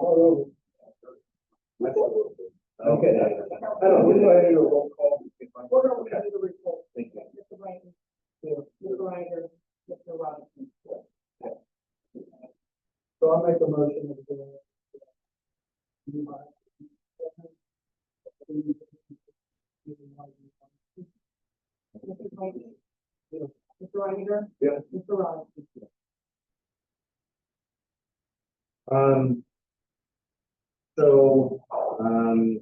Okay. I don't know. We're going to do a roll call. We're going to do a roll call. Thank you. Mr. Ryder. Mr. Ryder. Mr. Robinson. So I'll make a motion. Mr. Ryder. Yeah. Mr. Robinson.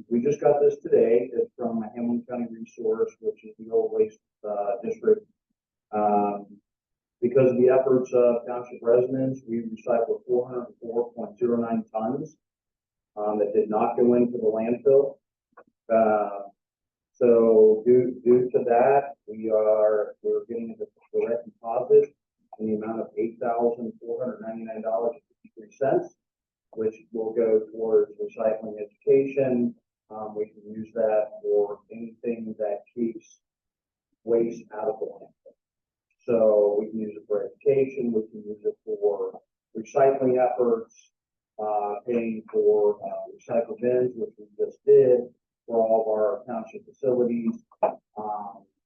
We just got this today. It's from Hamilton County Resource, which is the old waste district. Because of the efforts of township residents, we recycled 404.09 tons that did not go into the landfill. So due to that, we're getting a direct deposit in the amount of $8,499.53, which will go towards recycling education. We can use that for anything that keeps waste out of the landfill. So we can use it for education, we can use it for recycling efforts, paying for recycle bins, which we just did for all of our township facilities. That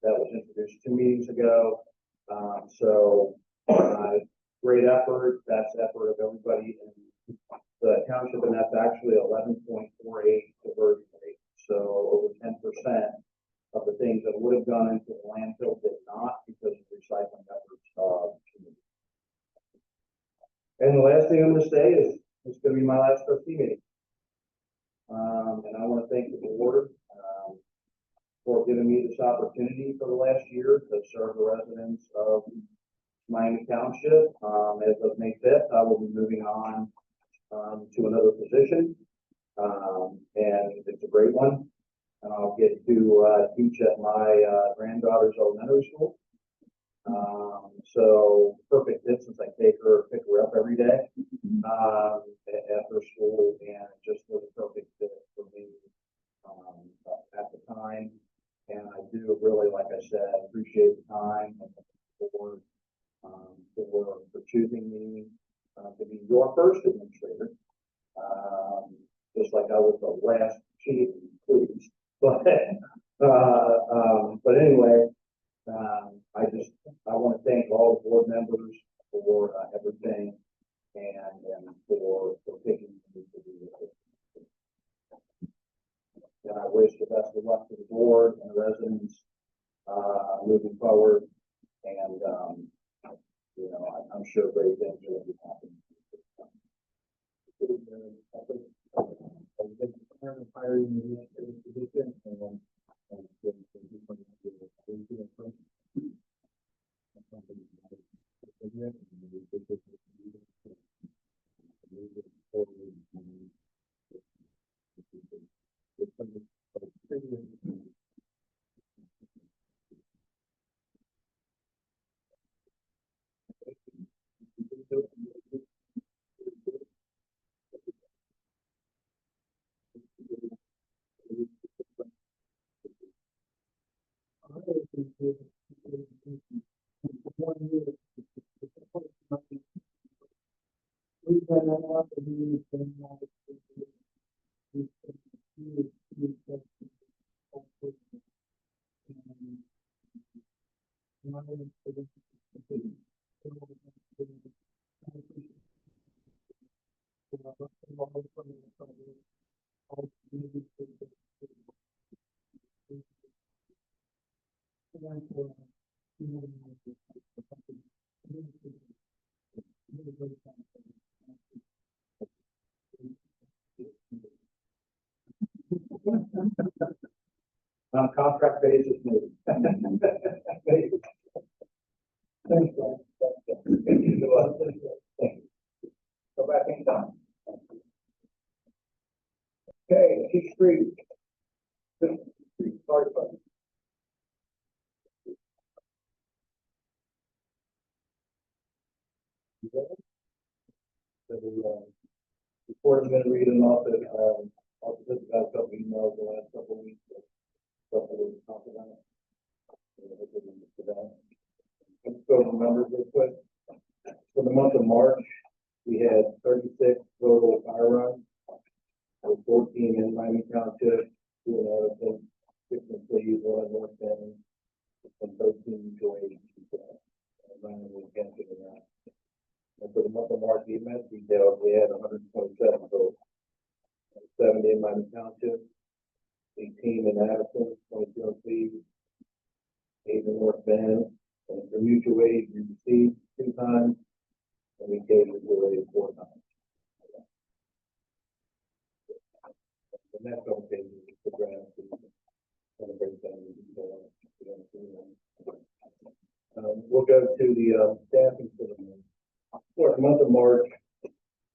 was introduced 2 meetings ago. Great effort. That's effort of everybody in the township, and that's actually 11.48 conversion rate. So over 10% of the things that would have gone into the landfill did not, because of recycling efforts of community. And the last thing I'm going to say is it's going to be my last trustee meeting. And I want to thank the board for giving me this opportunity for the last year to serve the residents of Miami Township. As of May 5th, I will be moving on to another position, and it's a great one. And I'll get to teach at my granddaughter's elementary school. So perfect fit, since I pick her up every day after school, and just was a perfect fit for me at the time. And I do really, like I said, appreciate the time and the board for choosing me to be your first administrator. Just like I was the last chief, please. But anyway, I want to thank all the board members for everything and for picking me to do this. And I wish the best of luck to the board and the residents moving forward. And I'm sure great things will be happening. On a contract basis, maybe. Thanks, go back in time. Okay, Chief Street. Sorry, buddy. So the report I'm going to read them off. Also, just got a couple emails the last couple of weeks. Talk about it. Let's go to the numbers real quick. For the month of March, we had 36 total fire runs. with 14 in Miami Township, 2 in Addison, 6 in Cleveland, 1 in North Bend, and 13 joint Miami County and that. And for the month of March, EMS details, we had 127 votes. 70 in Miami Township, 18 in Addison, 22 in Cleveland, 8 in North Bend, and for mutual aid, we received 2 times, and we gave mutual aid 4 times. And that's okay, the grant, and the breakdown in detail. We'll go to the staffing for the month. For the month of March,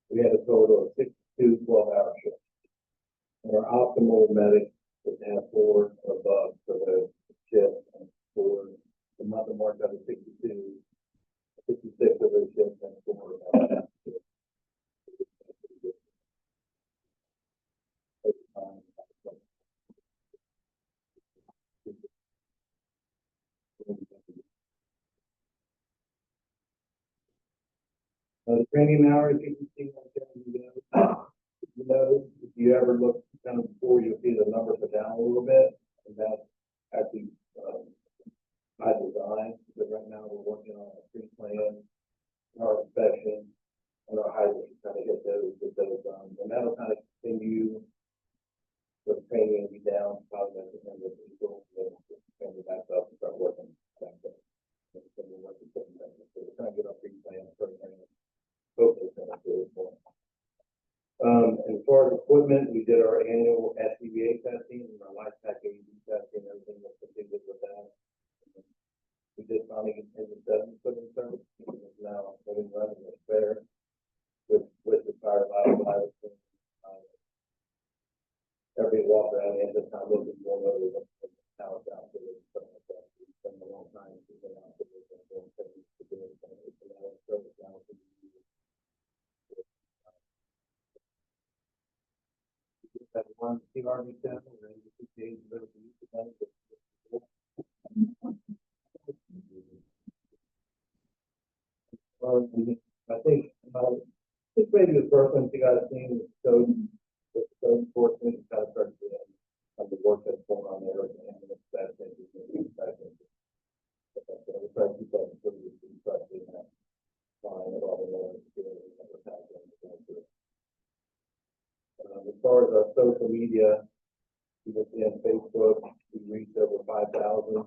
we had a total of 62 12-hour shifts. And our optimal medic would have 4 or above for the shift. And for the month of March, out of 62, 56 of those shifts and 4 or above. The training hours, you can see right there, if you ever look kind of before, you'll see the numbers are down a little bit, and that's actually, by design, because right now we're working on a pre-plan, our inspection, and our highways to kind of get those done, and that'll kind of continue the training will be down probably at the end of April, then we'll bring it back up and start working back up. So we're trying to get our pre-plan program. Hopefully, it's gonna do it for us. As far as equipment, we did our annual SCBA testing and our life pack AED testing, everything was completed with that. We did finally get into 7 equipment service, which is now running the fair with the fire virus. Every walk around and this time looking for whether we look at the house out there and stuff like that. We spend a long time to get out there and doing things to do it. It's a lot of service now to be used. That one CRV channel, and the days of the use of that. I think this may be the first one you guys seen with code enforcement, kind of starts to have the work that's going on there and the best thing is going to be best thing. We're trying to keep that included in trusting that fine of all the lawyers doing and what's happening. As far as our social media, you can see on Facebook, we reached over 5,000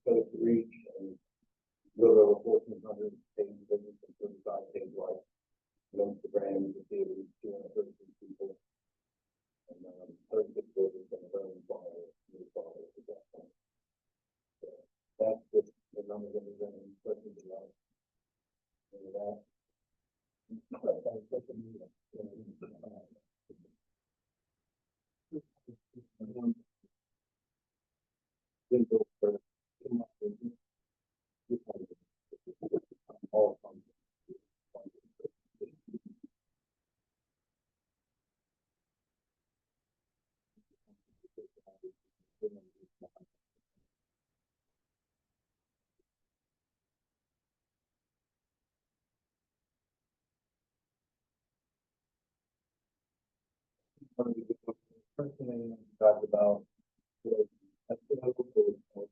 post reach and a little over 1,400 page visits and 35 page likes. On Instagram, you can see it reached 233 people. And 36 visits and 30 followers, new followers at that point. So that's just the numbers that we're going to be pushing to life. And that, social media. First thing I talked about was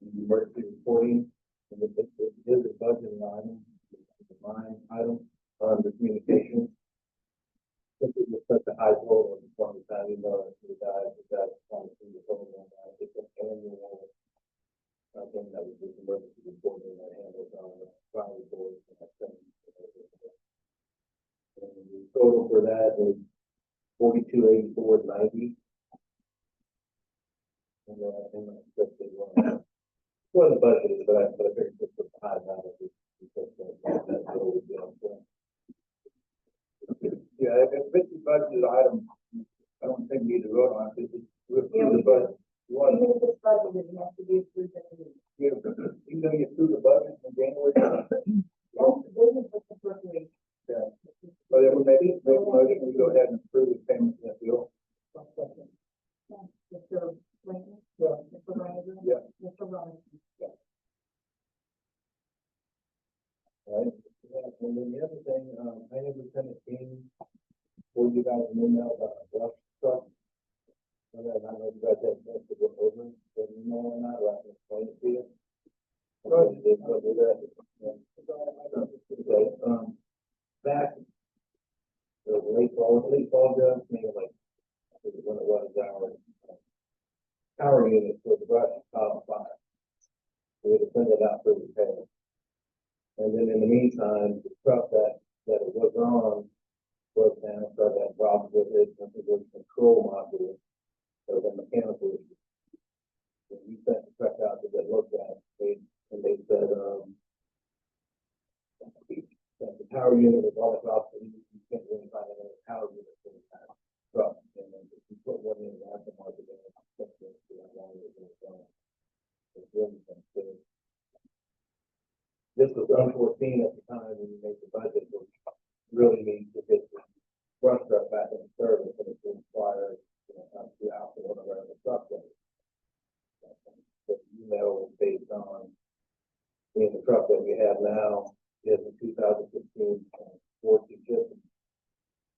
emergency reporting, and it is a budget line, the line item on the communications. Since it was such a high total at the time, you know, the guys that on the total on that, it's an annual thing that was just emergency reporting that handles on the fire reports and that thing. And the total for that is 4284.90. And that's the one. Well, the budget is, but I figured it's a high amount of it because that's what we do. Yeah, if it's a budget item, I don't think we need to vote on it. We're the budget. Even if it's budgeted, it has to be approved at the meeting. Yeah, even though you approve the budget in January. That's the business of the appropriation. Yeah. But it would make a motion, we go ahead and approve the payment that bill. Mr. Lincoln? Yeah. Mr. Ryder? Yeah. Mr. Robinson? Yeah. All right. And then the other thing, I have Lieutenant King for you guys an email about a brush The late fall jobs, maybe like, when it was our power unit for the brush caught on fire. We had to send it out for repair. And then in the meantime, the truck that it was on broke down, started having problems with it, and it was a control module, so the mechanical issue. When we sent the truck out to get looked at, they said, that the power unit was all obsolete, you can't really find another power unit for the truck. And then if you put one in the aftermarket, then it's expensive to how long it was going. It's really expensive. This was unforeseen at the time when you made the budget, which really means to get the brush truck back in service, and it's required, not to out or whatever the truck was. But based on the truck that we have now is a 2015 Ford Fusion.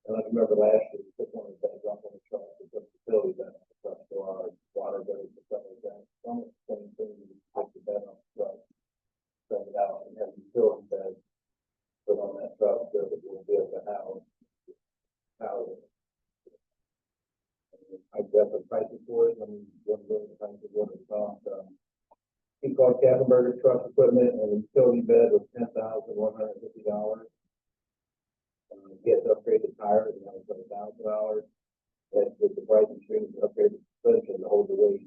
And I remember last year, we took one of the things off on the truck, we put facility bed on the truck, so our water goes and stuff like that. Almost the same thing, you take the bed on the truck, send it out, and have utility bed put on that truck, so that we'll be able to house power. I got the prices for it, and one of the times of what it cost. He called Kappenberger Truck Equipment, and the utility bed was $10,150. He had to upgrade the tires, and that was $1,000. And with the price increase, upgrade the suspension to hold the weight,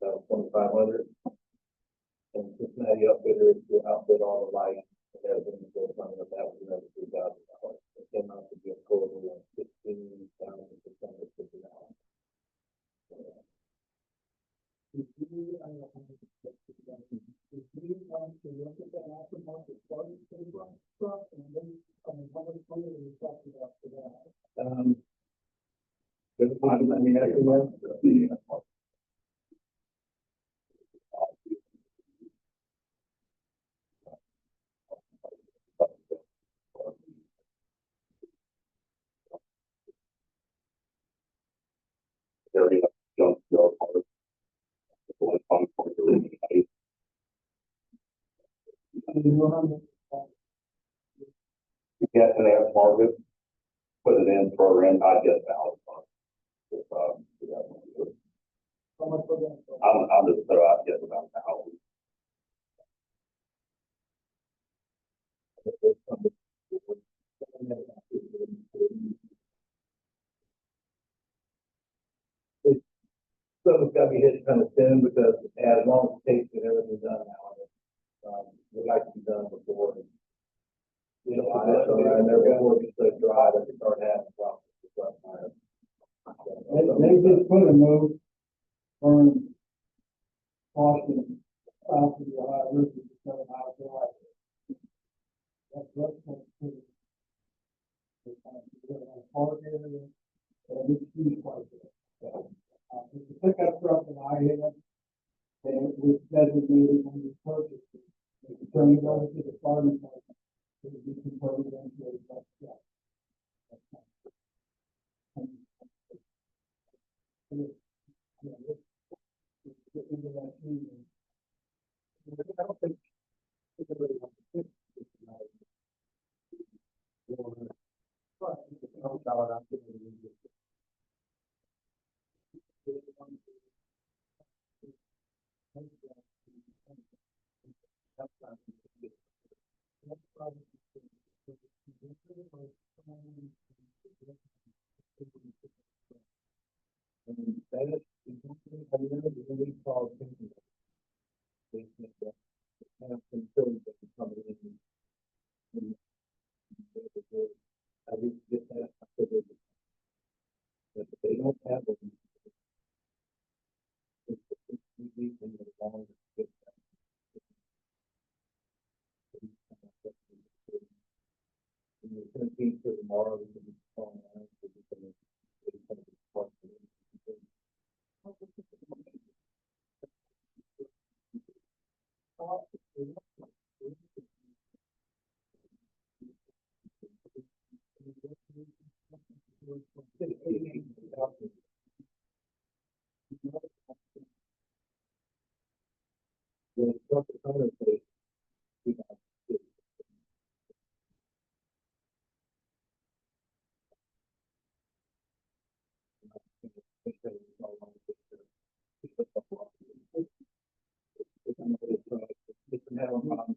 that was $2,500. And Cincinnati outfitter is to outfit all the lights and everything that goes on, that was another $3,000. It came out to be a total of $16,650. If you want to look at the aftermarket starting to run truck, and then, how much money are we talking about for that? Get an air market, put it in program, I get $1,000. How much for that? I'm just throw out get about $1,000. So it's got to be hit kind of soon, because as long as it takes to get everything done now, we'd like to be done before. Before it gets so dry that we start having problems with the fire. They just put a note on Austin, south of the Ohio River, to 7 miles wide. That's what it's a park area, and it's huge park area. It's a pickup truck that I had, and it was designated when we purchased it. It's turning over to the fire department, it would be converted into a truck. I don't think it's really want to fix it tonight. They don't have a tomorrow, we can be calling out, them.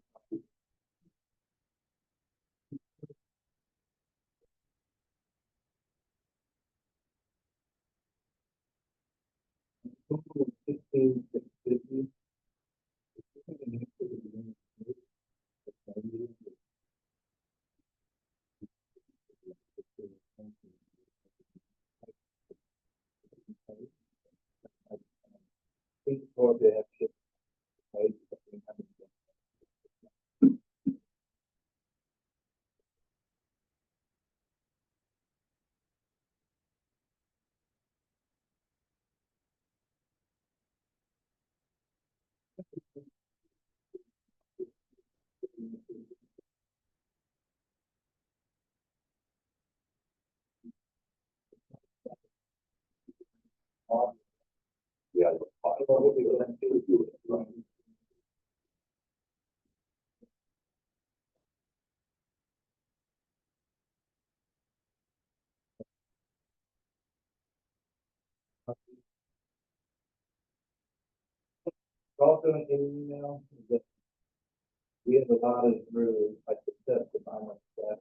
Yeah. Also in the email, that we have allotted through, like the steps that I'm on staff.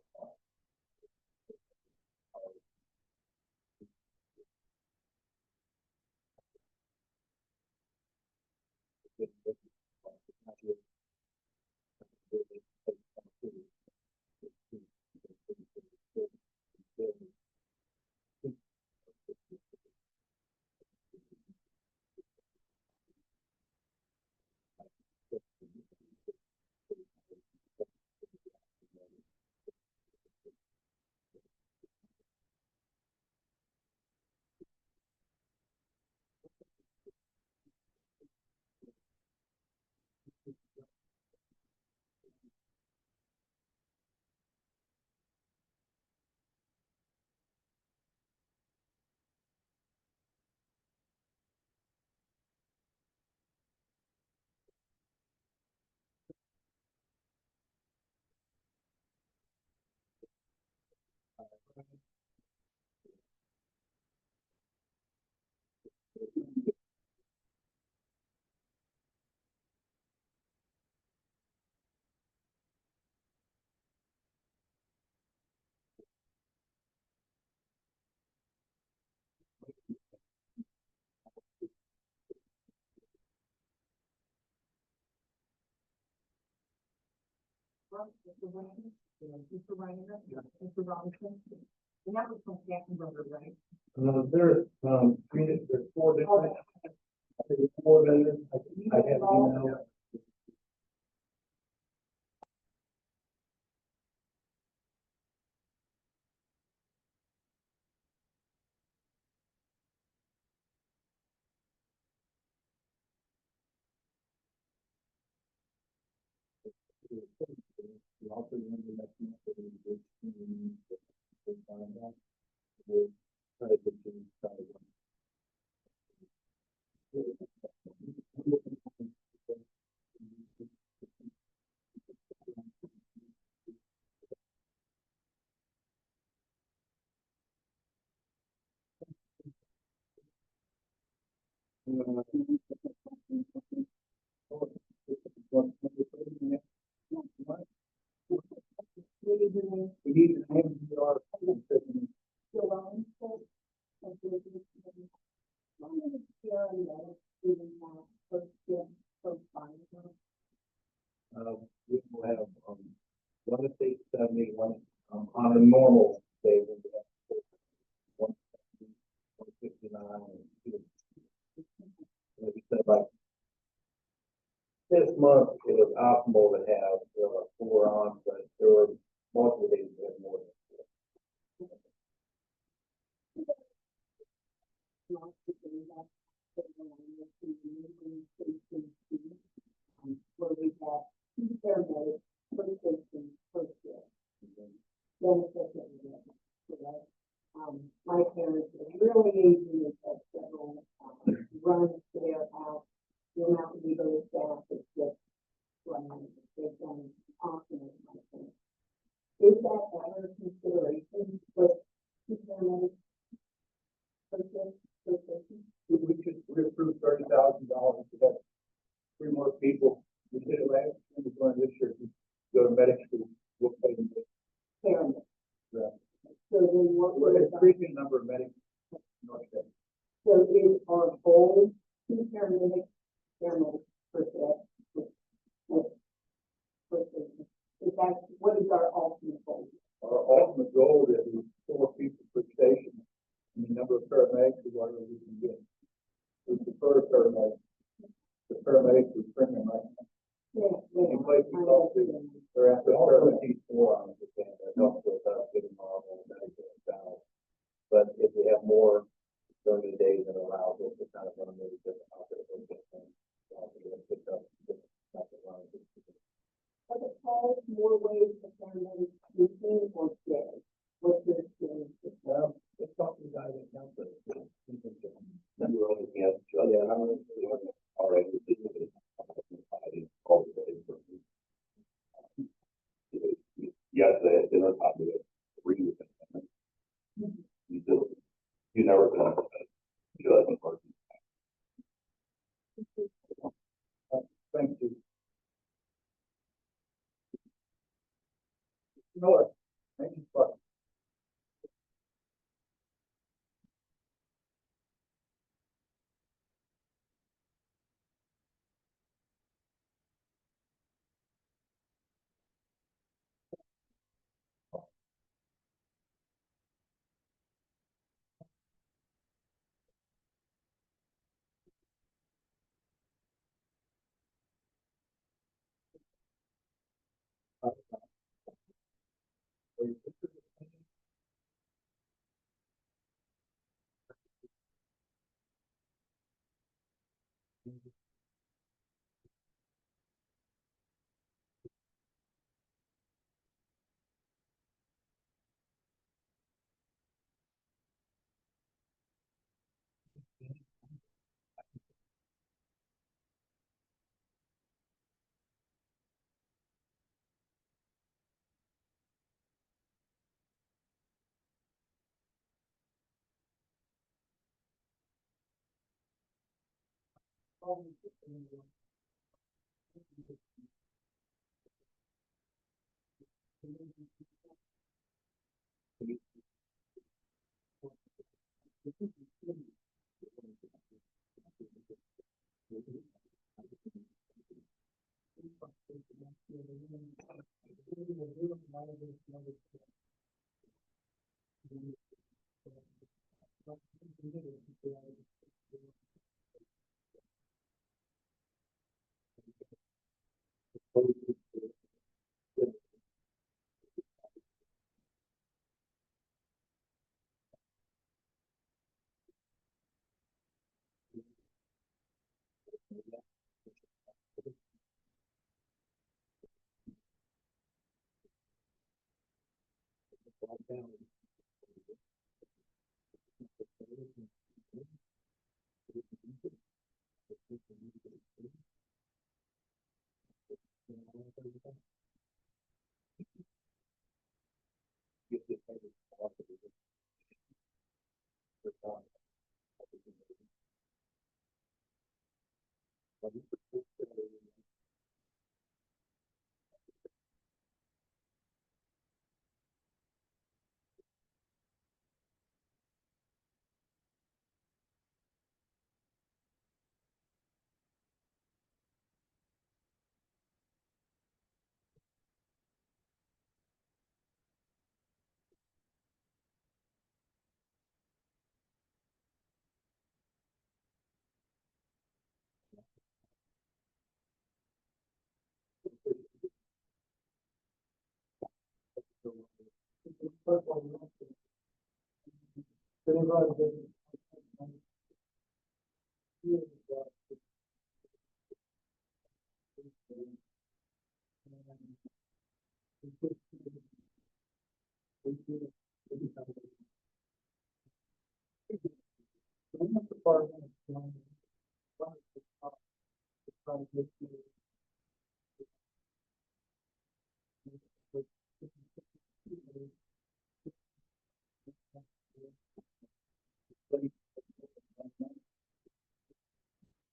Mr. Wayne, Mr. Reiner, Mr. Robinson. And that was from Captain Brother, right? There's, there's four different, I think it's four vendors. I have email. We also remember that we have to do this, find out. We'll try to get you started. We need to name our. We will have, one at 870, one, on a normal day, we will have 159, and two. Like you said, like, this month, it was optimal to have, four on, but there were multiple days we had more than four. Where we have two paramedics, per station, per shift. Benefit that we get, correct? My parents are really aging, they've had several, runs there out. The amount of legal staff is just running, they've done awesome with my parents. Is that ever a consideration for two paramedics? Per shift, per station? We approved $30,000 to that. Three more people. We did it last year, we're going what We're we're, increasing the number of medics in North Bay. so is our goal two paramedics per shift? Is that, what is our ultimate goal? Our ultimate goal is 4 people per station, and the number of paramedics is whatever we can get. We prefer paramedics. The paramedics we bring them right now. Yeah, In places also, they're after paramedics 4 on the stand, that helps with getting normal medical down. But if we have more during the day than allows us to kind of run maybe different outfits and different, pick up different runs. but it calls more ways for paramedics to think or share. What's your experience with that? It's something that I didn't count for. Then we're only at just. Yeah. All right. All the day. Yes, the dinner time we had 3 within 10 minutes. You never can. You doesn't work. Thank you. You know what? Thank you, Clark.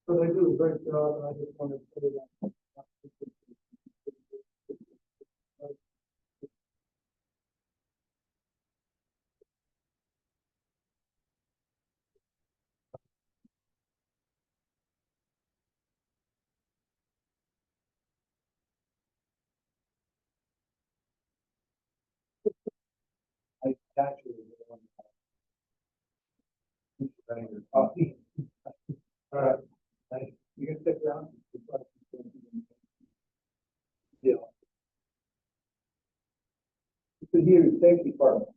So they do a great job, and I just want to put it on. Actually, all right, thank you. You can stick around. Yeah. To you, safety department.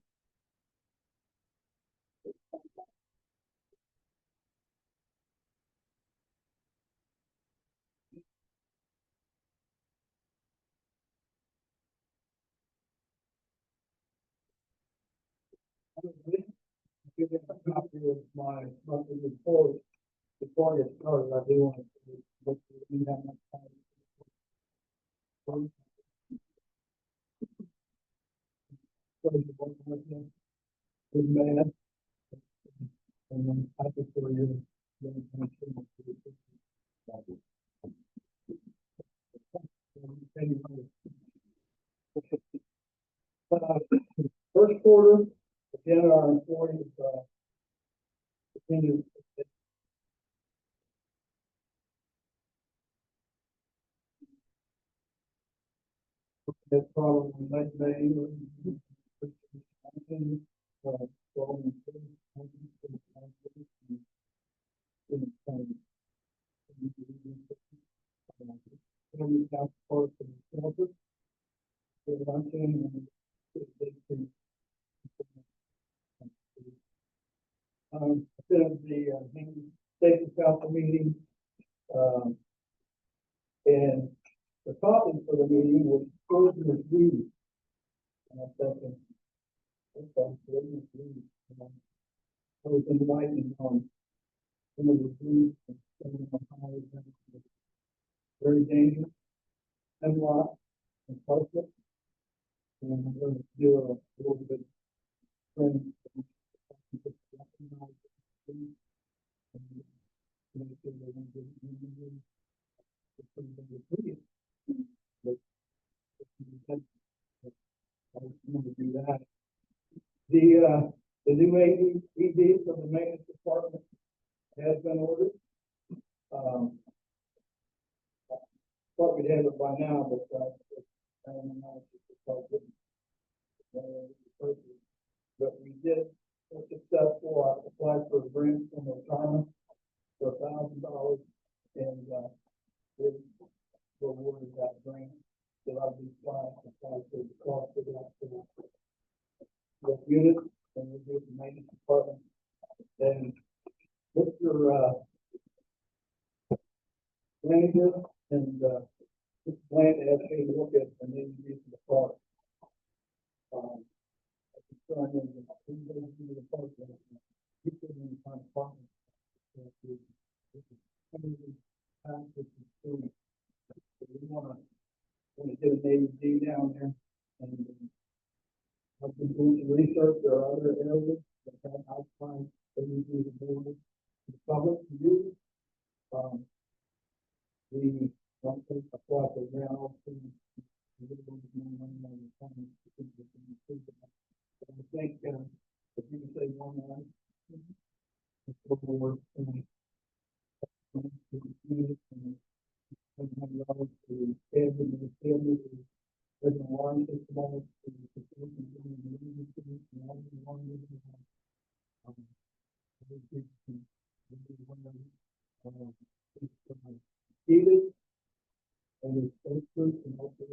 Give them a copy of my monthly report before I get started. I do want to look at the how much time. Good man. And then happy for you. First quarter, again, our employees, continue. That's probably late May. The safety council meeting, and the topic for the meeting was poisonous weed. And I'm thinking, okay, poisonous weed. I was enlightening on some of the weeds and some of the highways that are very dangerous, hemlock and parsley. And I'm going to do a little bit of training. Do that. The new ED from the maintenance department has been ordered. Thought we'd have it by now, but I don't know if it's quite good. But we did successful. I applied for a grant from the retirement for $1,000, and we were awarded that grant. That I'll be applying for the cost of that unit, and we do the maintenance department. And Mr. Manager and Mr. Bland asked me to look at the name of the park. We want to get an AED down there, and I've been doing some research. There are other areas that have outside AED available to the public to use. We don't take a plot of ground. I think if you can say one line, it's over heated and it's so true and also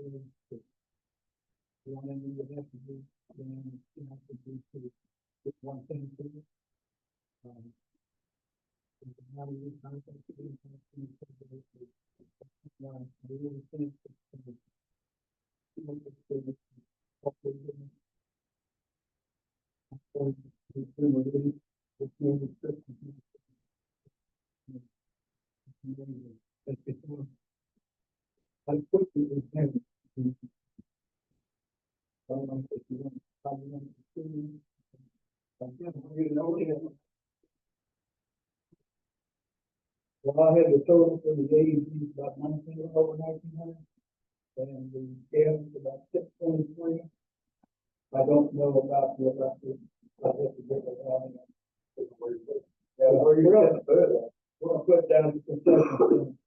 one thing you have to do, then you have to do to get one thing to do. Well, I had the total for the AED about over 1900, and the gas about 623. I don't know about the electric. I have to get it out. Yeah, we're going to put down the concession.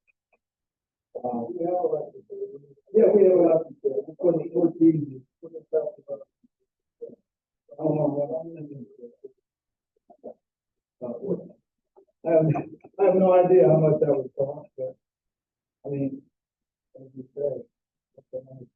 Yeah, we have electric. It's easy. I don't know what I have no idea how much that would cost, but, I mean, as you say. that's a nice-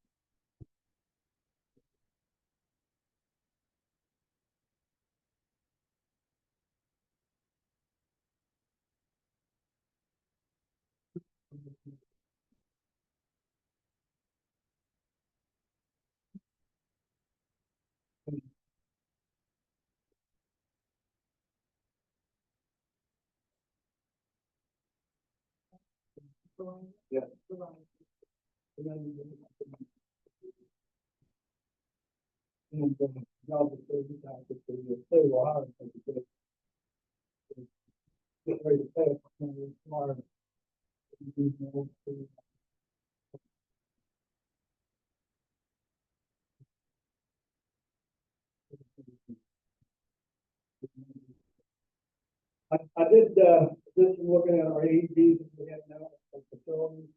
Yeah. And then, y'all just say you guys just say, "Hey, well, I don't think it's get ready to pay it, it's smart. You know, I did some looking at our AEDs that we have now at facilities.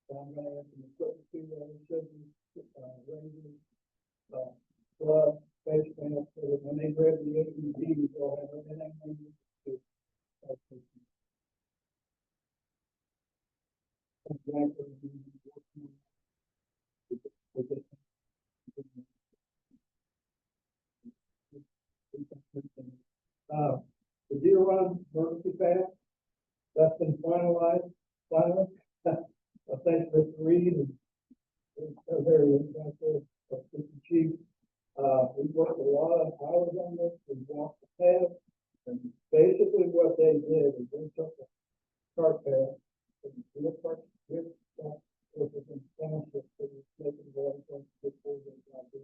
So I'm gonna have some equipment to, ranges, gloves, face masks, so that when they grab the AEDs, they'll have everything they need to. Uh, the deer run emergency pass, that's been finalized, finally. Thanks, Mr. Reed, and it's very impressive, Mr. Chief. We worked a lot of hours on this, we walked the path, and basically what they did is they took the cart path, and it looked like this stuff was in Township, so it's making the water from the pool and like this.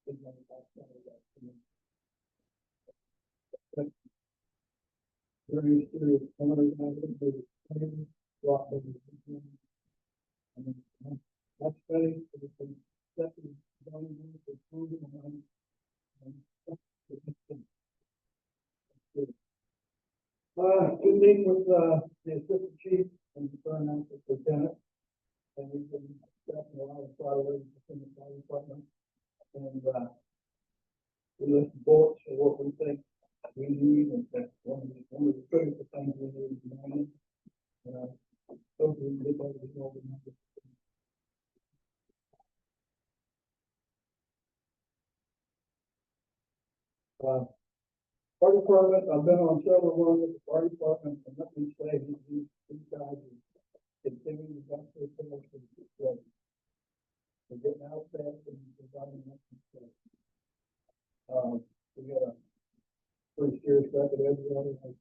Is on the backside of that. But very serious, some of the guys, they were training, rock, and that's ready for the second zoning, for moving on. Good meeting with, the assistant chief and the current lieutenant. And we've been discussing a lot of priorities within the fire department. And, we listen bullets for what we think we need, and that's one of the critical things we need is money. Hopefully we get over the whole number. Fire department, I've been on several ones with the fire department, and let me say, these guys are continuing to go through the situation. They're getting out fast and providing that success. We got a pretty serious record. Everybody has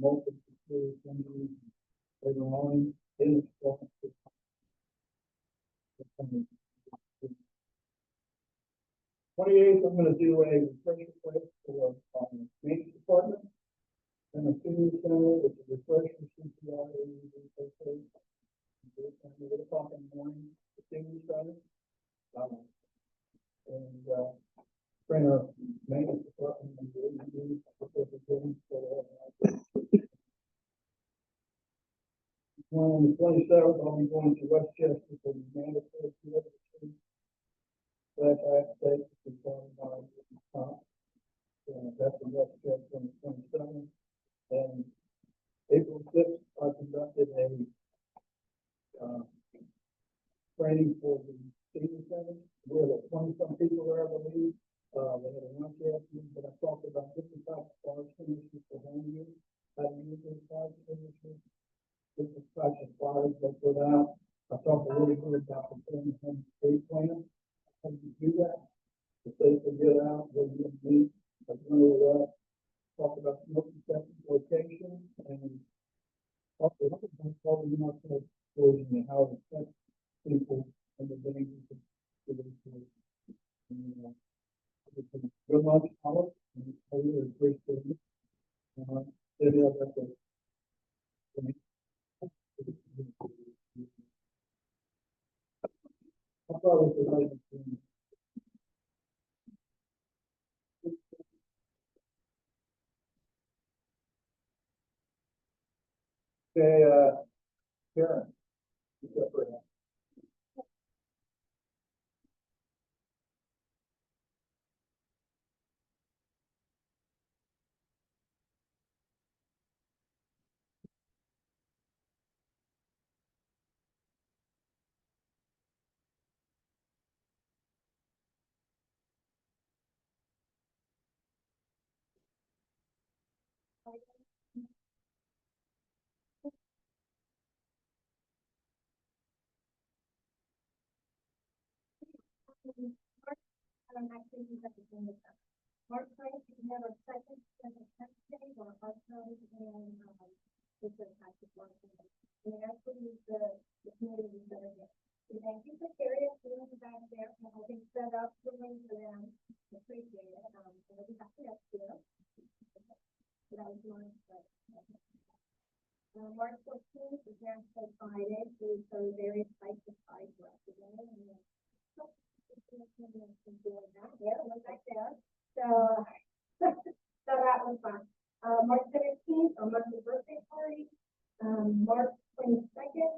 multiple serious injuries. They were on in the spot. 28th, I'm gonna do a refresher class for, maintenance department. And a senior center with a refresher CPR. We're gonna talk in the morning, the senior center. And, train our maintenance department and the AED, on the 27th, I'll be going to Westchester for the mandatory class I have to take to perform my comp. That's in Westchester on the 27th. And April 6th, I conducted a, training for the senior center. We had 20-some people there, I believe. They had a lunch afternoon, but I talked about different types of fire extinguishers for home use, how to use those fire extinguishers, different types of fires they put out. I talked a little bit about the home state plan, how you do that, if they can get out, what you need, I know that. Talk about smoke detector location, and also probably not so explosion and how it affects people and the dangers of the good lunch, Alex, and I really appreciate it. Maybe I'll get the. I thought it was a nice thing. Okay, Karen. You got for that. Actually, he's at the end of that. March ninth, we have our second Wednesday, or our third, and, it's a practice one. And actually, the community that are here. So thank you for carrying us through the back there, and helping set up the room for them. Appreciate it, and we'll be back next year. So that was one, but. March 14th is National Friday, so we serve various types of pies throughout the day, and then. Doing that, yeah, it was right there. So, so that was fun. March 17th, our monthly birthday party. March 22nd,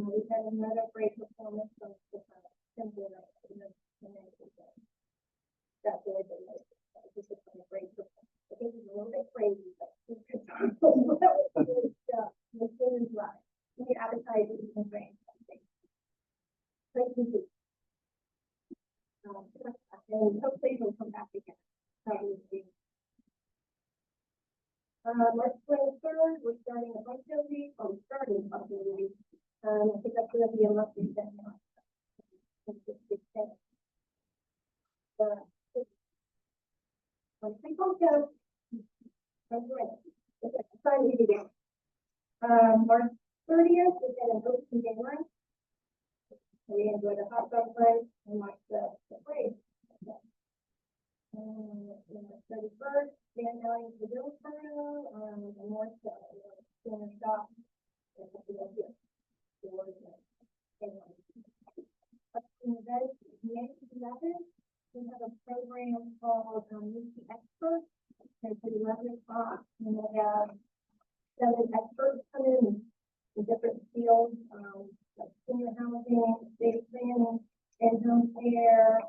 we had another great performance from Simple Night. That's really good. Just a great performance. I think it's a little bit crazy, but it's good time. The skin is dry. The appetite is in brain. Thank you. And hopefully he'll come back again. March 23rd, we're starting a bunker week, or we're starting a bunker week. I think that's going to be a monthly event now. March 30th, we had an open day lunch. We enjoyed a hot dog place and watched the parade. March 31st, Dan Elling to the Bill Photo, the North Center Shop. We have a program called Meet the Experts. It's at 11 o'clock, and we'll have 7 experts come in different fields, like senior housing, state planning, and home care,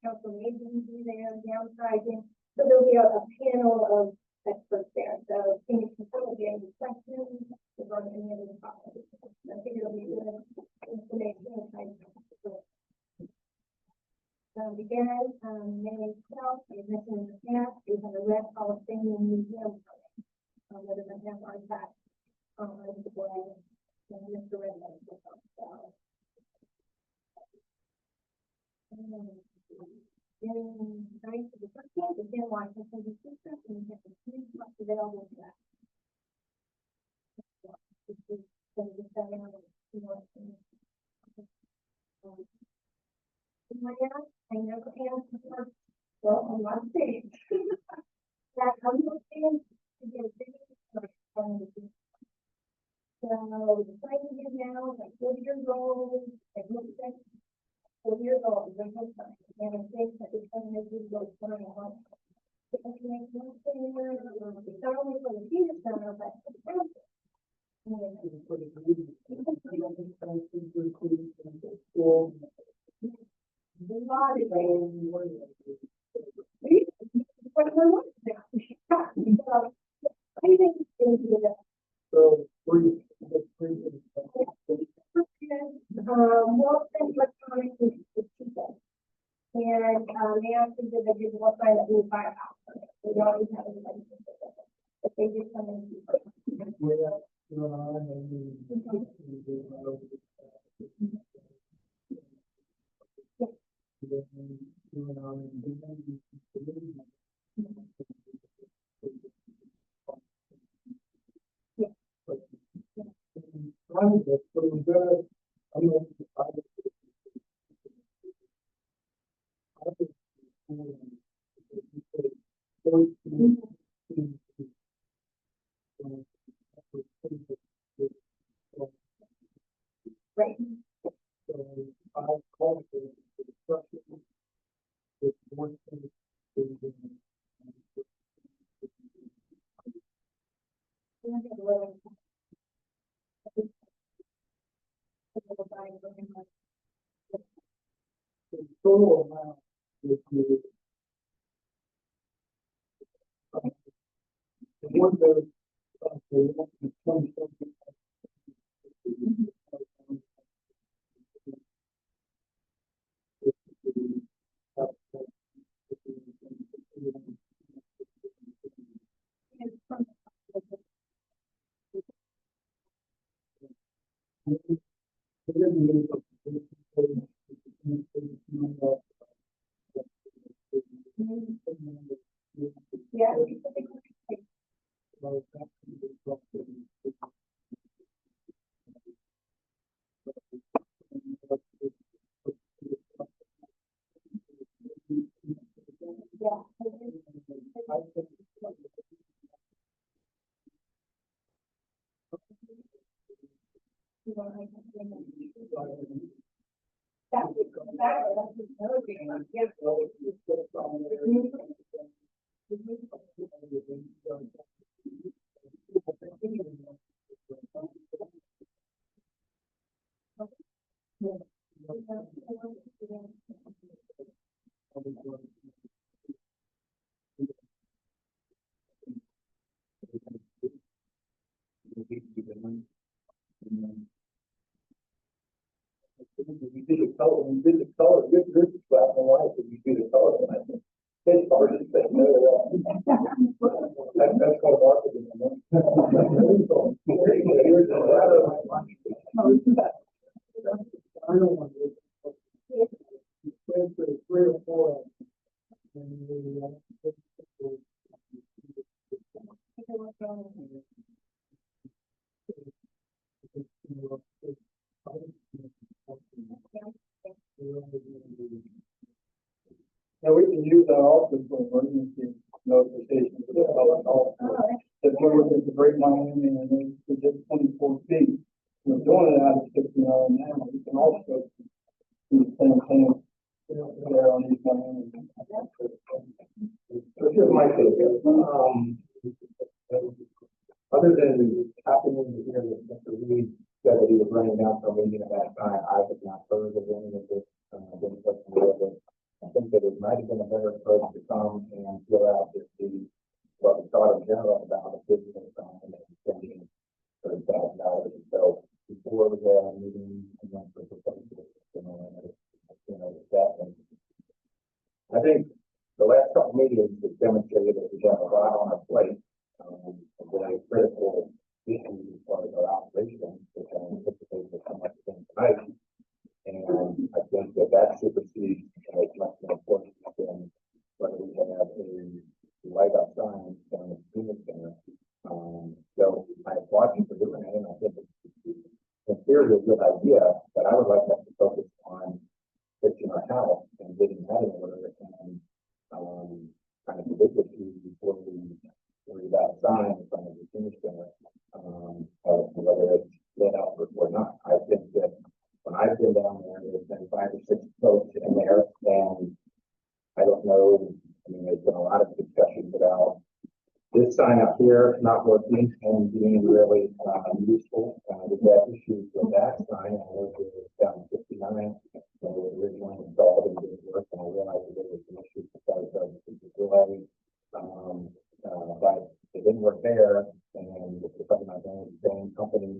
council agents will be there, downsizing. So there'll be a panel of experts there. So can you consider any questions regarding any of the topics? I think it'll be good information. Again, May 12th, I mentioned in the past, we have a Red Hall of Fame museum coming. We're going to have our back on the board and Mr. Redmond. June 9th to the 13th, again, Washington, D.C., and we have a huge box available for that. I know the hands well on one stage. That comes with hands to get a big so the site we have now is like 40 years old. It looks like 40 years old. And I think that it's going to be those 20 months. It's not only for the senior center, but for the council. So, Well, electronic is cheaper. And they actually did the digital sign that we buy out. We always have a relationship with them. But they do come in cheaper. Right. total amount is one of those, they want to 20 And from Yeah. Yeah. We did the color, this is black and white, but you do the color, and I think it's hard to say no to that. That's called marketing. I don't want to. Went for 3 or 4. And we, Now, we can use that also for emergency notification. If we're looking to break Miami and it's just 24 feet, we're doing it out of 69 now, we can also do the same thing there on these Miami. This is my take. Other than happening to hear that Mr. Reed said that he was running down from Indian at that time, I have not heard of any of this, been put together. I think that it might have been a better approach to come and fill out just the, what we thought in general about a business, and spending $30,000. And so before we had a meeting, and went for proposals, that, and I think the last couple meetings have demonstrated that we have a lot on our plate, a very critical issue as far as our operation, which I anticipate will come up again tonight. And I think that supersedes as much more important than whether we have a light up sign down the senior center. So I applaud you for doing it, and I think it's in theory a good idea, but I would like us to focus on fixing our house and getting that in order, and kind of the big issue before we worry about sign in front of the senior center, whether it's lit up or not. I think that when I've been down there, there's been 5 or 6 folks in there, and I don't know, I mean, there's been a lot of discussions about this sign up here not working and being really useful. We've had issues with that sign, and it was down 59, and it was originally installed and didn't work, and I realized that there was some issues because of the delay, but it didn't work there, and it's something I've done with the same company,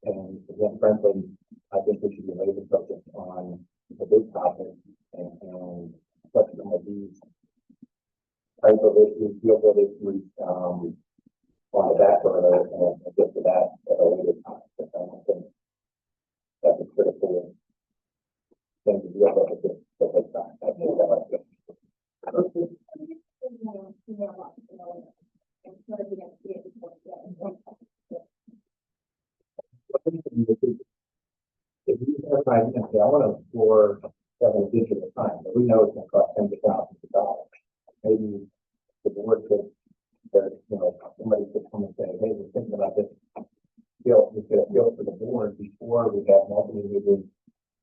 and again, frankly, I think we should be laser focused on the big topic and touch some of these type of issues, feel good issues, on the back burner and get to that at a later time. But I don't think that's a critical thing to deal with at this time. I think that was good. If you have an idea, say, I want to explore 7 digital time, but we know it's going to cost $10,000. Maybe the board could, somebody could come and say, hey, we're thinking about this bill. We could appeal to the board before we have multiple meetings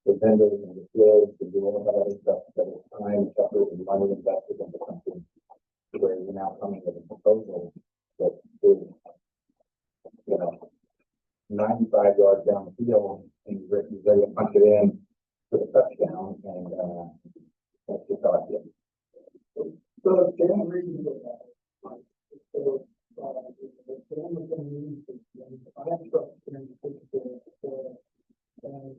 with vendors and the kids and do all that other stuff, that is time, effort, and money invested into something where you're now coming with a proposal that is, 95 yards down the field, and you're ready to punch it in for the touchdown, and that's just how I feel. So, Dan, reason for that. So, Dan was going to use this, and I trust him to put it there, and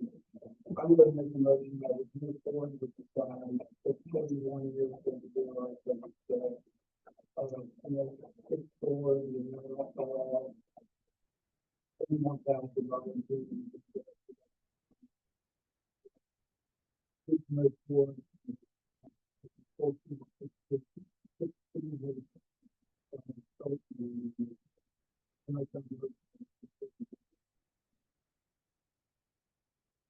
I'm going to make a motion that we move forward with the sign. It's maybe 1 year to do it right, but and then 6 forward, $21,000 improvement. It's made for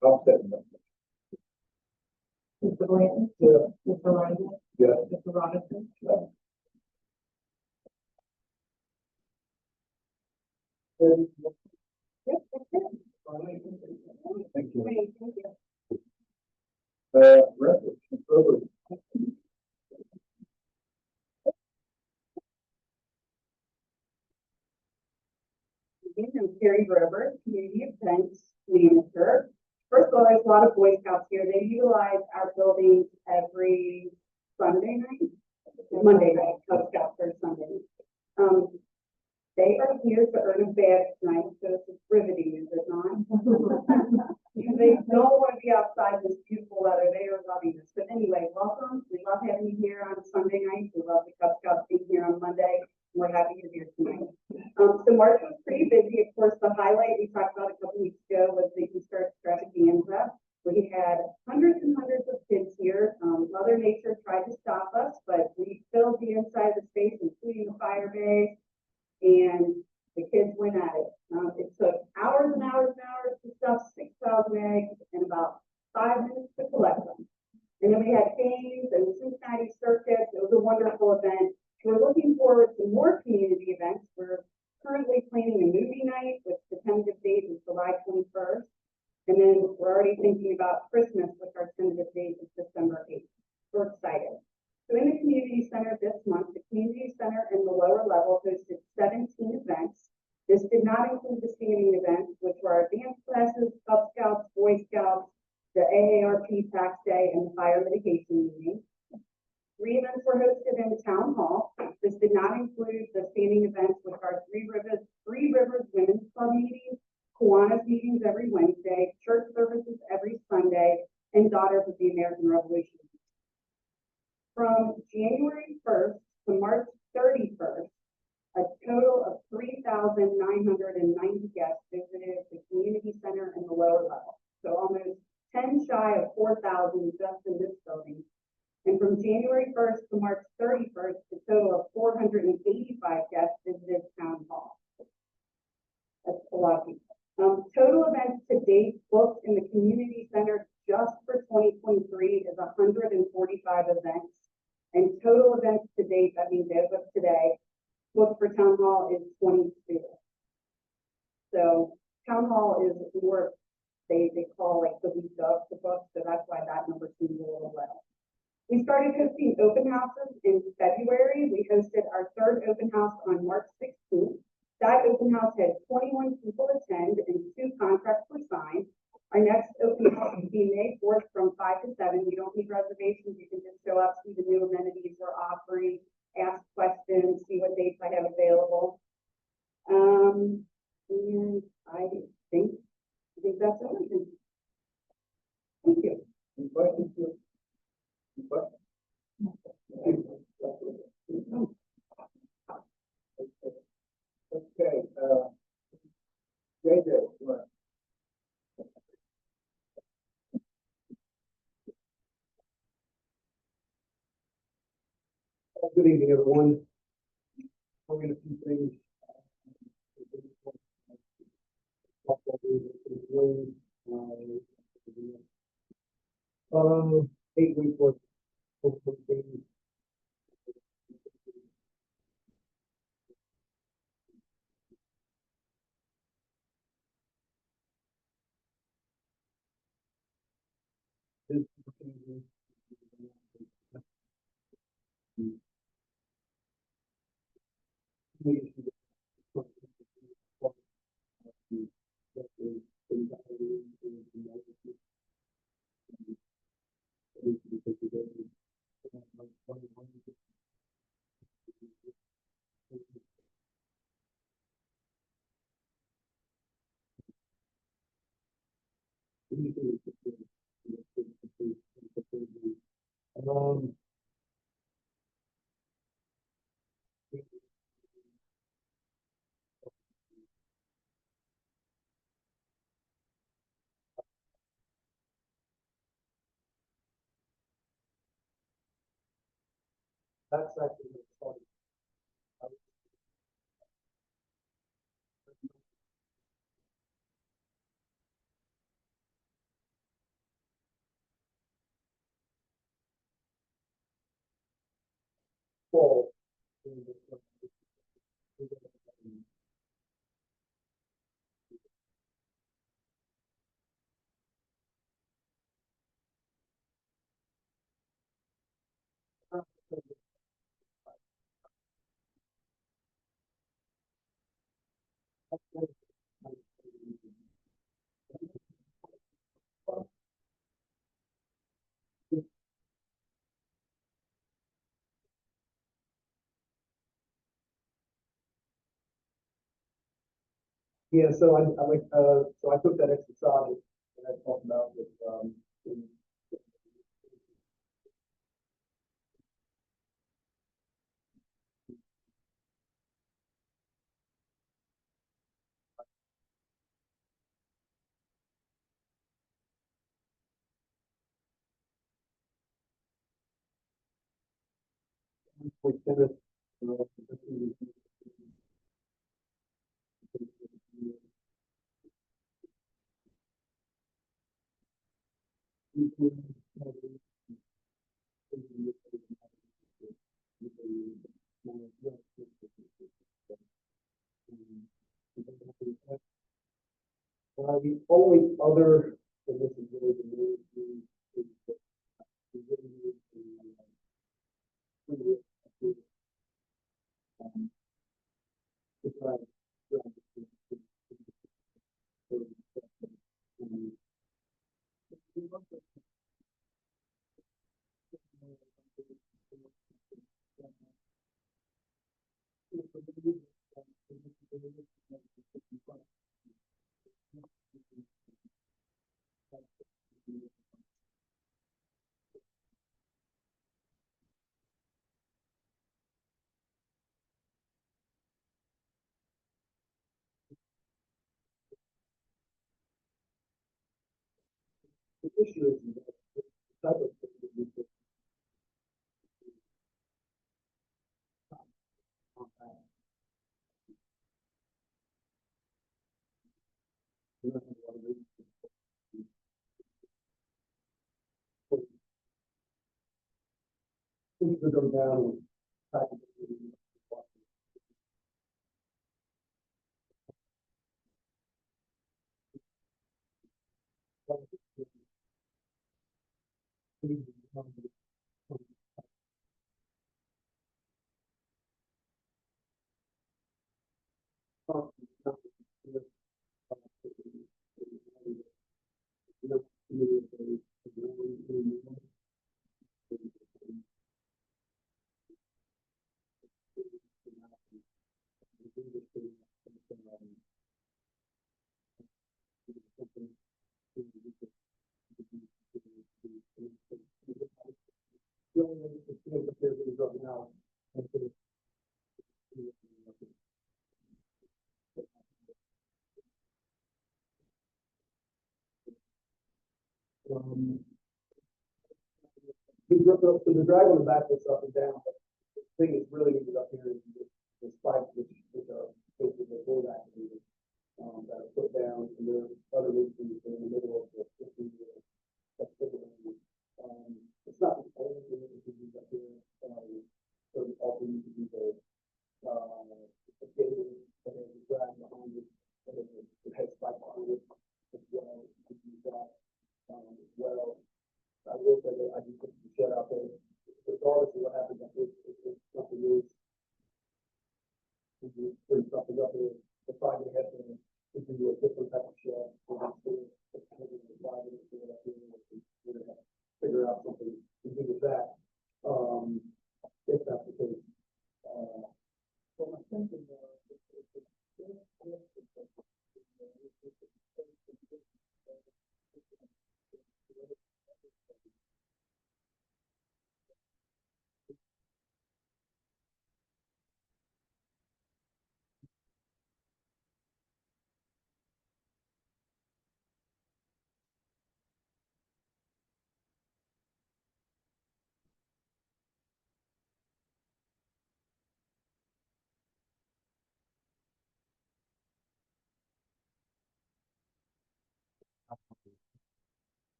Offset. Mr. Blanton? Yeah. Mr. Ryan? Yeah. Mr. Robinson? Yep, that's it. Thank you. Great, thank you. Resolution approval. I'm Carrie Grover, Community Events Manager. First of all, there's a lot of Boy Scouts here. They utilize our buildings every Sunday night, Monday night, Cub Scouts are Sunday. They are here to earn a badge tonight, so it's riveting, is it not? They don't want to be outside this beautiful weather. They are loving this. But anyway, welcome. We love having you here on Sunday night. We love the Cub Scouts being here on Monday. We're happy you're here tonight. So March was pretty busy. Of course, the highlight we talked about a couple weeks ago was the Easter extravaganza. We had hundreds and hundreds of kids here. Mother Nature tried to stop us, but we filled the inside of the space, including the fire bay, and the kids went at it. It took hours and hours and hours to stuff 6,000 eggs and about 5 minutes to collect them. And then we had games and Cincinnati Circus. It was a wonderful event. We're looking forward to more community events. We're currently planning a movie night, with the tentative date is July 21st. And then we're already thinking about Christmas, with our tentative date is December 8th. We're excited. So in the community center this month, the community center in the lower level hosted 17 events. This did not include the standing events, which were our dance classes, Cub Scouts, Boy Scouts, the AARP tax day, and the fire mitigation meeting. 3 events were hosted in the town hall. This did not include the standing events, which are Three Rivers Women's Club meetings, Kiwanis meetings every Wednesday, church services every Sunday, and Daughters of the American Revolution. From January 1st to March 31st, a total of 3,990 guests visited the community center in the lower level. So almost 10 shy of 4,000 just in this building. And from January 1st to March 31st, a total of 485 guests visited town hall. That's a lot of people. Total events to date booked in the community center just for 2023 is 145 events. And total events to date, that means as of today, booked for town hall is 22. So town hall is more, they call like the week of the book, so that's why that number seems a little low. We started hosting open houses in February. We hosted our 3rd open house on March 16th. That open house had 21 people attend and 2 contracts were signed. Our next open house will be May 4th from 5 to 7. You don't need reservations. You can just show up, see the new amenities we're offering, ask questions, see what dates I have available. And I think that's everything. Thank you. Any questions? Any questions? Okay, JJ, what? Good evening, everyone. We're going to see things. 8 weeks worth of things. That's actually what's started. Fall. Yeah, so I like, so I took that exercise that I talked about with, with Dennis, the only other, and this is really the news, is that we really need to try the issue is that the type of thing that we put on that. We don't have a lot of reasons for things to go down and type of thing. The only way to feel that there's a drug now. Um, so the drag on the back looks up and down, but the thing is really needed up here is the spike, which are basically the bull activators, that are put down, and there are other reasons in the middle of the system. That's typically, it's not the only thing that we use up here, so we also need to do the cable, and then the drag behind it, and then the head spike behind it as well, to use that, as well. I will say that I just put the shed out there, regardless of what happens, if something is, if you bring something up there, the Friday has to do a different type of shed, we're gonna figure out something to do with that, if that's the case. So my thinking was,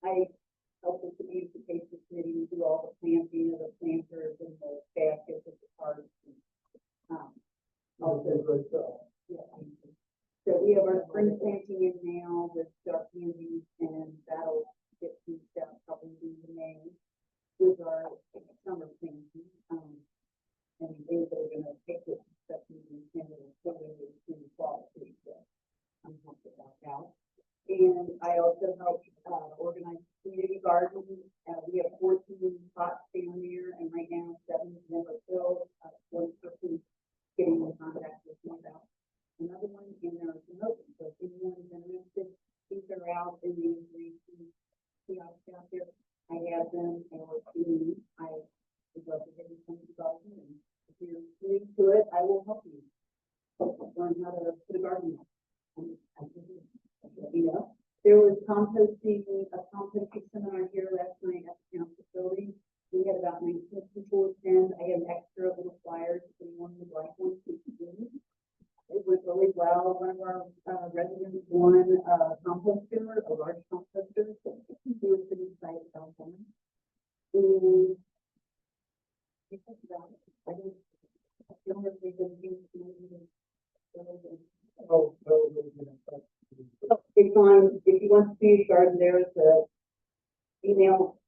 I help with the beautification committee, we do all the planting of the planters and the baskets of the parks. Also, yeah. So we have our spring planting in now with dark candies, and that'll get pieced out probably in May with our summer planting. And things that are gonna take this stuff and in the fall too, so I'm happy about that. And I also help organize community gardens. We have 14 spots down there, and right now 7 of them are filled. One person getting in contact with me about another one, and there's an open. So if anyone's interested, these are out in the kiosks out there. I have them, or I would love to get you some garden, and if you're new to it, I will help you learn how to put a garden. You know, there was a composting seminar here last night at the town facility. We had about 19 people attend. I had extra little flyers if anyone would like one to use. It went really well. One of our residents won a composter, a large composter. He was pretty excited about that. And I don't know if they've been using. Oh, no, It's on, if you want to see a garden, there's a email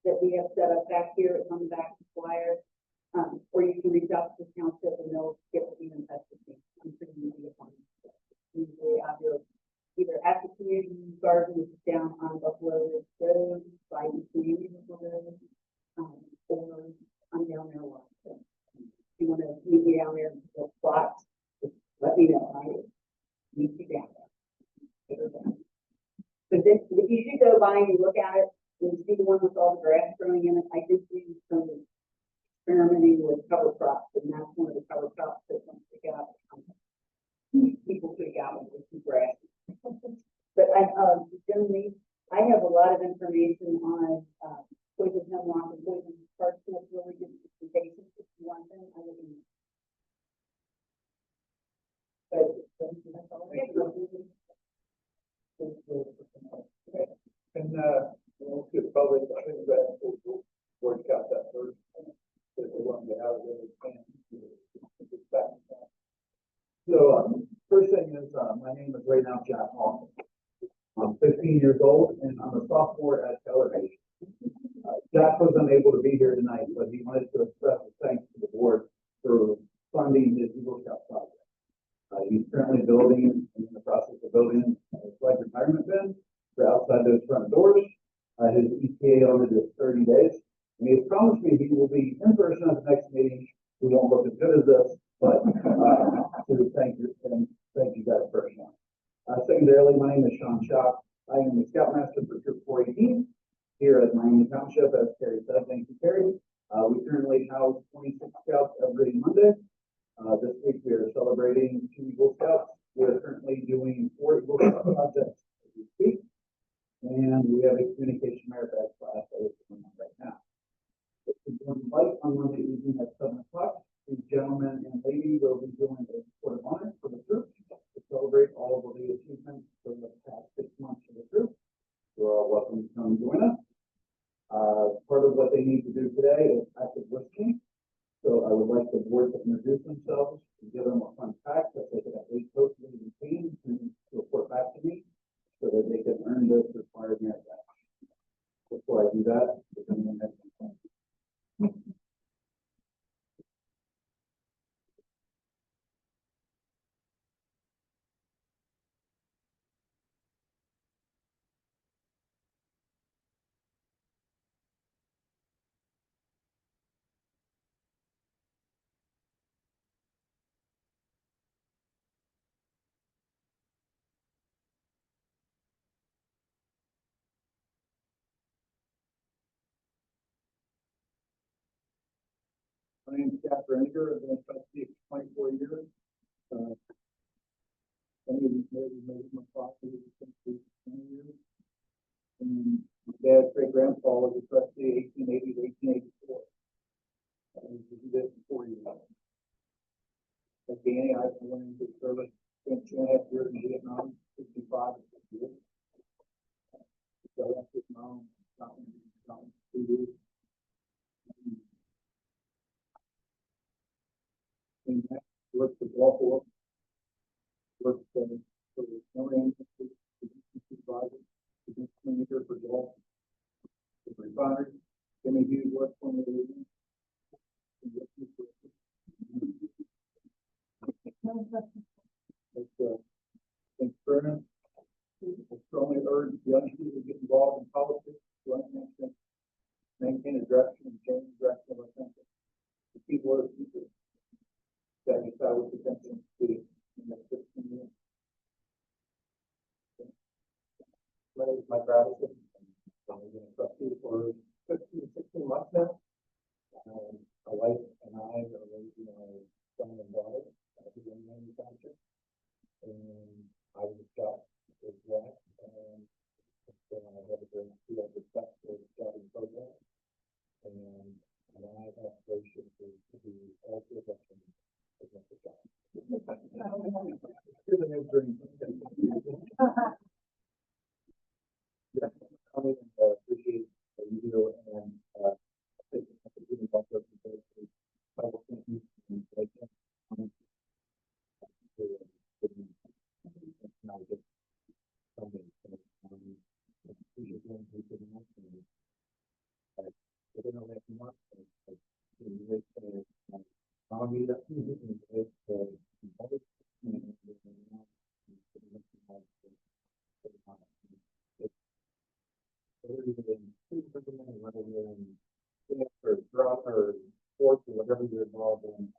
that we have set up back here. It's on the back of the flyer. Or you can reach out to the township and they'll get in touch with me. I'm pretty easy to find. Usually I do either at the community garden, which is down on Buffalo Ridge Road, by the community road, or I'm down there a lot. So if you want to meet me down there in the spot, just let me know. I meet you down there. But this, if you should go by and look at it, and see the one with all the grass growing in it, I did do some experimenting with cover crops, and that's one of the cover crops that once they got people pick out with some grass. But I generally I have a lot of information on poison hemlock and poison parsnip, really good presentations if you want them. I would be. That's all I have. And, we'll get public, I think that work out that first. If they want to have it, so, first thing is, my name is right now Jack Hall. I'm 15 years old and I'm a sophomore at Elevation. Jack was unable to be here tonight, but he wanted to express his thanks to the board for funding his Eagle Scout project. He's currently building, in the process of building a flag retirement bin for outside those front doors. His ETA on it is 30 days. And he has promised me he will be in person at the next meeting. He won't look as good as this, but to thank you and thank you guys personally. Secondarily, my name is Sean Schock. I am the Scoutmaster for Troop 418 here at Miami Township, as Terry said. Thank you, Terry. We currently house 26 scouts every Monday. This week we are celebrating 2 Eagle Scouts. We are currently doing 4 Eagle Scout projects as we speak. And we have a communication merit badge class that is going on right now. If you would like on Monday evening at 7 o'clock, the gentlemen and lady will be doing a court of honor for the troops to celebrate all of the achievements for the past 6 months of the troops. You're all welcome to come join us. Part of what they need to do today is active listening. So I would like the board to introduce themselves and give them a fun fact that they can at least post it in the team and report back to me so that they can earn this required merit badge. Before I do that, does anyone have any questions? My name is Jack Renninger. I've been a trustee for 24 years. I made my property for 20 years. And my dad's great grandfather was a trustee 1880 to 1884. He did it for 4 years. At Danny, I went into service, spent 2.5 years in Vietnam, 65 to 60 years. So I left with my own company, 2 years. And that worked for Baltimore, worked for the Marine Institute, the supervisor, the manager for golf, the refinery, Jimmy Hughes worked for me. Experience. I strongly urge young people to get involved in politics, to understand, maintain a direction and change the direction of our country. The people are the future. That is how we potentially be in the 15 years. My name is Mike Robinson. I've been a trustee for 15 to 16 months now. My wife and I are raising our son and daughter here in the Township. And I was a scout as well. And I have a great deal of respect for the scouting program. And my aspiration is to be also a veteran. Yeah, I appreciate what you do, and I think it's also or drop or sports or whatever you're involved in.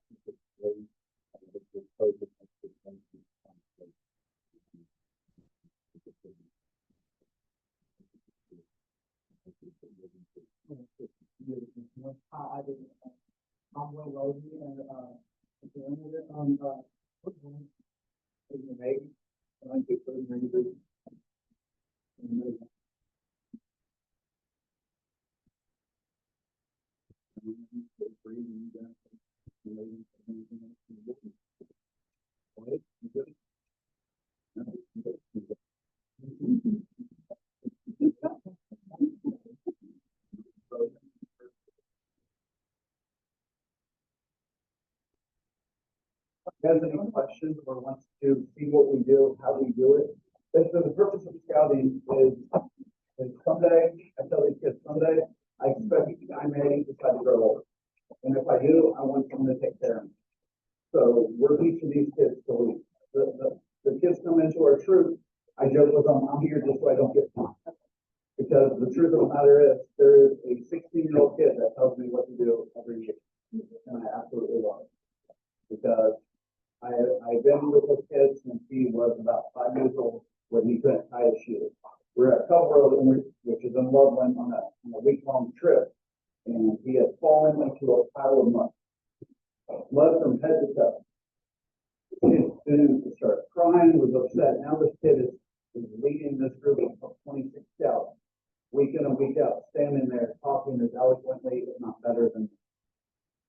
I'm Will Rosie, and In the Navy, and I get those Navy. Has any questions or wants to see what we do, how we do it? And so the purpose of scouting is someday, I tell these kids someday, I expect I may decide to grow older. And if I do, I want someone to take care of me. So we're teaching these kids to lead. The kids come into our troop, I joke with them, I'm here just so I don't get caught. Because the truth of the matter is, there is a 16-year-old kid that tells me what to do every year. And I absolutely love it. Because I've been with those kids since he was about 5 years old when he couldn't tie his shoes. We're at Cove Road, which is in Loveland, on a week-long trip. and he had fallen into a pile of mud from head to toe. The kid soon started crying, was upset. Now this kid is leading this group of 26 scouts, week in and week out, standing there talking as eloquently, if not better than.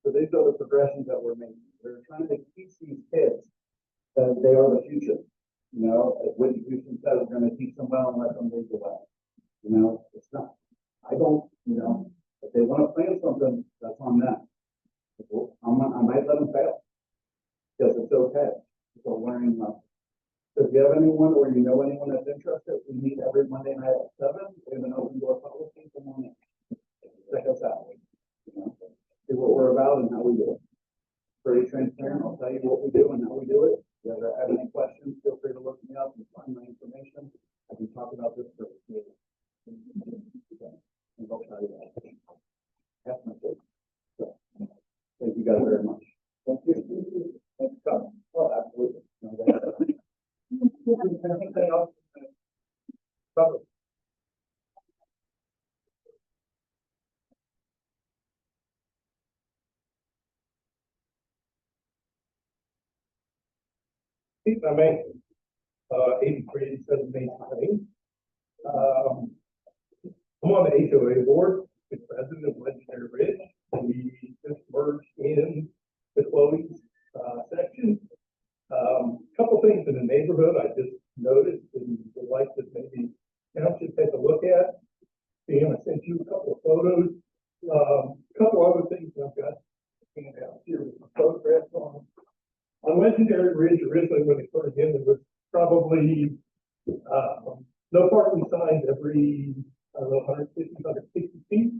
So these are the progressions that we're making. We're trying to teach these kids that they are the future. You know, as Whitney Houston said, we're going to teach them well and let them lead the way. You know, it's not. I don't. You know, if they want to plan something, that's on them. I might let them fail because it's okay. It's a learning lesson. So if you have anyone or you know anyone that's interested, we meet every Monday night at 7. We have an open door policy. Come on in. Check us out. You know, see what we're about and how we do it. Pretty transparent. I'll tell you what we do and how we do it. If you ever have any questions, feel free to look me up and find my information. I can talk about this for years. And I'll tell you that. That's my take. So, thank you guys very much. Thank you. Thanks for coming. Oh, absolutely. Anything else? If I may, 8387 Main Lane. I'm on the HOA board, the president of Legendary Ridge. We just merged in the Chloe's section. Couple things in the neighborhood I just noticed and would like to maybe Township take a look at. Dan, I sent you a couple of photos. Couple other things I've got out here with photographs on. On Legendary Ridge, originally when they put it in, there was probably no parking signs every, I don't know, 150, 160 feet.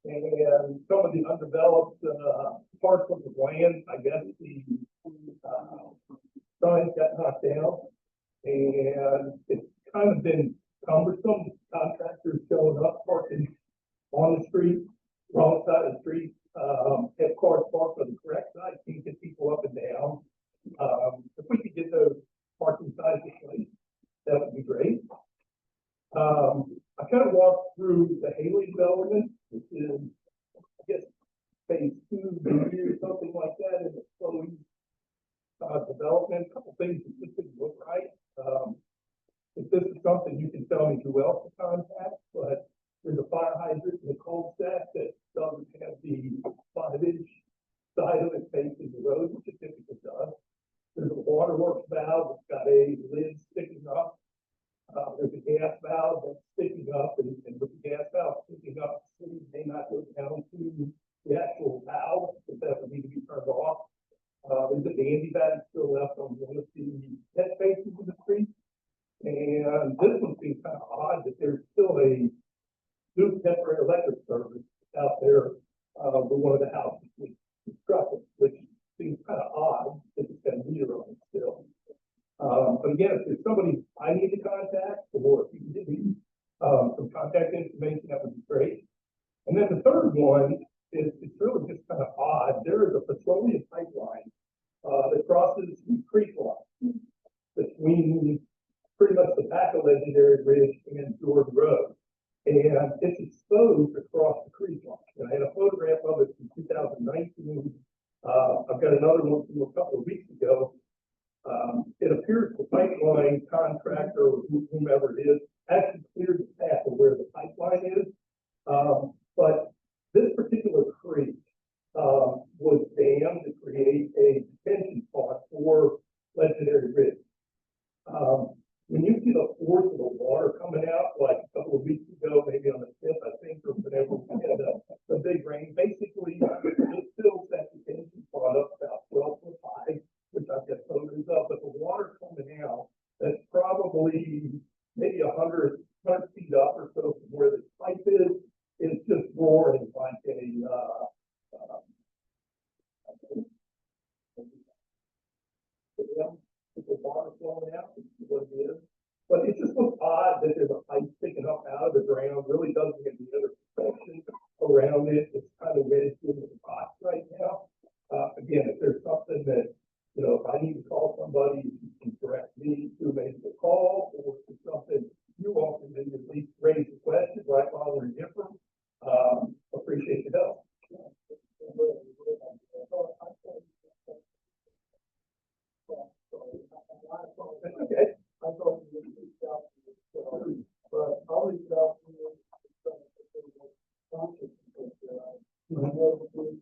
And some of the undeveloped parts of the land, I guess the signs got knocked down. And it's kind of been cumbersome. Contractors showing up, parking on the street, wrong side of the street. Have cars parked on the correct side, can't get people up and down. If we could get those parking signs in place, that would be great. I kind of walked through the Haley development, which is, I guess, phase 2, maybe, or something like that, in the Chloe development. A couple things that just didn't look right. If this is something you can tell me who else to contact, but there's a fire hydrant in the cul-de-sac that doesn't have the 5-inch side of it facing the road, which it typically does. There's a waterworks valve that's got a lid sticking up. There's a gas valve that's sticking up, and with the gas valve sticking up, the city may not go down to the actual valve, but that would need to be turned off. There's a dandy bag still left on one of the head faces of the street. And this one seems kind of odd that there's still a new temporary electric service out there with one of the houses we constructed, which seems kind of odd that it's got a meter on it still. But again, if there's somebody I need to contact, or if you can give me some contact information, that would be great. And then the third one is, it's really just kind of odd. There is a petroleum pipeline that crosses the creek line between pretty much the back of Legendary Ridge and George Road. And it's exposed across the creek line. And I had a photograph of it from 2019. I've got another one from a couple of weeks ago. It appears the pipeline contractor, or whomever it is, actually cleared the path of where the pipeline is. But this particular creek was dammed to create a detention pond for Legendary Ridge. When you see the force of the water coming out, like a couple of weeks ago, maybe on the 5th, I think, or whenever we had the big rain, basically it fills that detention pond up about 12 foot high, which I've got photos of, but the water coming out, that's probably maybe 100 feet up or so from where the pipe is just roaring like the water flowing out, which is what it is. But it just looks odd that there's a pipe sticking up out of the ground, really doesn't have the other protection around it. It's kind of wedged into the box right now. Again, if there's something that, you know, if I need to call somebody, you can direct me to make a call, or if it's something you all can maybe at least raise the question right while we're different. Appreciate your help. reached out to the Township, because, I know that the,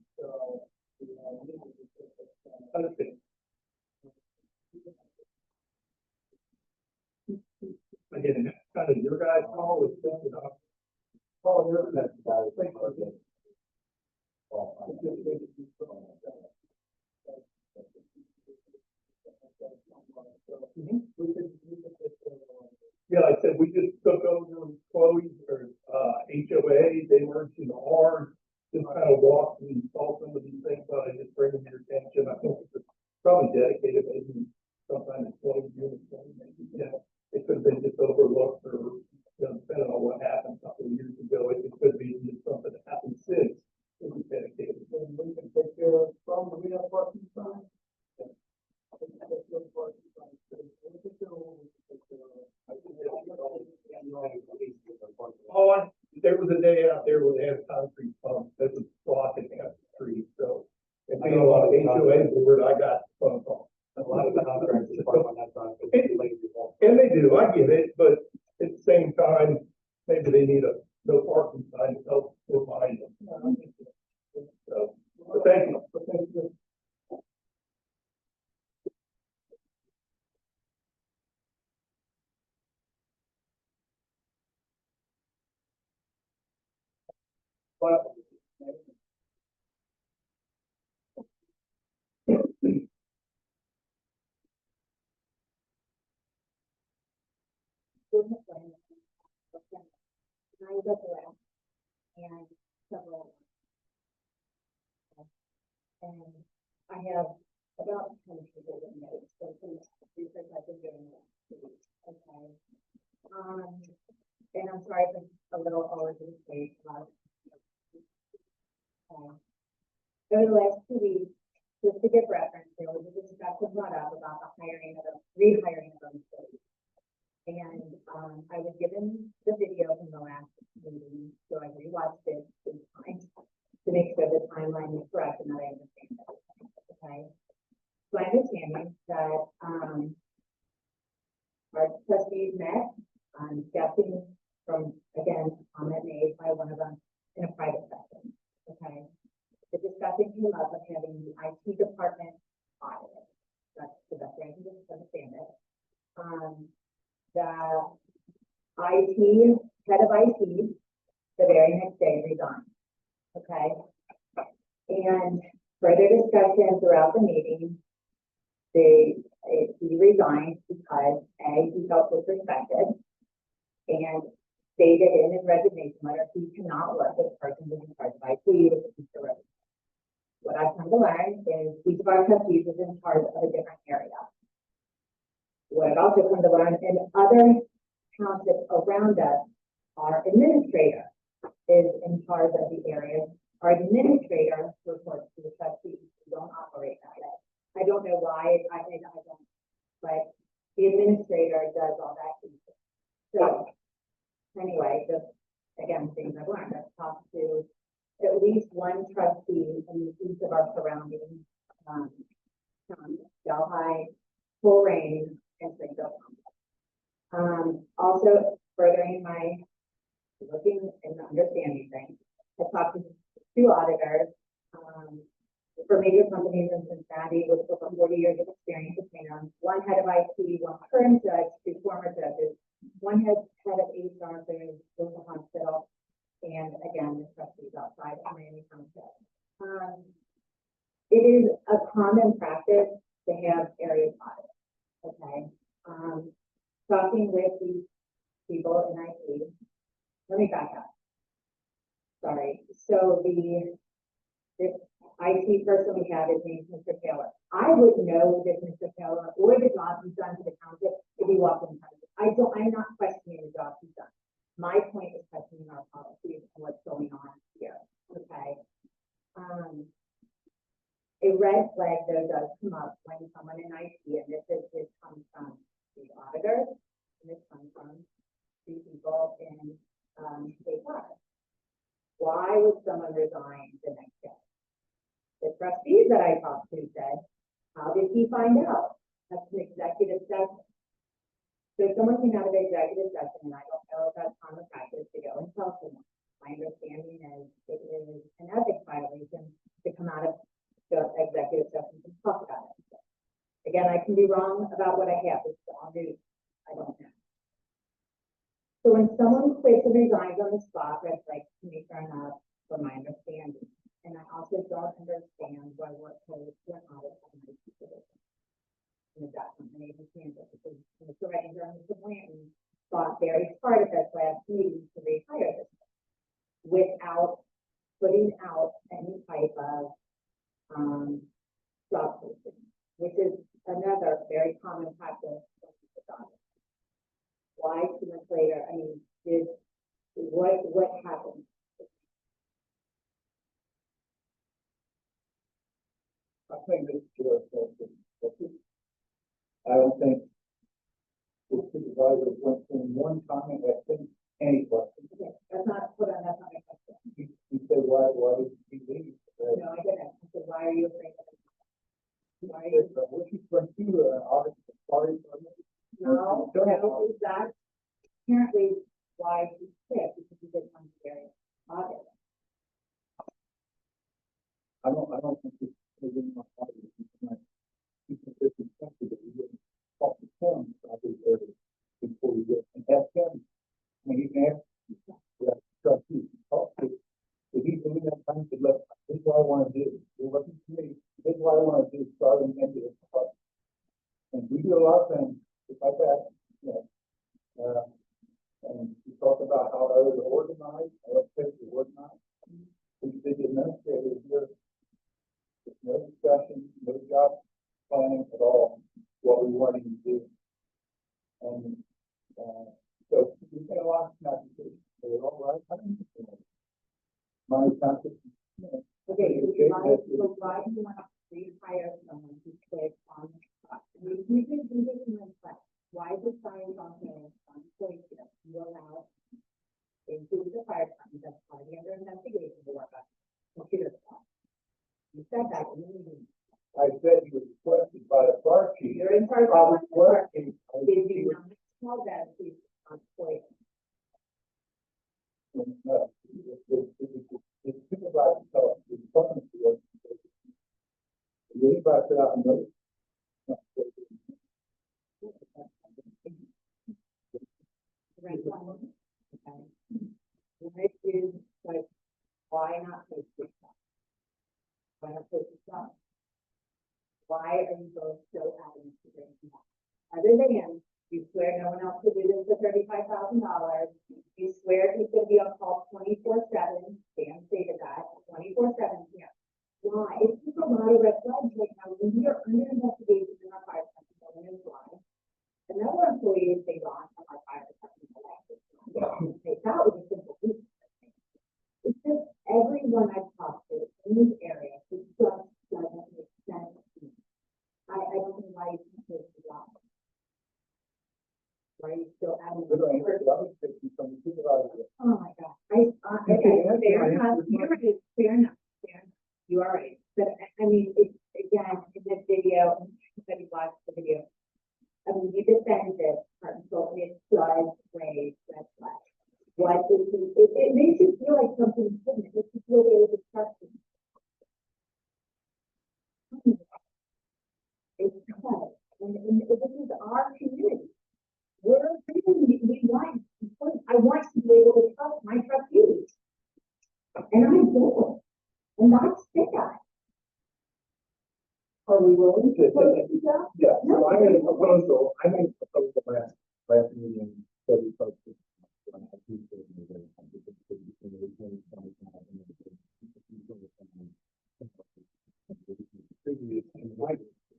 Understand. Again, that's kind of your guys' call, it's just, oh, they're, That's about it. thank you. yeah, like I said, we just took over Chloe's, or, HOA, they merged into ours, just kind of walked and saw some of these things, but I just bring them to your attention, I think it's probably dedicated, maybe sometime in 20 units, maybe, yeah. It could have been just overlooked, or, depending on what happened a couple of years ago, it could be just something that happened since, it was dedicated. And we can take care of from the real parking sign. Oh, there was a day out there where they had concrete pumps that was blocking half the street, so. And being a lot of HOA board, I got phone calls. A lot of the contractors park on that side, but it's late before. And they do, I get it, but at the same time, maybe they need a no parking sign to help remind them. So, but thank you. But business plan. And I look around and several. And I have about 10 people in notes, so some research I've been doing the last 2 weeks. Okay. And I'm sorry if it's a little all over the place. Over the last 2 weeks, just to give reference, there was a discussion brought up about the rehiring of employees. And I was given the video from the last meeting, so I rewatched it 2 times to make sure the timeline is correct and that I understand it. Okay. So I understand that our trustees met, I'm guessing from, again, a comment made by one of them in a private session. Okay. The discussion came up of having the IT department audited. That's the best way I can just understand it. The IT, head of IT, the very next day resigned. Okay. And further discussion throughout the meeting, he resigned because A, he felt disrespected, and stated in his resignation letter he cannot work as person in charge of IT with Mr. Rose. What I've come to learn is each of our trustees is in charge of a different area. What I've also come to learn in other townships around us, our administrator is in charge of the areas. Our administrator reports to the trustees who don't operate that way. I don't know why, I don't, but the administrator does all that. So anyway, just again, things I've learned. I've talked to at least one trustee in each of our surrounding Delhi, Full Range, and Springfield. Also furthering my looking and understanding things. I talked to 2 auditors for major companies in Cincinnati with over 40 years of experience between them. One head of IT, one current judge, 2 former judges, one head of HR for the hospital, and again, the trustees outside of Miami Township. It is a common practice to have areas audits. Okay. Talking with these people in IT, let me back up. Sorry. So the IT person we have is named Mr. Taylor. I would know this Mr. Taylor or the job he's done to the township if he walked in front of me. I'm not questioning the job he's done. My point is questioning our policies and what's going on here. Okay. A red flag though does come up when someone in IT, and this comes from the auditors, and this comes from 2 people in HR. Why would someone resign the next day? The trustees that I talked to said, how did he find out? That's an executive session. So someone can have an executive session, and I don't know if that's common practice, can be wrong about what I have, it's on the, I don't know. So when someone quits or resigns on the spot, red flags to me turn up from my understanding. And I also don't understand why work codes were audit on my supervision. And that's something I understand, because Mr. Ranger and Mr. Blanton fought very hard at that last meeting to rehire this without putting out any type of job posting, which is another very common practice. Why 2 months later? I mean, what happened? I think this is I don't think the supervisor went in one comment that think any question. Okay, that's not put on. That's not my question. He said, why did he leave? No, I didn't. I said, why are you afraid of it? Why are you? What you went to audit the party? No, that's apparently why he's sick, because he didn't want to carry audit. I don't think it's in my party. He's disrespected that he didn't talk to him before he did. And ask him, I mean, he can ask the trustees, talk to, if he's doing that time, to look, this is what I want to do. You're looking to me, this is what I want to do, start and end it. And we do a lot of things, just like that, you know. And we talk about how others are organized, how other places are organized. We did the administrator here, there's no discussion, no job planning at all, what we wanted to do. And so we made a lot of messages. They were all right. I don't know. My township, Okay, so why do you want to rehire someone who quit on the spot? We did why is the sign on here on place here? You allow include the fire department, that's party under investigation to work on computer stuff. You said that in the meeting. I said he was requested by the fire chief. You're in charge I of was the work. working. Did you not tell that he's on point? The supervisor told us, the department was, anybody put out a notice. Right. Okay. Right is like, why not take this up? Why not take this up? Why are you both so adamant to bring it up? Other than you swear no one else could do this for $35,000. You swear he's going to be on call 24/7. Dan stated that 24/7 here. Why? It's just a lot of red flags right now. When we are under investigation in our fire department, is why. Another employee is being on from our fire department. That was a simple reason. It's just everyone I've talked to in this area, it just doesn't make sense to me. I don't know why you can take the job. Why are you still adding? Oh my God. Okay, fair enough. You're right. Fair enough. You are right. But I mean, it's again, in this video, and everybody watched the video. I mean, you defend this, so it does raise red flags. What is it makes you feel like something's hidden. It makes you feel there is a question. It's because, and this is our community. I want to be able to trust my trustees. And I don't. And that's sad. Are we willing to put it down? Yeah, so I made a proposal last meeting, that we posted.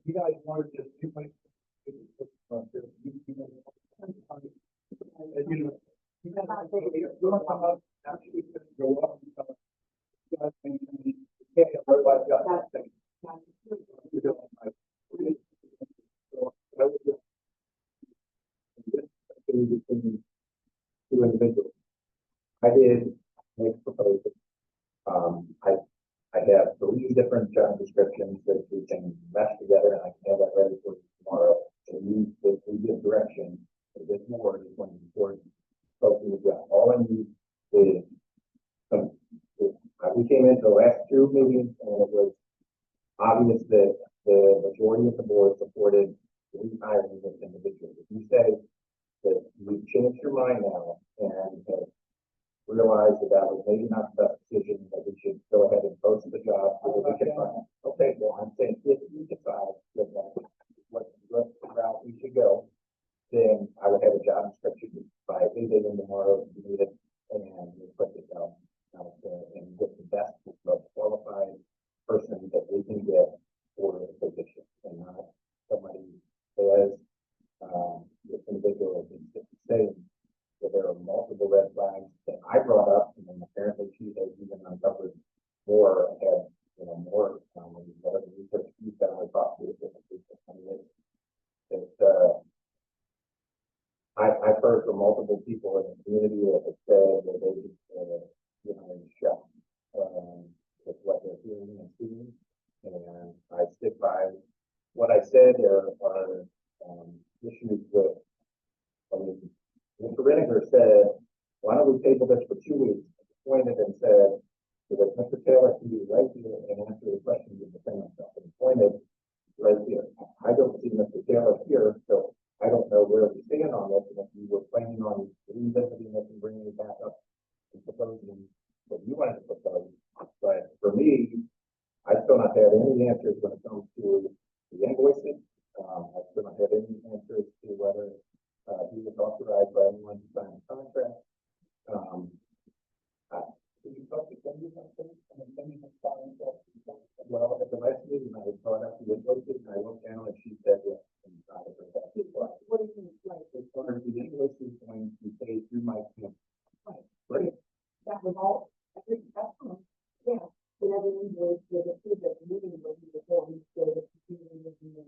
You guys wanted to, you might. Go up. Two individuals. I did make proposals. I have 3 different job descriptions that we can mesh together, and I can have that ready for tomorrow. And if we give direction, a bit more is when before focusing the job. All I need is we came into the last 2 meetings, and it was obvious that the majority of the board supported hiring this individual. If you say that you've changed your mind now and have realized that that was maybe not the best decision, that we should go ahead and post the job so that we can find. Okay, well, I'm saying if you decide that that's what route we should go, then I would have a job description by 8 a.m. tomorrow, if you need it, and we put this out there and get the best, most qualified person that we can get for the position, and not somebody as this individual is saying that there are multiple red flags that I brought up, and then apparently she has even uncovered more, had, more, whatever research you've done, I talked to different people. I mean, I've heard from multiple people in the community that have said that they just, in shock, with what they're hearing and seeing, and I stick by what I said. There are, issues with, Mr. Renninger said, why don't we table this for 2 weeks? Pointed and said, so that Mr. Taylor can be right here and answer the questions and defend himself. And pointed right here. I don't see Mr. Taylor here, so I don't know where we stand on this. And if you were planning on revisiting this and bringing it back up and proposing what you wanted to propose, but for me, I still not had any answers when it comes to the invoicing. I still not had any answers to whether he was authorized by anyone to sign a contract. Did you talk to Cindy about this? I mean, Cindy was signing that. Well, at the last meeting, I brought up the invoices, and I looked down, and she said yes. And I was like, What do you mean, like, as far as the invoice is going to be paid through my account. right, that was all, I think that's fine. Yeah, whatever invoice was approved at the meeting, was before we started the meeting with you.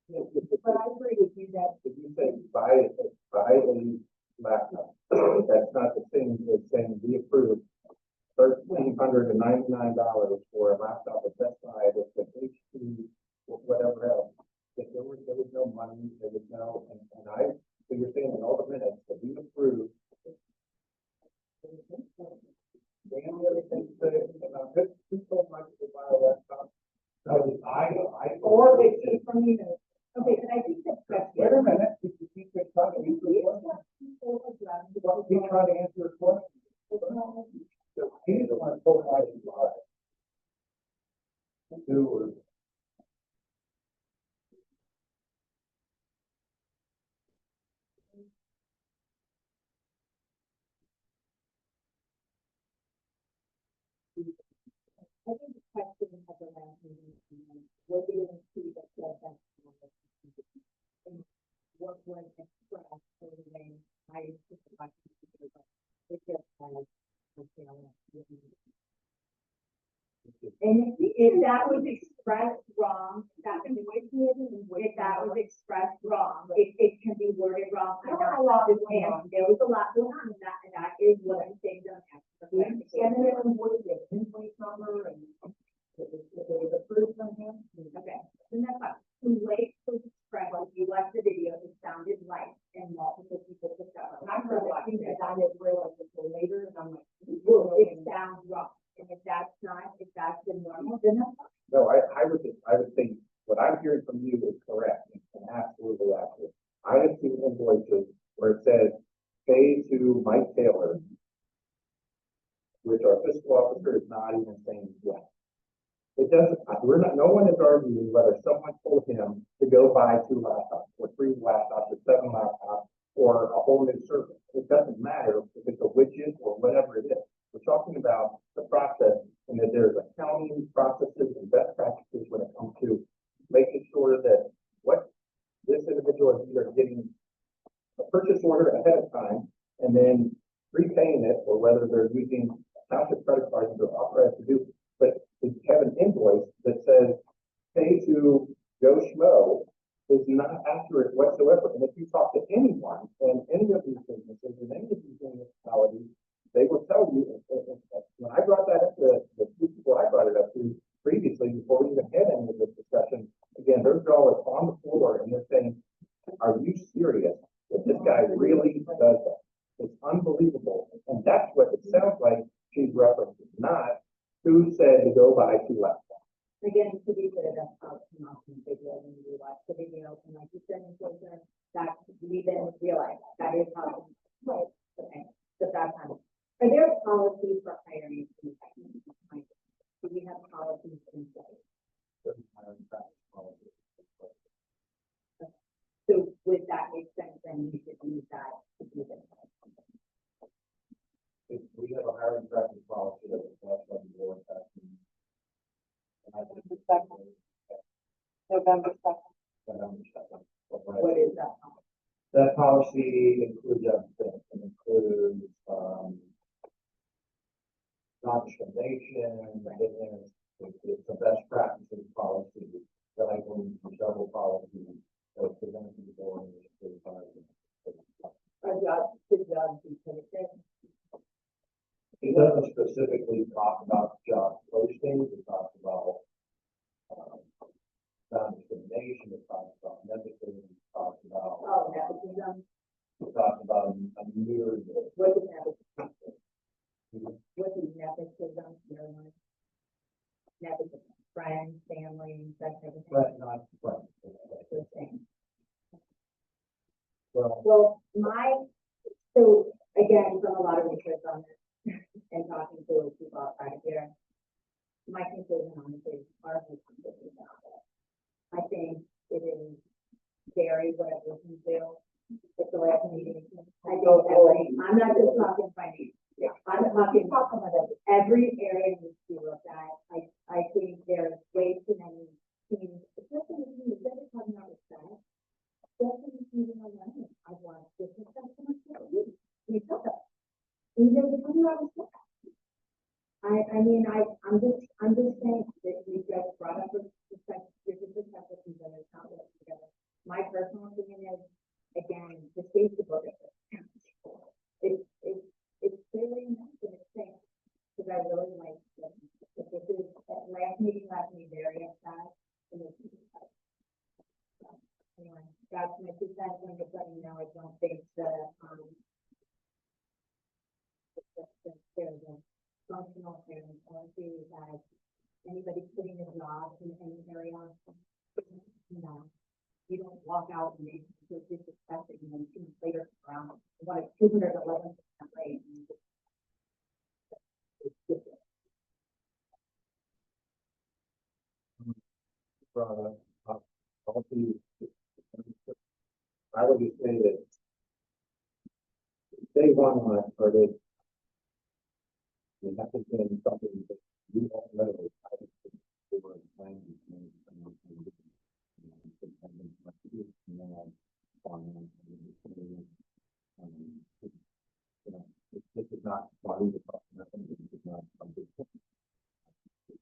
Yeah, but I agree with you that If you say buy a laptop, that's not the same as saying we approved $1,399 for a laptop at Best Buy with the HP, whatever else. If there was no money, there was no, and I, so you're saying in all the minutes that we approved. The only other thing to say about this, who told Mike to buy a laptop? or it came from you. Okay, but I think that's. Wait a minute, if you keep talking, you could, he's trying to answer a question. He's the one who told my supplier. I think the question has around, what do you see that says that? And what was expressed for the name, I just like to see it, but it just has, And if that was expressed wrong, that can be, if that was expressed wrong, it can be worded wrong. I don't know, and there was a lot going on, and that is what I'm saying, don't have. and then what is it, invoice number and it was approved from him? Okay, and that's fine. The way it was expressed, if you watch the video, it sounded right, and multiple people picked up. And I heard that, I didn't realize it until later, and I'm like, It sounds wrong, and if that's the normal, then that's fine. No, I would think what I'm hearing from you is correct and absolutely accurate. I have seen invoices where it says pay to Mike Taylor, which our fiscal officer is not even saying yes. It doesn't, no one is arguing whether someone told him to go buy 2 laptops or 3 laptops or 7 laptops or a whole new server. It doesn't matter if it's a widget or whatever it is. We're talking about the process and that there's accounting processes and best practices when it comes to making sure that what this individual is either getting a purchase order ahead of time and then repaying it, or whether they're using township credit cards that are authorized to do. But to have an invoice that says pay to Joe Schmo is not accurate whatsoever. And if you talk to anyone in any of these businesses and any of these municipalities, they will tell you, when I brought that up to the people I brought it up to previously, before we even had any of this discussion, again, their jaw is on the floor and they're saying, are you serious that this guy really does that? It's unbelievable. And that's what it sounds like she's referencing, not who said to go buy 2 laptops. Again, to be clear, that's how it came out in the video, when you watch the video, and Are there policies for hiring? Do we have policies in place? certain hiring practice policies. So would that make sense, then we could use that to do this? If we have a hiring practice policy that was passed on the board back in. And I think it's November second. November 2nd. What is that? That policy includes everything, it includes, non-discrimination, it's a best practices policy, that I believe from several policies that was presented to the board. Good job, be predictive. It doesn't specifically talk about job postings, it talks about, non-discrimination, it talks about nepotism, it talks about, Oh, nepotism. it talks about a myriad of. What is nepotism? What is nepotism? Everyone? Nepotism, friends, family, that type of thing. But not, right. The same. Well, Well, so again, from a lot of research on this and talking to people outside of here, my conclusion on this is our conclusion about it. I think it is very what I've listened to at the last meeting. I think I'm not just talking finance. I'm talking about every area needs to be looked at. I think there's way too many teams, especially when you're talking about respect. Especially using my money, I want different customers to each other. Even if you have a set. I'm just saying that we just brought up respect, different perspectives and then it's not working together. My personal opinion is, again, the state's the book of this. It's clearly enough and it's safe. Because I really like this. This is, last meeting left me very upset. And it's, anyway, that's my 2 cents. I'm just letting you know, I don't think there's a functional parent policy that anybody putting a job in any area, you don't walk out and make it disrespectful, and then 2 months later, around, what, 211% rate. It's different. I would just say that day one when I started, that has been something that you all know. I was over in planning this is not funny to talk about. This is not something.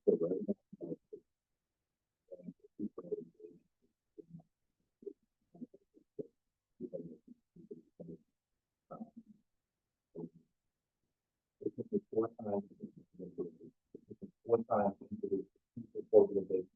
So, right? It took me 4 times to get this. It took me 4 times to introduce the organization.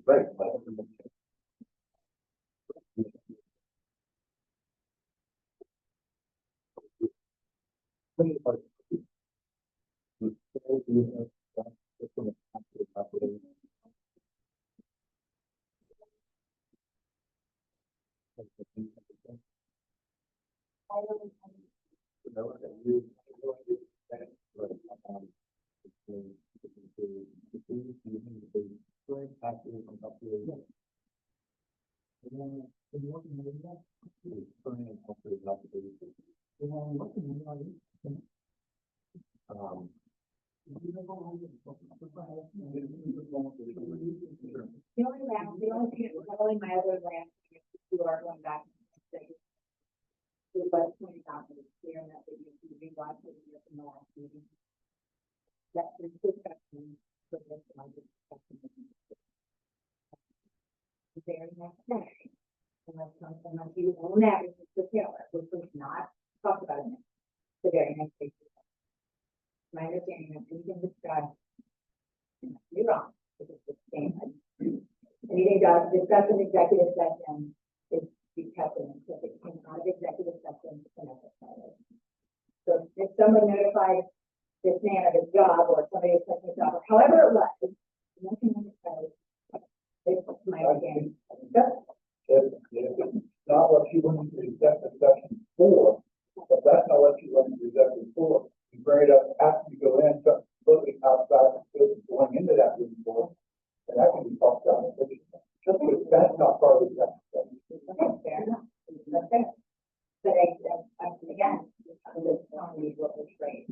Right. The only thing, probably my other land, you are going back to the state. The last 20,000 is clear and that they need to be watched in the last meeting. That's the discussion for this one. The very next day, unless you own that, it's the Taylor, which was not talked about in it. The very next day. My understanding is we can discuss meeting does, discuss an executive session, is be kept in, if it came out of executive session, it's an ethics violation. So if someone notified this man of his job, or somebody was taking his job, or however it was, nothing on the code, it's my opinion. If it's not what you went into executive session for, if that's not what you went into executive for, you bring it up after you go in, so looking outside the business going into that room for, and that can be talked about. Just because that's not part of the executive session. Okay, fair enough. That's fair. But again, I'm just telling you what was raised.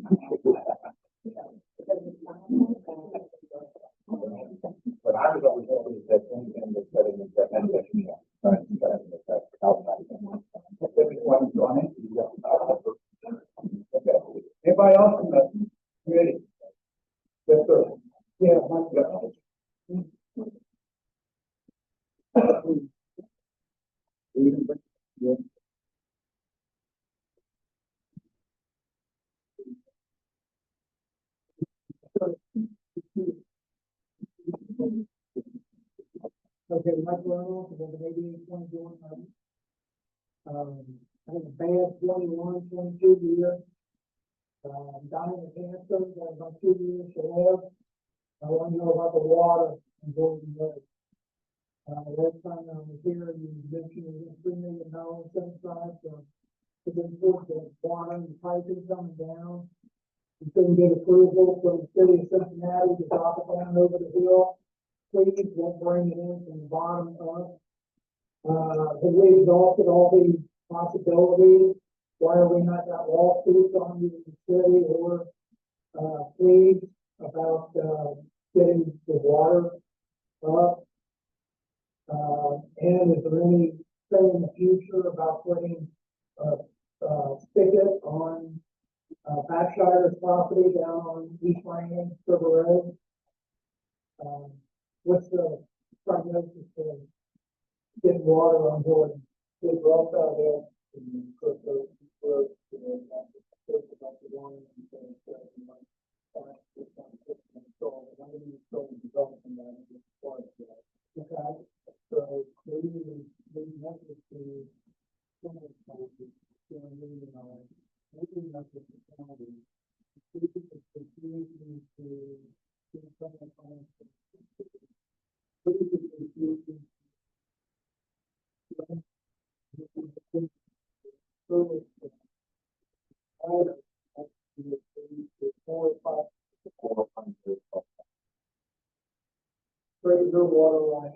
But I was always hoping that anything that's said in the executive session, right, that's outside. If everyone's on it, you got okay. Anybody else in the committee? Yes, sir. Yeah, Mike, yeah. Okay, Mike Reynolds, and then maybe 21, I think a bad 21, 22 year. Dying of cancer, got about 2 years to live. I want to know about the water and Golden Lake. Last time I was here, you mentioned $3 million set aside for the important water and piping coming down. We couldn't get approval from the city of Cincinnati to drop it down over the hill. Please won't bring it in from the bottom up. Have we exhausted all the possibilities? Why are we not got lawsuits on the city or, please about, getting the water up? And is there anything in the future about putting a spigot on, Backshire's property down on East Ryan River Road? What's the prognosis for getting water on board? Good rough out there. Okay, so maybe message to someone maybe message to somebody. Maybe it's confusing to someone else. Maybe it's confusing. Great your water line.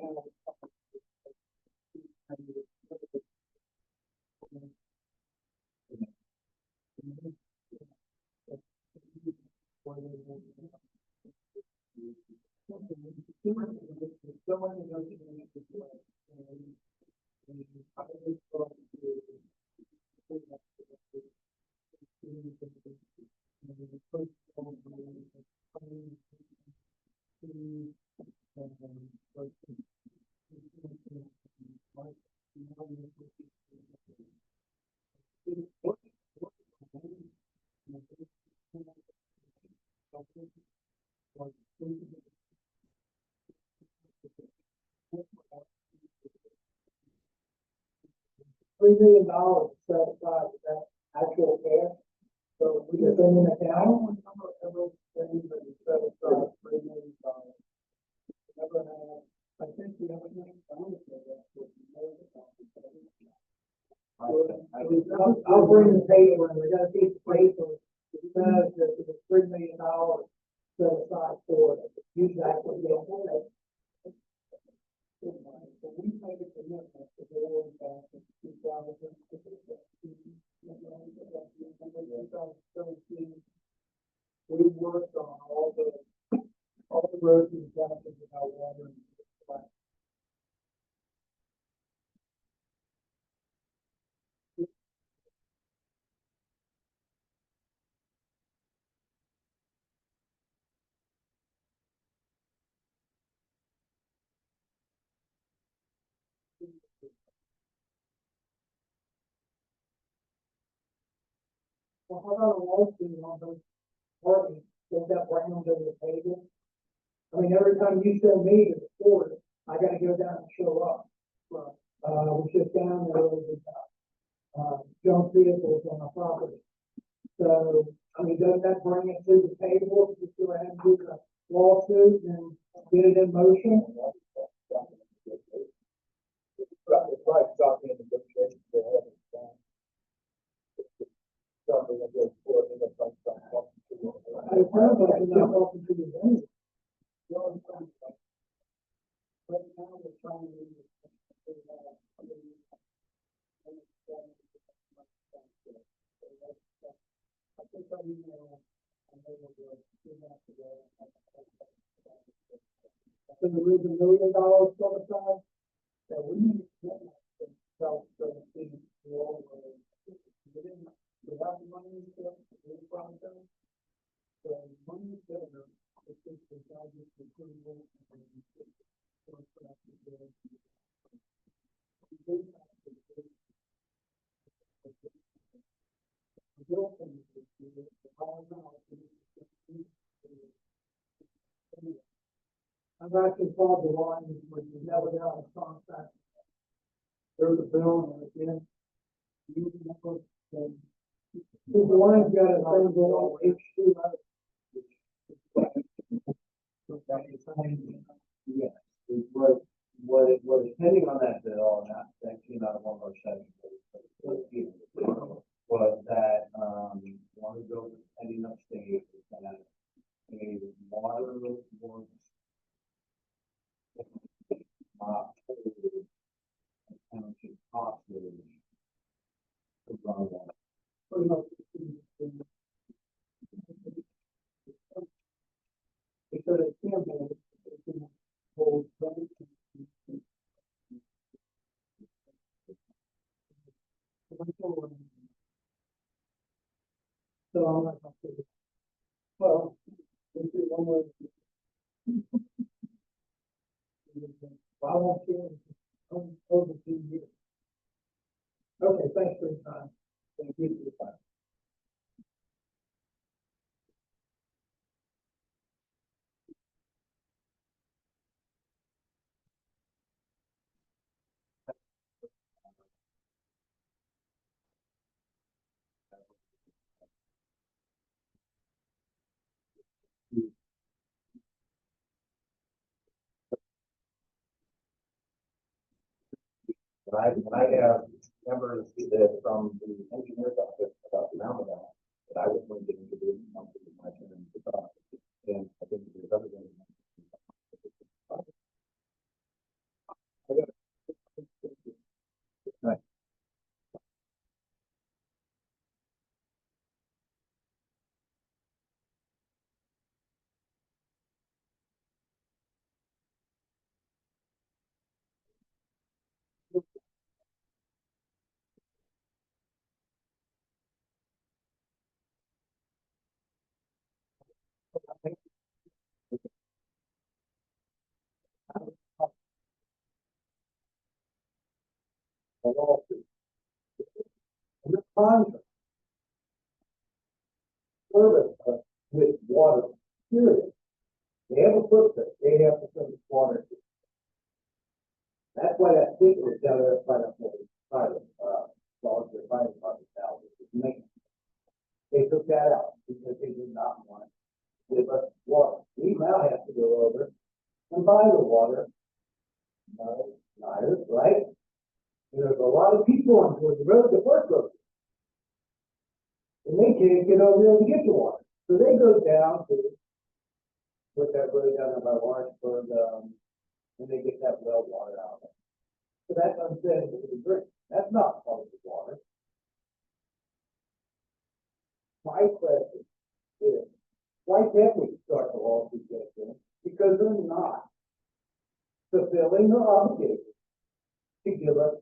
$3 million set aside, is that actual cash? So we just in an account? Everything that is set aside, $3 million. Never had, I think the other thing, I'll bring the paper and we're gonna take the paper. It says that there's $3 million set aside for it. Use that for the whole. So we made a commitment to go back in 2017. We worked on all the roads and junctions without water. Well, how about a lawsuit on those parties, get that round over the table? I mean, every time you send me to the court, I gotta go down and show up. Was just down there with, junk vehicles on the property. So, I mean, doesn't that bring it to the table, just go ahead and do the lawsuit and get it in motion? It's like talking in negotiations, they haven't done. Something that goes forward in the front. I sounds like you're not talking to the vendor. Right now, we're trying to. I think I emailed, I know we're going to have to go. So there is $1 million set aside that we need to get to help the city roll. Without the money, it's from them. So money is there, it's just the budget approval and I've actually called the line, which is never got a contact. There's a bill and again. The line's got a thing going H2. Yes, what is pending on that bill, and that came out of one of our sessions, was that, one of the bills that's pending upstate is that a water works township hospital to run that. Because it can't be, it can hold. So I'm not. Well, this is one way. I won't see it over 2 years. Okay, thanks for your time. Thank you for your time. When I have members that from the engineer's office about the roundabout, that I was going to introduce something to my turn to talk. And I think there's other than. Right. And also, your contract service with water, period. They have a footprint, they have to send water. That's why that people is down there by the private, volunteer fire department now, which is maintenance. They took that out because they did not want to give us water. We now have to go over and buy the water. Right? And there's a lot of people on towards the road that work road. And they can't get over there to get the water. So they go down to, put that road down by Lawrenceburg, and they get that well water out of it. So that's unsaid to the drink. That's not public water. My question is, why can't we start the lawsuit against them? Because they're not fulfilling their obligation to give us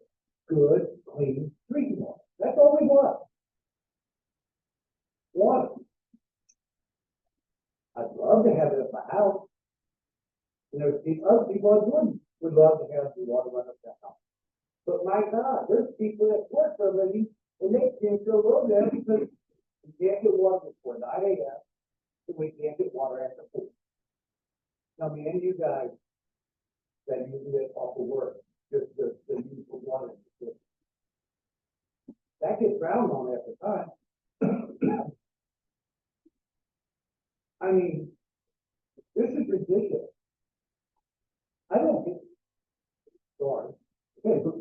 good, clean drinking water. That's all we want. Water. I'd love to have it at my house. You know, other people in Jordan would love to have the water run up their house. But my God, there's people that work for a living and they can't go over there because we can't get water before 9 a.m. and we can't get water after 4. Now, me and you guys that use the off of work, just the use of water. That gets frowned on at the time. I mean, this is ridiculous. I don't get, sorry, okay, but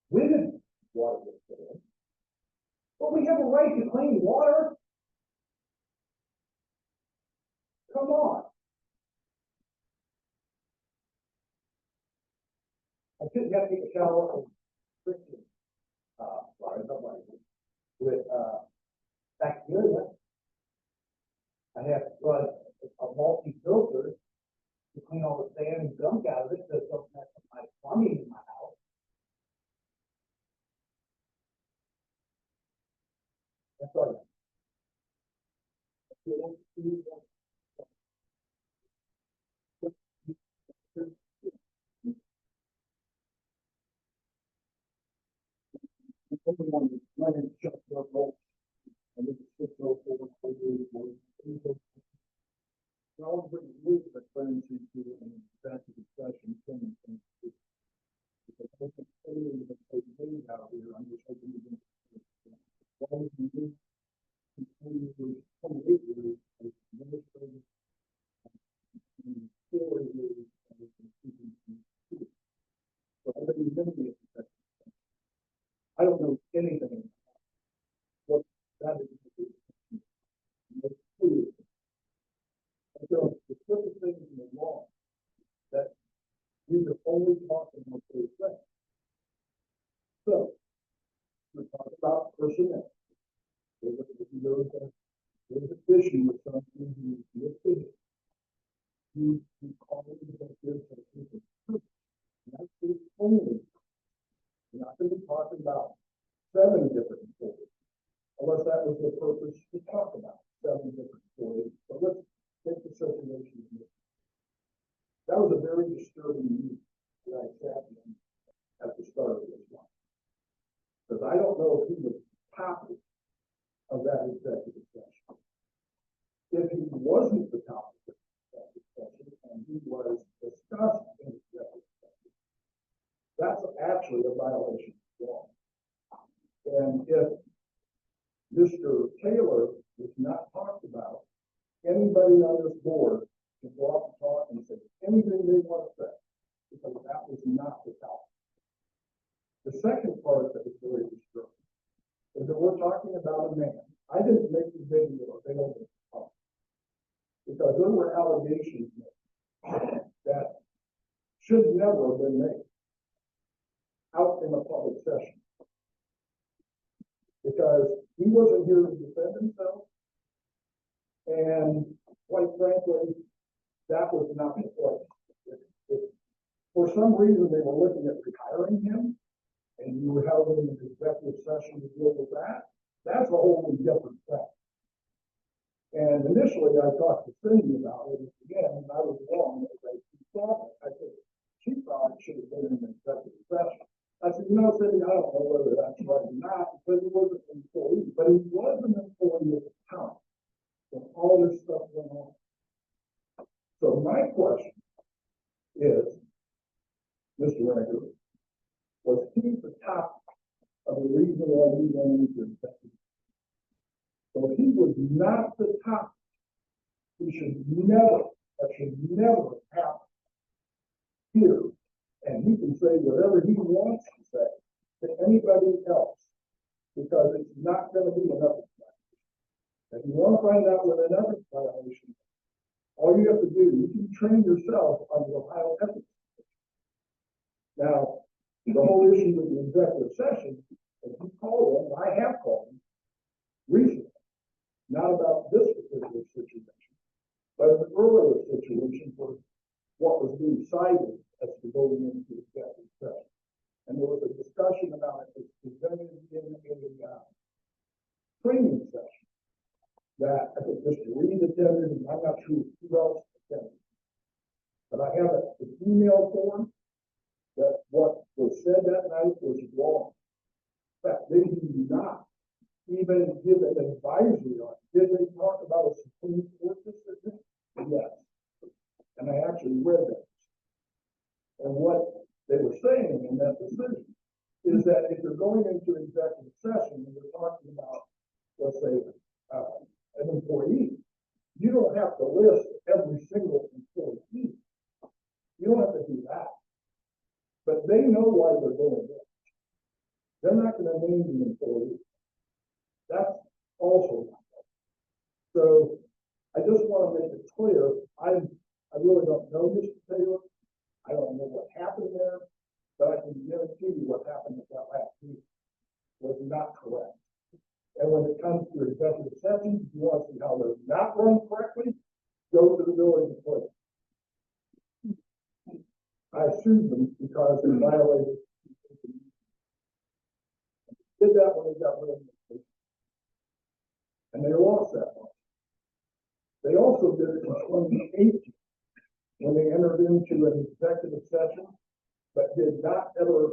when water gets put in, but we have a right to clean water. Come on. I couldn't have to take a shower and friction, sorry, not like with, bacteria. I have to run a multi-filter to clean all the sand and gunk out of it, so it don't mess up my plumbing in my house. That's all. Everyone is running shut their mouth, and this is 604, 484. So I'll bring rules that friends into an executive session, saying things. Because I think clearly the things out here, I'm just hoping to get. Why would you do? Continue to 28 years as administrative. And 4 years as a student. So I think you're going to be a professional. I don't know anything about what that is. It's clear. There are specific things in the law that you can only talk about those things. So, we're talking about personnel. There's an issue with something who is listed. You call it executive session. That's the only. You're not going to be talking about 7 different employees, unless that was the purpose to talk about 7 different employees. So let's take the situation. That was a very disturbing meeting that I sat in at the start of this one. Because I don't know if he was the topic of that executive session. If he wasn't the topic of the executive session and he was discussed in the executive session, that's actually a violation of the law. And if Mr. Taylor was not talked about, anybody on this board can go up and talk and say anything they want to say, because that was not the topic. The second part that is very disturbing is that we're talking about a man. I didn't make the video available to the public because there were allegations made that should never have been made out in a public session. Because he wasn't here to defend himself, and quite frankly, that was not the place. For some reason, they were looking at retiring him, and you were held in an executive session to deal with that. That's a whole different thing. And initially, I talked to Cindy about it again, and I was wrong. As I saw it, I said, she thought it should have been in an executive session. I said, you know, Cindy, I don't know whether that's right or not, because he wasn't an employee, but he was an employee at the time when all this stuff went on. So my question is, Mr. Ranker, was he the top of the reason why we went into executive? So if he was not the top, he should never happen here. And he can say whatever he wants to say to anybody else, because it's not going to be enough. If you want to find out what another violation is, all you have to do, you can train yourself on the Ohio ethics. Now, the whole issue with the executive session, if you call them, I have called them recently, not about this particular situation, but an earlier situation for what was being cited as to going into the executive session. And there was a discussion about it was presented in a training session that I think Mr. Reed attended, and I'm not sure who else attended. But I have an email form that what was said that night was wrong. In fact, they do not even give an advisory on it. Did they talk about a Supreme Court decision? Yes. And I actually read that. And what they were saying in that decision is that if you're going into executive session and you're talking about, let's say, an employee, you don't have to list every single employee. You don't have to do that. But they know why they're doing it. They're not going to name the employee. That's also not right. So I just want to make it clear, I really don't know Mr. Taylor. I don't know what happened there, but I can guarantee you what happened at that last meeting was not correct. And when it comes to executive sessions, if you want to see how they're not run correctly, go to the village clerk. I sued them because they violated. Did that when they got rid of me. And they lost that one. They also did it in 2018 when they entered into an executive session, but did not ever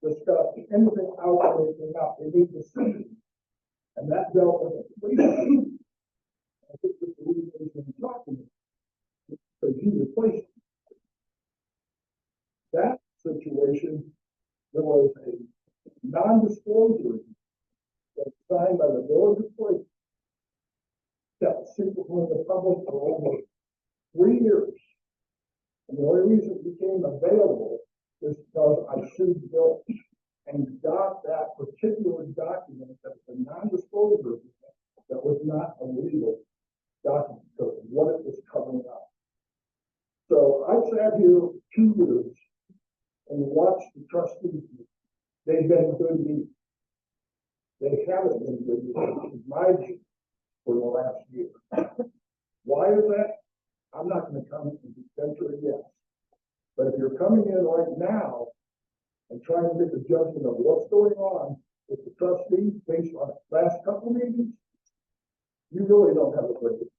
discuss anything outside of anything out. They made decisions. And that dealt with the police. I think the police is going to talk to me because he replaced me. That situation, there was a non-disclosure that was signed by the village of Clayton that was secret from the public for over 3 years. And the only reason it became available is because I sued the village and got that particular document that was a non-disclosure that was not a legal document because of what it was covering up. So I sat here 2 years and watched the trustees. They've been good meetings. They haven't been good meetings, in my view, for the last year. Why is that? I'm not going to come and venture a guess. But if you're coming in right now and trying to make a judgment of what's going on with the trustees based on the last couple of meetings, you really don't have a great picture.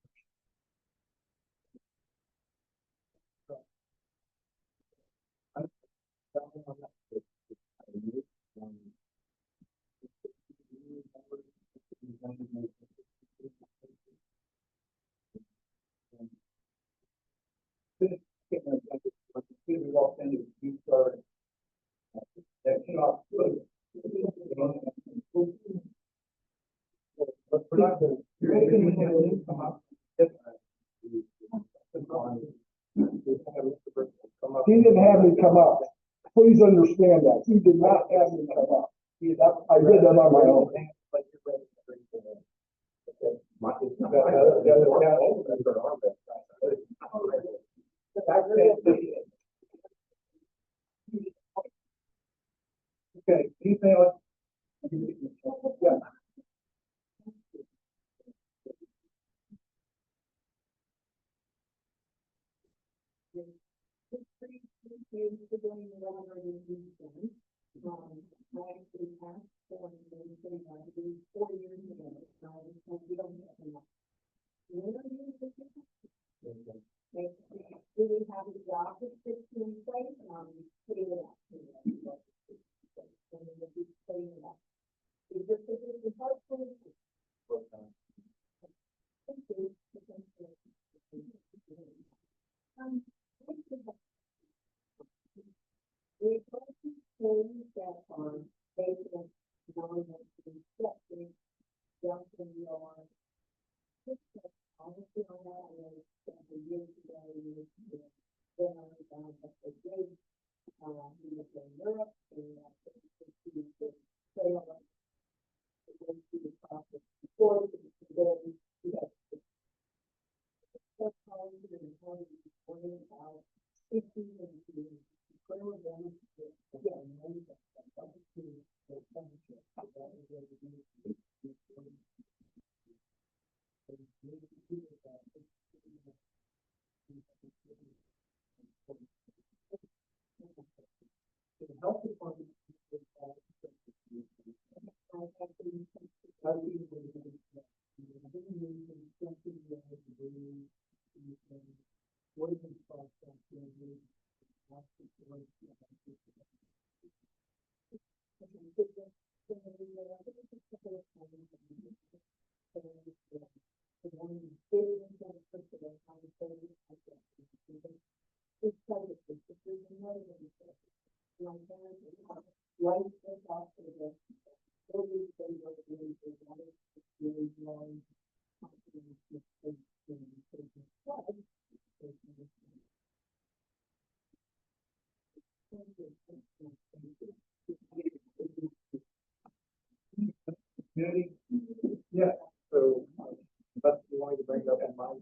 We walked into you started that came out good. But we're not going to come up. He didn't have me come up. Please understand that. He did not have me come up. I did that on my own. Okay, anything else? Yeah. I actually passed for and then 4 years ago. We don't have enough. Do we have a job description in place? Putting it up. Is this the part for you? We put things that are based on non-monthly accepting, jumping your honestly on that was several years ago, then I was down at the gate, he was in Europe, and he was trail to go through the process before, then he had to start calling and having to explain about 50 and to trail them to get a name that to the township. The health department It's like it's another one. My parents, life is after the, every day was really good, life is really long. Community? Yeah, so, but you wanted to bring up in mind.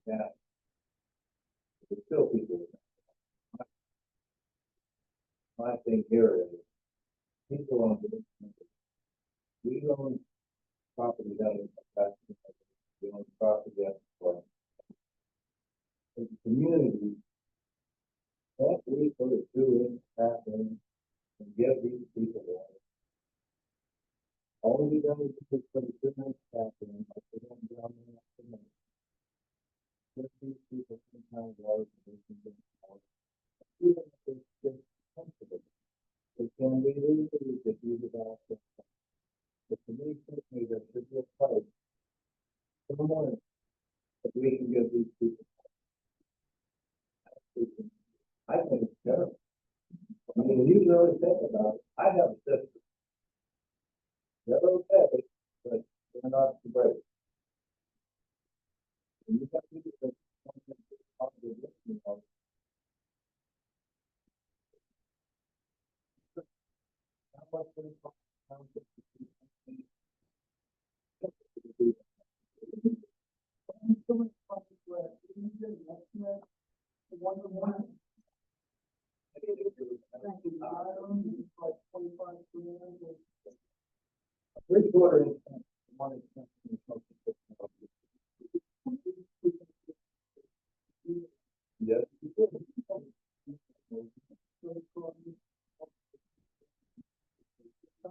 Yeah. There's still people. My thing here is, people on the, we own property that is, we own property that's, for the community, can't we put a two-inch tap in and give these people water? All we done is just put a two-inch tap in, I put them down there after that. Give these people some kind of water so they can drink water. Even if it's just comfortable. It can be legally to do without the, but to me, certainly there should be a place. Someone that we can give these people. I think it's terrible. I mean, when you really think about it, I have a sister. They're okay, but they're not the great. And you have people that talk to this, you know. How much would it cost the township to do something? So much fun where you did an estimate, one-to-one. I think it's like 25 grand. Three-quarter inch money. Yes.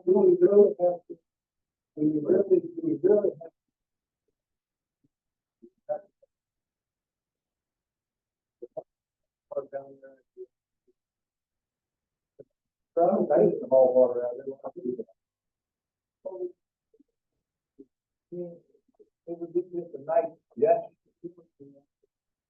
Do we really have to, do we really have to down there? So, I used to haul water out there. It would be just a nice, yes. People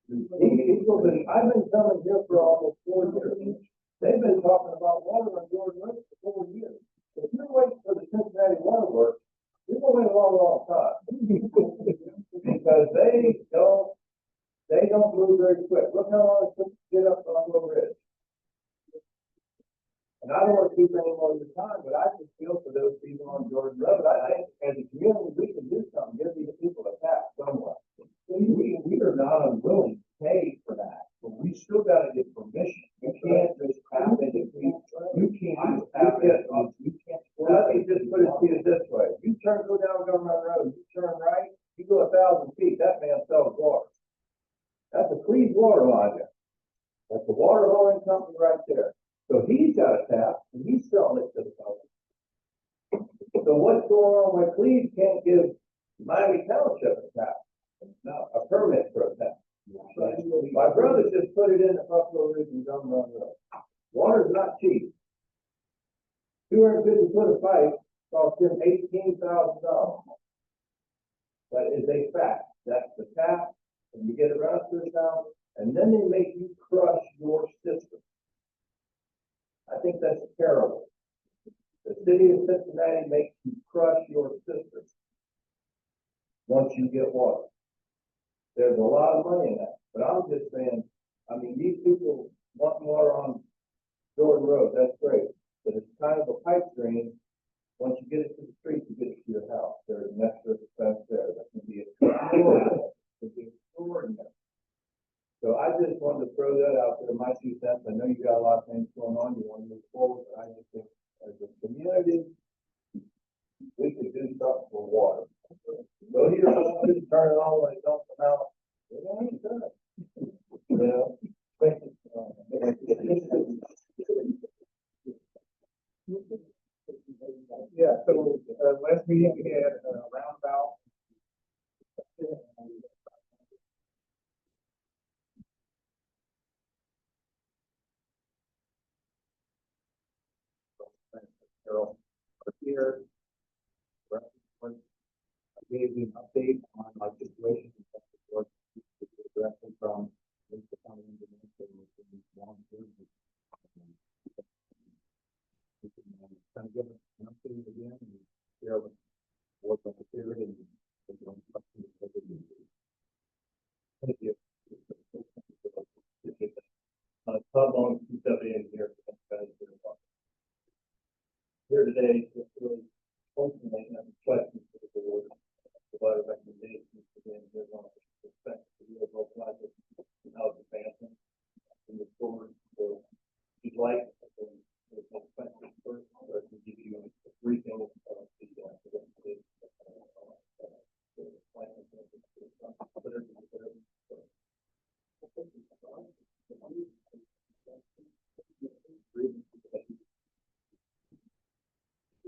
been, I've been coming here for almost 4 years. They've been talking about water on Jordan Road for 4 years. If you're waiting for the Cincinnati Water Works, you're going to wait a long time. Because they don't move very quick. Look how long it took to get up on the ridge. And I don't want to keep any more of your time, but I just feel for those people on Jordan Road. I think as a community, we can do something, give these people a tap somewhere. We are not unwilling to pay for that, but we still got to get permission. You can't just tap it. You can't just tap it. You can't. Well, let me just put it to you this way. You go down Government Road, you turn right, you go 1,000 feet, that man sells water. That's a Cleveland water line there. That's the water hauling company right there. So he's got a tap, and he's selling it to the public. So what's going on when Cleveland can't give Miami Township a tap? No, a permit for a tap. My brother just put it in the Buffalo Ridge and Government Road. Water's not cheap. 250 foot of pipe costs him $18,000. That is a fact. That's the tap, and you get it right up to the town, and then they make you crush your system. I think that's terrible. The city of Cincinnati makes you crush your system once you get water. There's a lot of money in that, but I'm just saying, I mean, these people want water on Jordan Road, that's great, but it's kind of a pipe dream. Once you get it to the street, you get it to your house. There's an extra expense there. That can be extraordinary. It can be extraordinary. So I just wanted to throw that out there, my 2 cents. I know you got a lot of things going on. You want to move forward, but I just think as a community, we could do something for water. Go here, turn it on when it don't come out. It ain't Carol are here. I gave you an update on my situation in Texas, directly from the county engineer, so we can volunteer. We can kind of give us an update again and share with work on the theory and take your own questions. Thank you. Todd Long, 270 engineer. Here today, just really ultimately have questions for the board, provide recommendations again, there's on respect to the overall project and how it's advancing in the forward. So if you'd like, there's no questions first, or I can give you a briefing of the recommendation.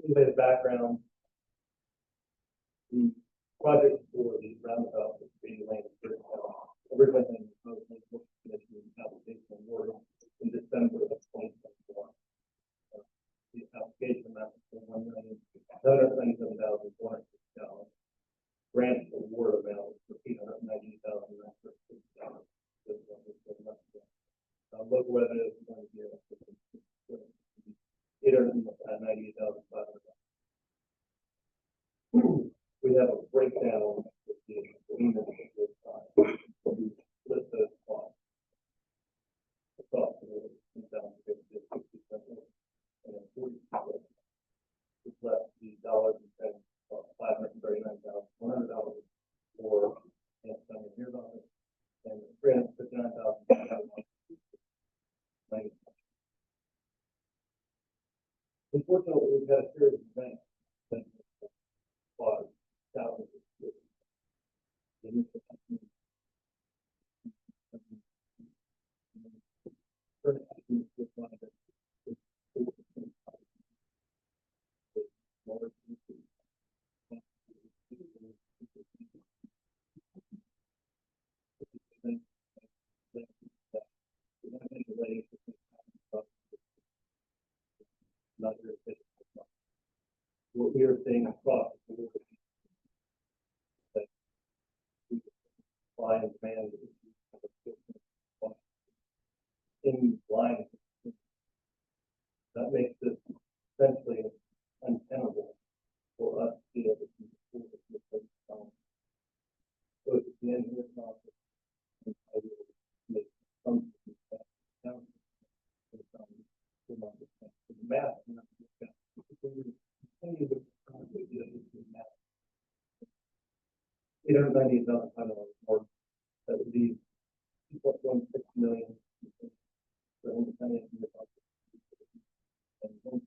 A bit of background. The project for the roundabout with Shady Lane originally proposed a commission application award in December of 2024. The application amount was $1,797,460. Grant award amount was $890,960. Local revenue is going to be $898,500. We have a breakdown of the agreement with list those costs. The cost of and then 40 is left the dollars and cents of $539,100 for Anthony Here's office and $359,000. Unfortunately, we've had a series of events that caused thousands of what we are seeing across the board that supply and demand in line. That makes this essentially untenable for us to be able to move forward. So at the end of this process, I will make some down the math. $890,000 more. That would be 2.16 million for independent and 1.4.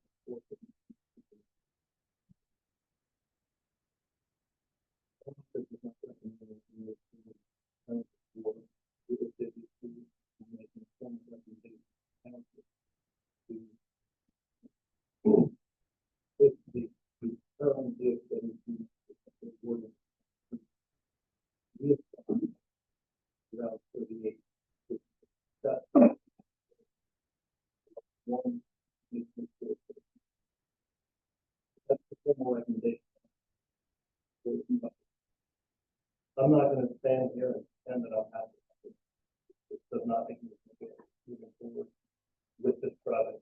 About 38. That's the formal recommendation. I'm not going to stand here and pretend that I'm happy. This does not make me moving forward with this project.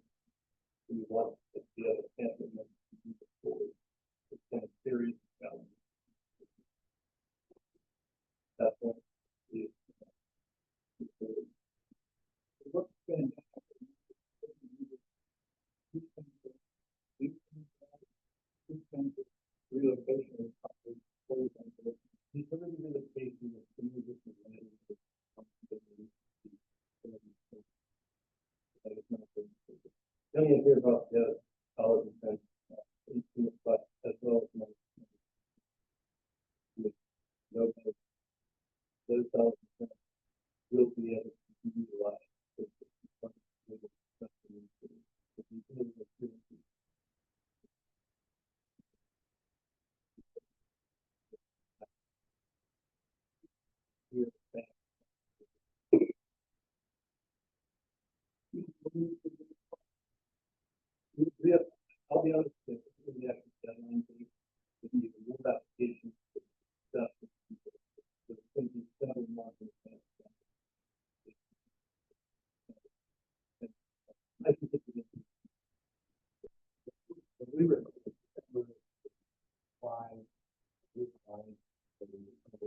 We want to be able to champion this and move forward. It's been a serious challenge. That's what it is. What's been relocation is probably he's already relocation is to move this to the here's about the college and 18 plus as well as no those dollars will be able to utilize I'll be honest,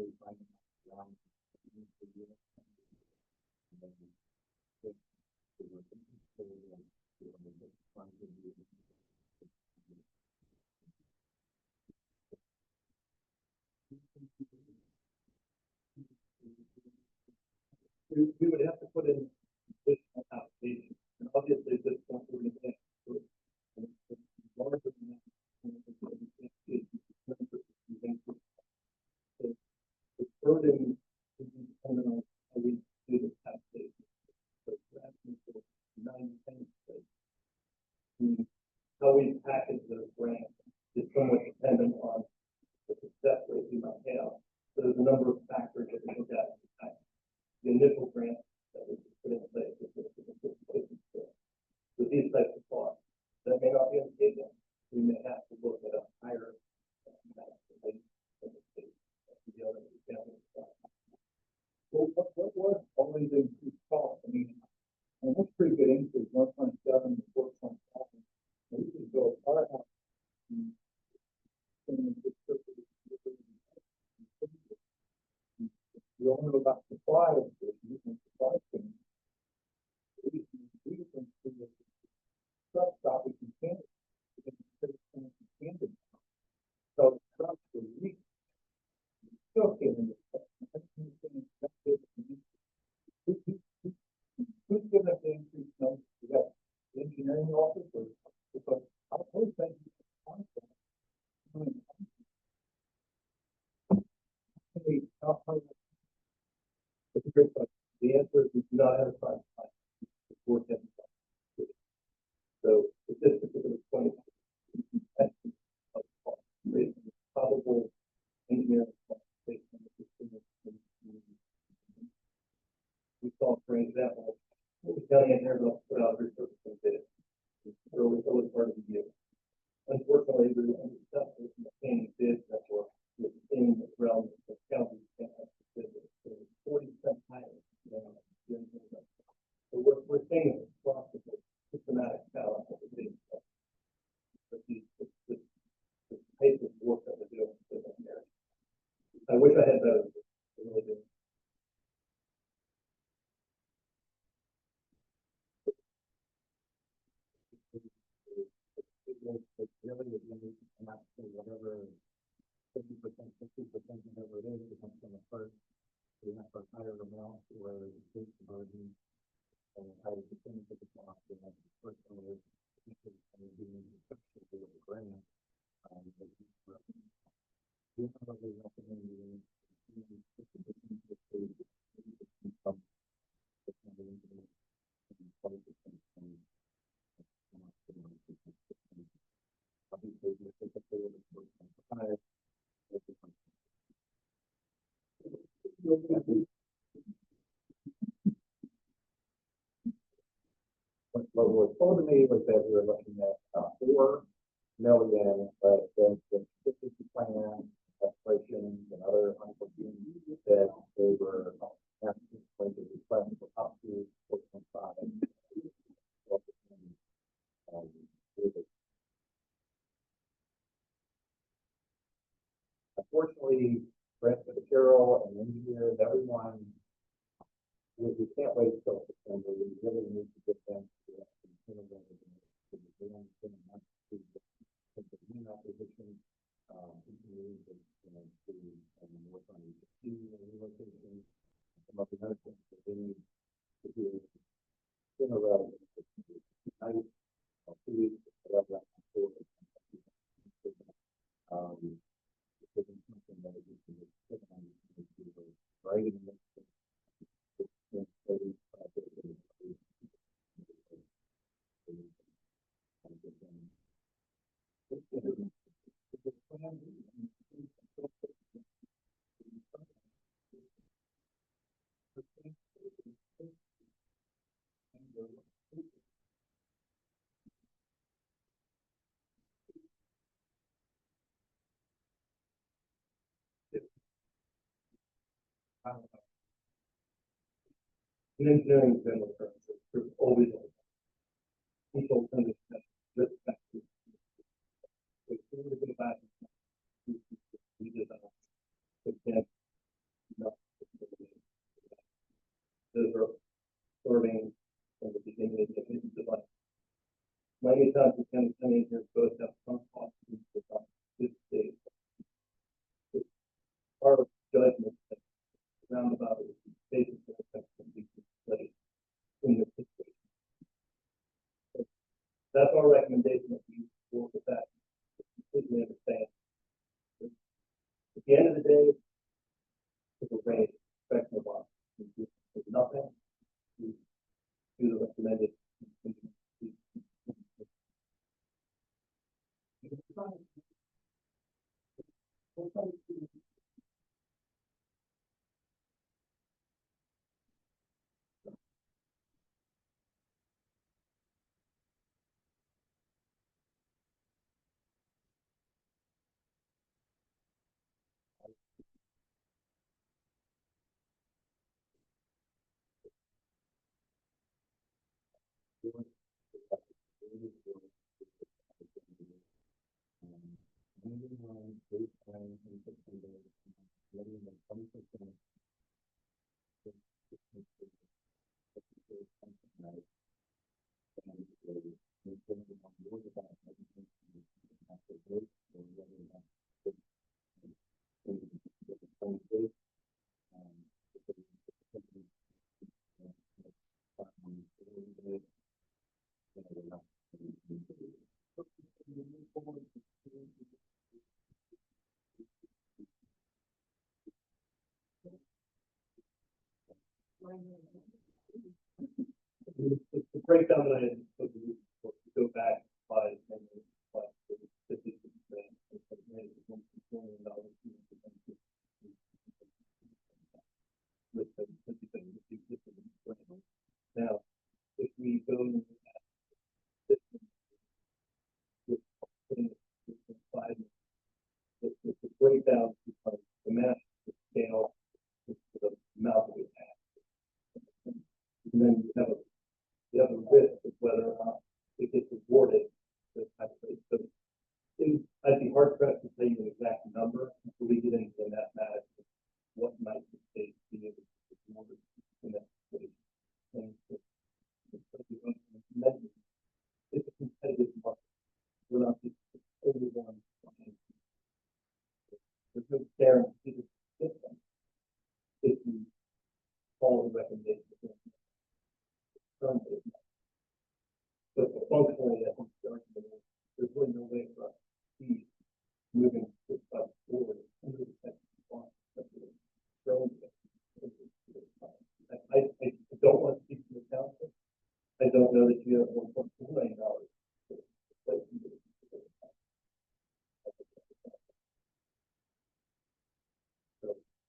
really finding out around the year. And then if they were interested in doing the funds of the we would have to put in this application, and obviously this one we're going to do it. And it's larger than that. So the burden is dependent on how we do this application. So we're asking for 9-10 states. How we package those grants is somewhat dependent on the success rate we might have. So there's a number of factors that we look at. The initial grant that we put in place with these types of costs. That may not be on the table. We may have to look at a higher amount of the state. Well, what was only the increased cost? I mean, that's pretty good increase, 1.7 to 4.7. We could go far out. We all know about supply of this, and supply chain. We can see the truck stop in Canada. So trucks are weak. Still getting this stuff. Who's giving us the increased numbers? Is that the engineering office or because I always think It's a great question. The answer is we do not have a price plan. It's worth it. So at this particular point, probable engineering cost based on the system. We saw, for example, the county engineers will put out resurfacing bid early part of the year. Unfortunately, we were unsuccessful in obtaining bids that were within the realm of the county. 40% higher than the engineering. So we're seeing a process of systematic challenge of the bidding. But the pace of work that we're doing is there. I wish I had better. I really do. It's really if you need to come out to whatever 50%, 60%, whatever it is, it comes from the first. We have a higher amount where the state burden and higher percentage of the cost and that's the first one is being with the grant. You probably recommend doing what was told to me was that we were looking at 4 million, but then the efficiency plan, explorations, and other unforeseen that they were asking for the request for up to 4.5. Unfortunately, Brent Carroll and engineers, everyone, we can't wait until September. We really need to get them to the acquisition, to work on the relocation, some of the other things that they need to do sooner rather than tonight, 2 weeks, whatever. It's something that we can do right in the In engineering, there's always people understand this factor. It's a little bit about we did that. Again, many times it's gonna come in here, both have some costs to this state. Our judgment that roundabout is basically affecting these place in this situation. So that's our recommendation that we work with that. Completely understand. At the end of the day, it's a range, spectrum of options. There's nothing. We do the recommended. The breakdown that I had put to go back by $50 million with the now, if we go into that system with five, the breakdown becomes the math, the scale, the amount that we have. And then you have a risk of whether or not it gets awarded this type of thing. So I'd be hard pressed to say an exact number until we get into the mathematics of what might the state be able to award in that situation. And it's a competitive market. We're not just everyone. There's no guarantee to the system if you follow the recommendations. But functionally, I think there's really no way for us to be moving this stuff forward. I don't want to speak to the council. I don't know that you have $1.2 million.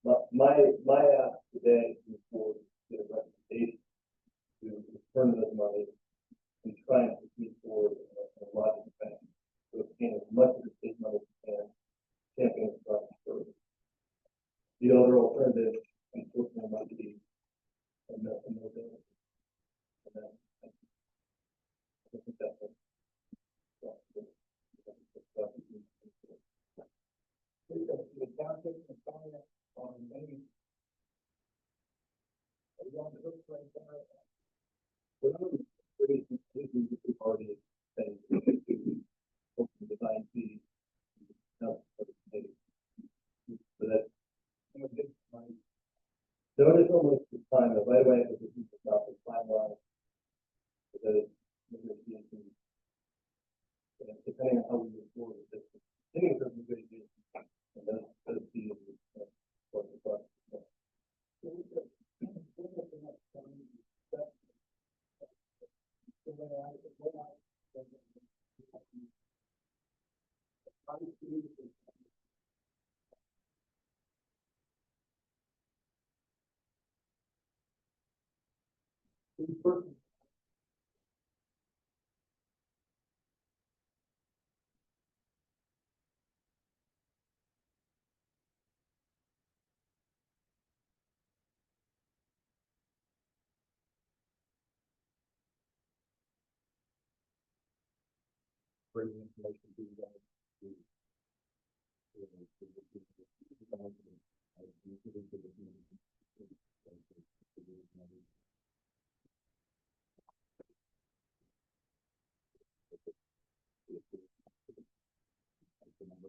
So my ask today is for the recommendation to return those money and try and proceed forward in a logical fashion. So obtain as much of the state money as we can, champion the project further. The other alternative, unfortunately, might be a no bill. And then I think that's a the township and finance on many. Are you on the hook right now? Well, we've already said design fees. No, so that's no additional waste of time. Right away, if this is not the timeline, that depending on how we move forward with this, any of those negotiations, and those fees what the process. Bringing information to you guys My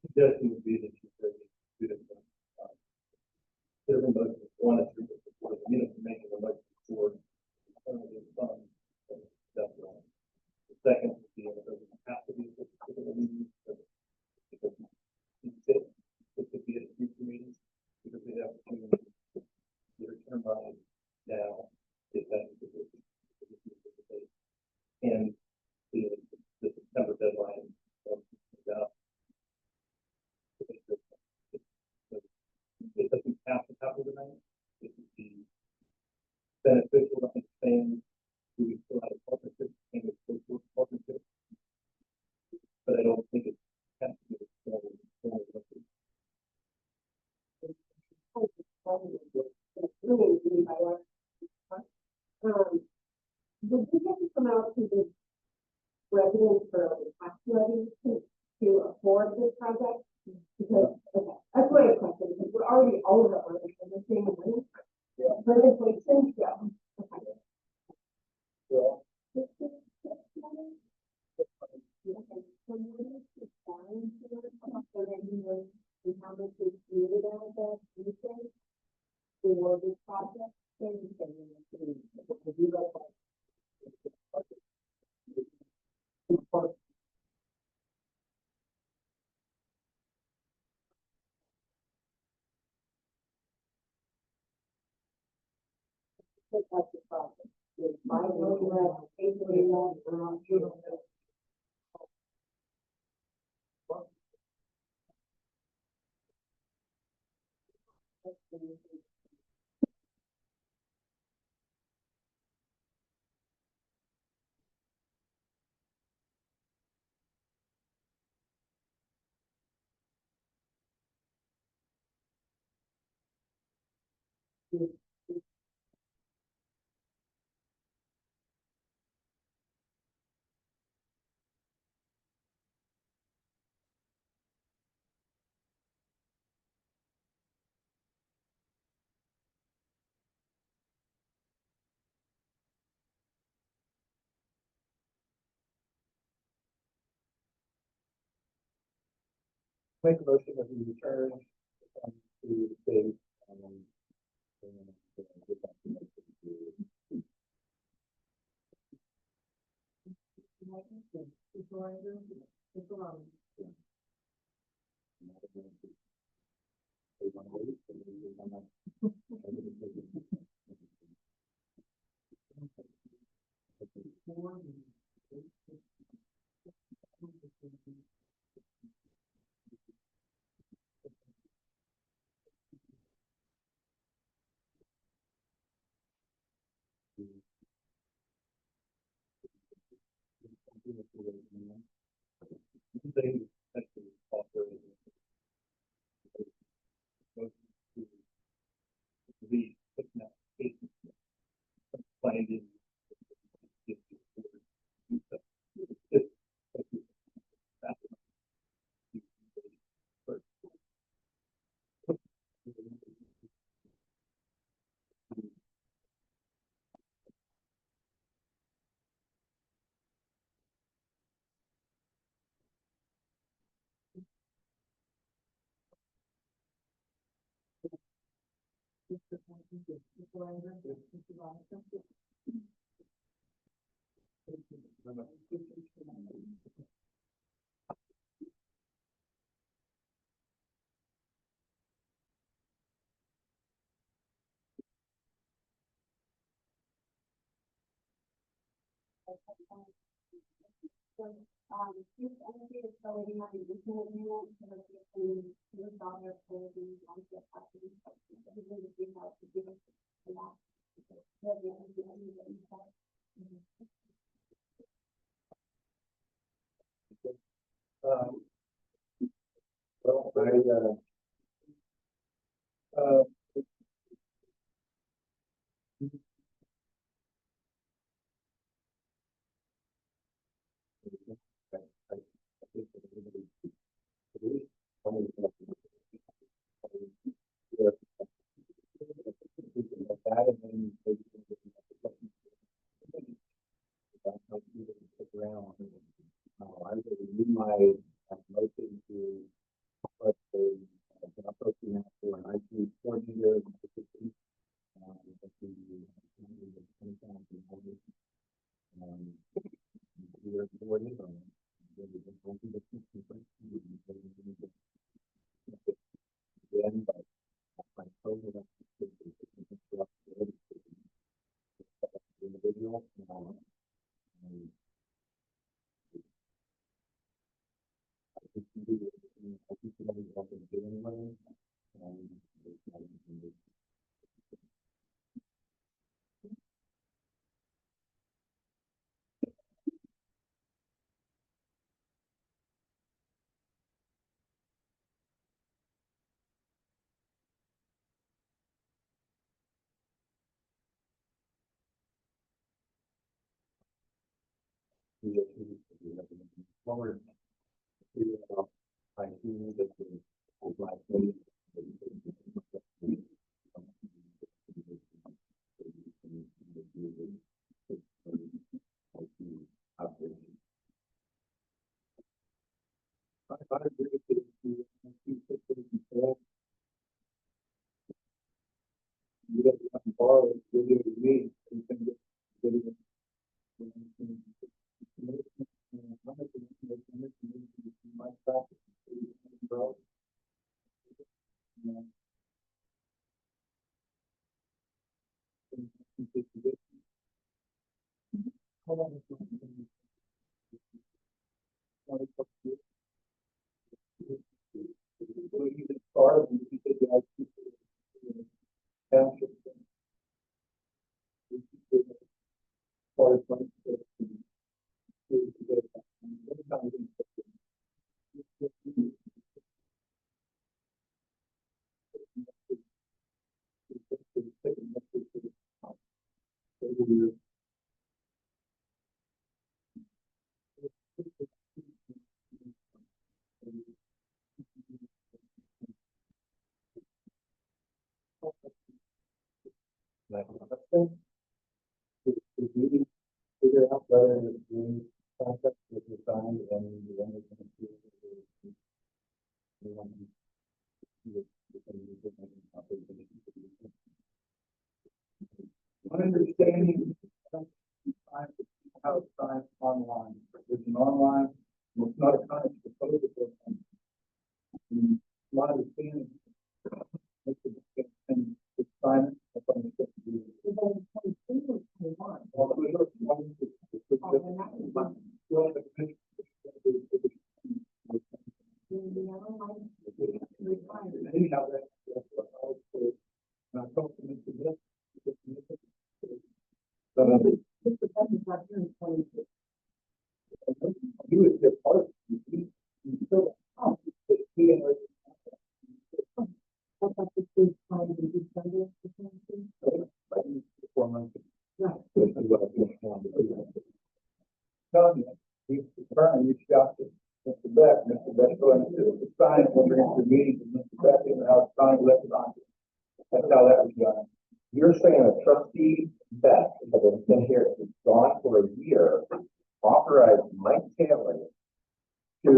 suggestion would be that you say two different, different motions, one is for the unit to make a motion for alternative funds. That's one. The second would be, it doesn't have to be a particular meeting, but it could be at a future meeting, because we have to return by now, if that is the case. And the September deadline, about it doesn't have to happen tonight. It would be beneficial to understand who we still have a partnership and it's still a partnership. But I don't think it has to be a formal record. It's really easy by what. Would you have to come out to the residents for the tax levy to afford this project? Because, okay, that's my question, because we're already over on it, and the same money. Yeah. But it's like, since, yeah. Okay. Yeah. Okay, so what is the challenge here? So that you know, how much is needed out of that, do you think? For this project, then you can, if you go for it, that's the problem. It's my road, basically, Make a motion that we return to the state, and get that information to One thing that's actually offer to be putting out cases, finding. So, Duke Energy is building out an easement agreement so that they can use all their poles and on their property. Everybody would be able to give us a lot. Well, that and then around. I would renew my motion to put a job posting out for an IT coordinator position. At the 20,000 hours. We're awarded on again, but my total individual. I think somebody has been doing one, and forward to I see that the black lady I agree with you. You have to borrow it, video to me, you can get video. My practice. Township. Meeting, figure out whether the contract was signed and the owner can see it. My understanding how it's signed online. It's an online, it's not a contract proposal. My understanding. And it's signed. Anyhow, that's what I was told. And I talked to Mr. Best. He was just part of it. He still, he and I thought this was trying to do Sunday. 4 months. Right. Telling you, he apparently reached out to Mr. Beck. Mr. Beck going to sign when we're into the meeting, and Mr. Beck and how it's signed left on. That's how that was done. You're saying a trustee Beck, that has been here, it's gone for a year, authorized Mike Taylor to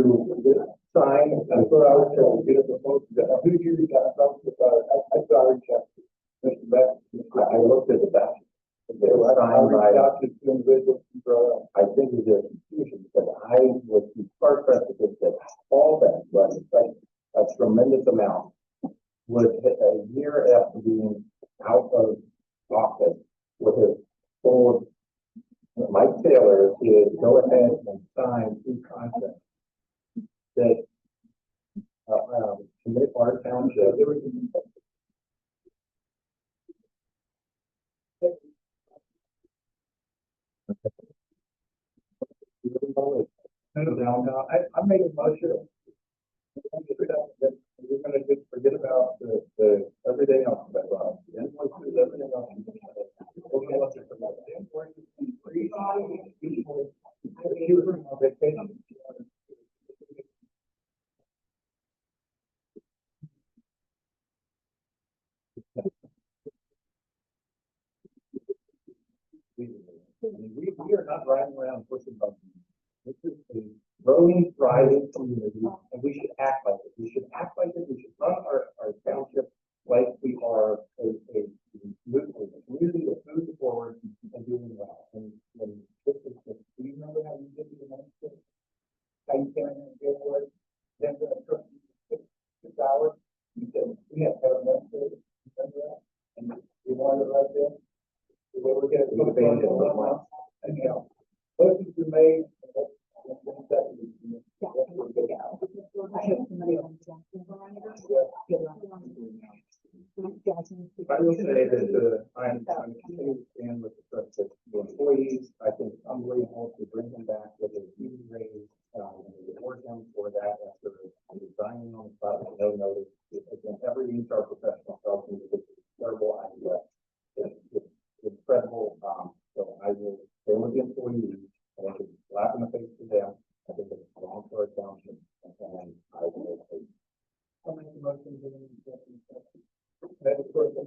sign, and what I was told, get a proposal, who you got, I saw reach out to Mr. Beck, I looked at the back. They were signed by two individuals. I think it was a confusion because I was hard pressed to think that all that, but a tremendous amount was a year after being out of office with his full Mike Taylor is go ahead and sign two contracts that, commit our township. No, I made a motion. We're gonna just forget about the everything else that Rob. Everything else. Okay, let's just forget it. Vacation. We are not driving around pushing buttons. This is a growing, thriving community, and we should act like it. We should act like it. We should run our township like we are a community that's moving forward and doing well. And this is the, do you remember how you did the United States? How you came in and gave away, then the took 6 hours? You said, we have to have an administrator, remember that? And we wanted it right there. So they were getting a little and you know, motions were made. I will say that I'm continuing to stand with the employees. I think it's unbelievable to bring them back with a huge raise, and reward them for that after resigning on the spot with no notice. Again, every HR professional tells me that it's a terrible idea. It's incredible. So I will stay with the employees, and I can slap in the face to them. I think it's wrong for our township, and I will take. I'll make the motion to the executive session. That is person.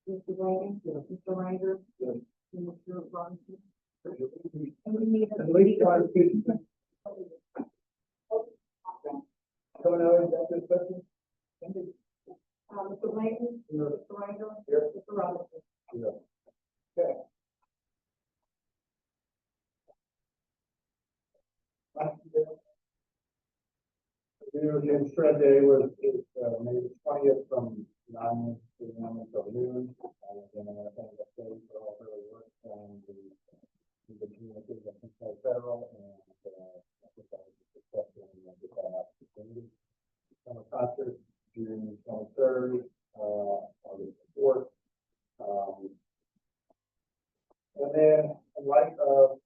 Mr. Wayne, Mr. Ryder, Mr. Bronson. At least try to keep. Coming out of that discussion? Mr. Wayne, Mr. Ryder, Mr. Robinson. Okay. New Jim Shred Day was May the 20th from 9 a.m. until noon. And I think that's great for all early work and the communities that control federal and I think that was a successful and get that opportunity. Summer concert June 23rd, August 4th. And then in light of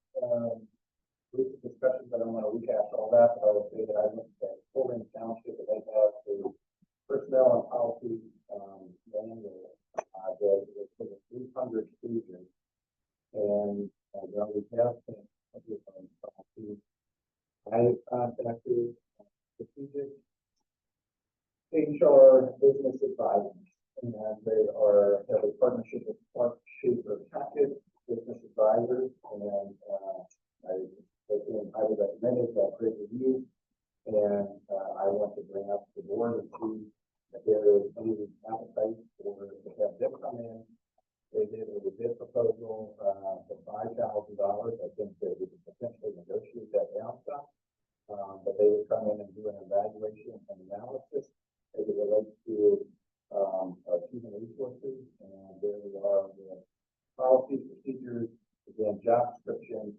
recent discussions, I don't want to rehash all that, but I will say that I looked at Fulton Township and they have the personnel and policy manual that is for the 300 students. And well, we have policy. I contacted strategic HR business advisors, and they have a partnership with Clark Schaefer Hackett Business Advisors, and I would recommend it, great review, and I want to bring up the board and see if there is any appetite for to have them come in. They did a bid proposal for $5,000. I think that we could potentially negotiate that down some, but they would come in and do an evaluation and analysis as it relates to our human resources, and there we are with policies, procedures, again, job description,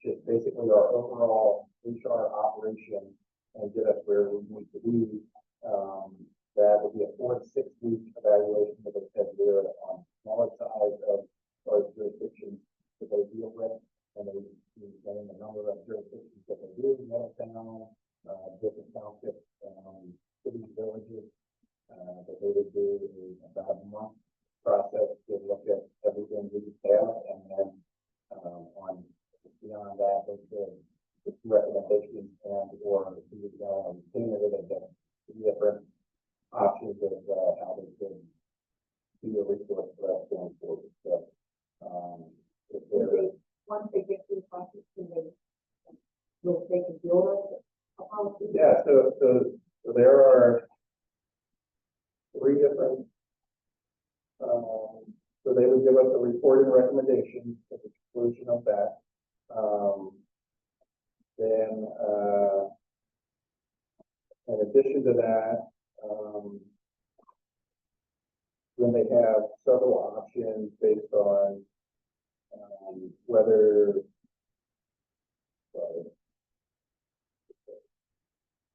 just basically our overall HR operation and get us where we need to be. That would be a 4 to 6 week evaluation that they said they're on smaller size of our jurisdictions that they deal with, and they name a number of jurisdictions that they do, Middletown, different townships, cities, villages, that they would do about a month process to look at everything we have, and then on beyond that, the recommendations and or cumulative different options of how they could be a resource for us going forward. So, if there is Once they get through the process, will they can build a policy? yeah, so there are 3 different. So they would give us a report and recommendation at the conclusion of that. Then In addition to that, when they have several options based on, whether, uh,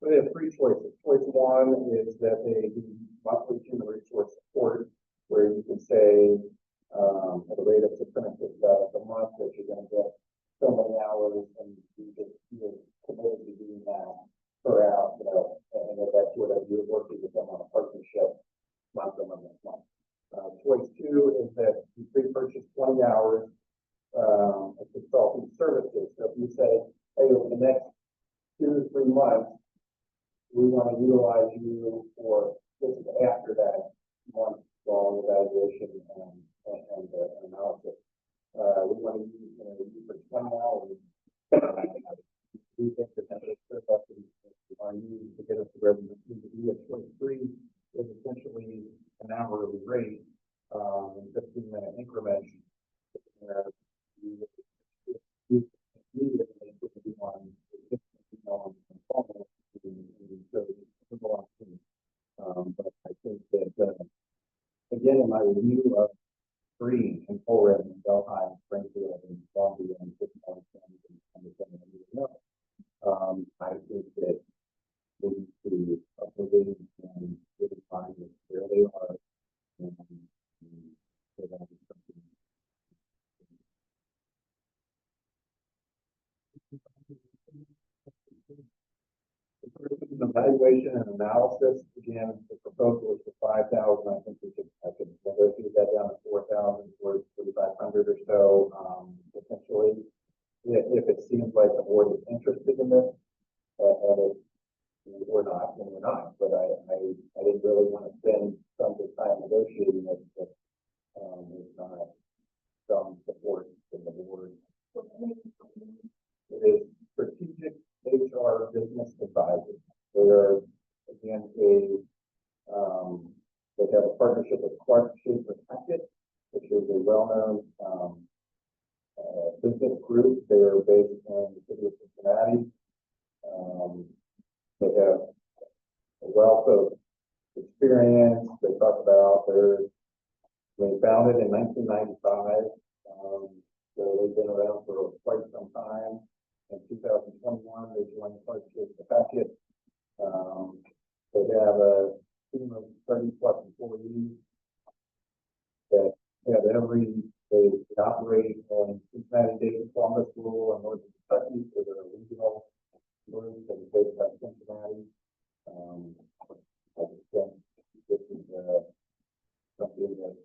so they have three choices. Choice one is that they do monthly human resource support, where you can say, at a rate of $650 a month, that you're going to get so many hours, and you're committed to doing that per hour, and if that's whatever you're working with them on a partnership, month to month. Choice two is that you pre-purchase 20 hours of consulting services. So if you say, hey, over the next 2 to 3 months, we want to utilize you for this is after that month long evaluation and analysis. We want to use you for 20 hours. We think that that is our need to get us to where we need to be at 23 is essentially an hourly rate in 15-minute increments. But I think that, again, in my review of Green and Full Red and Delhi, Springfield and Columbia and Pittsburgh I think that we need to upload and really find where they are and so that is something. Evaluation and analysis, again, the proposal is for 5,000. I think I could negotiate that down to 4,000 or 4,500 or so, potentially. If it seems like the board is interested in this, and if we're not, then we're not. But I didn't really want to spend some of the time negotiating it if there's not some support from the board. It is strategic HR business advisors. They are, again, they have a partnership with Clark Schaefer Hackett, which is a well-known business group. They are based in the city of Cincinnati. They have a wealth of experience. They talk about they founded in 1995. So they've been around for quite some time. In 2021, they joined Clark Schaefer Hackett. They have a team of 30+ employees that have they operate in Cincinnati, Dayton, Columbus, rural, and northern Kentucky, so they're a regional group that is based out of Cincinnati. I just think this is something that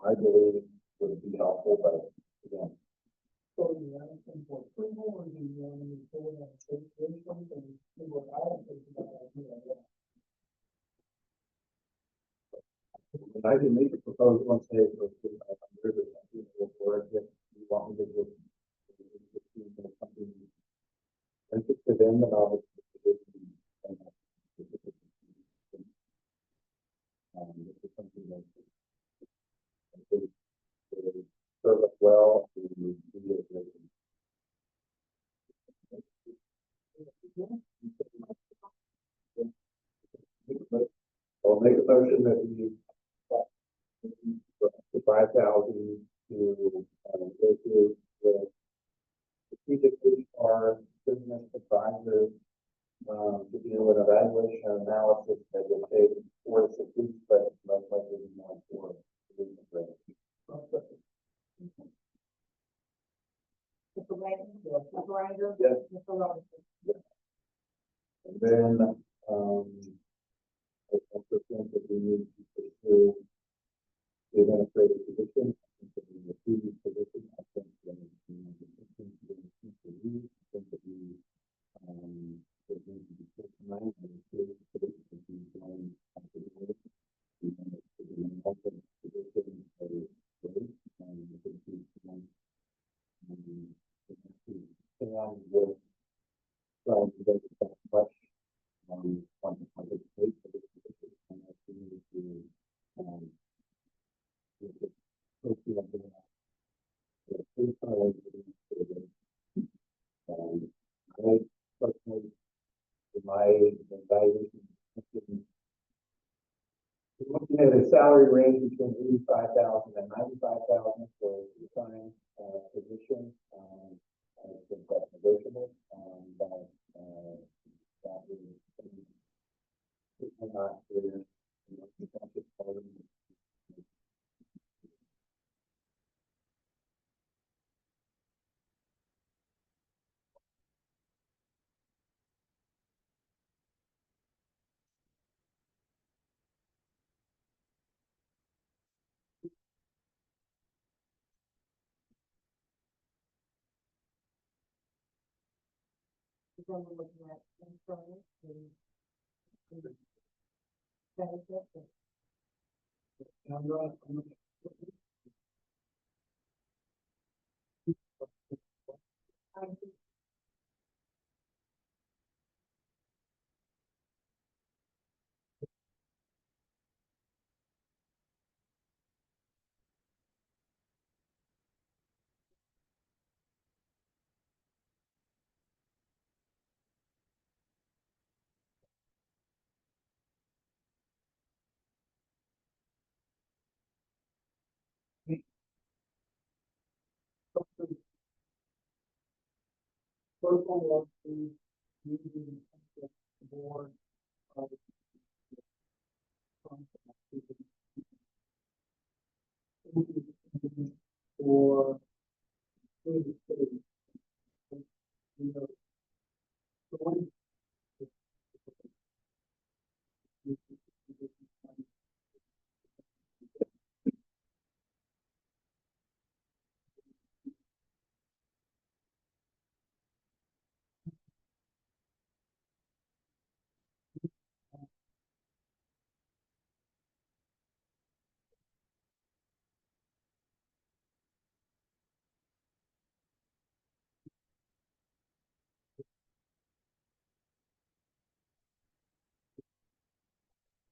I believe would be helpful, but again. So you want some for approval, or do you want to move forward on state systems and see what I think about that? I can make a proposal and say for 500 or something for it if you want me to just something interested in, then I'll just this is something that serve us well and I'll make a motion that we the 5,000 to negotiate with strategic HR business advisors to do an evaluation and analysis that will take 4 to 6 weeks, but most likely be more for Mr. Wayne, Mr. Reiner, Yes. Mr. Robinson. And then I also think that we need to pursue the administrative position. I think that we need the position. I think that we need to think that we that need to be personalized and create a position to be joined after the work. We want it to be an open position that is great and it could be someone and with trying to make it that much on the state for this position and I think we need to I personally, in my evaluation salary range between 85,000 and 95,000 for the current, position. I think that's negotiable, but, that is not clear. You know, the township code. Then we're looking at insurance and benefits and And I'm I think first one was to using the board of for the city. You know, the one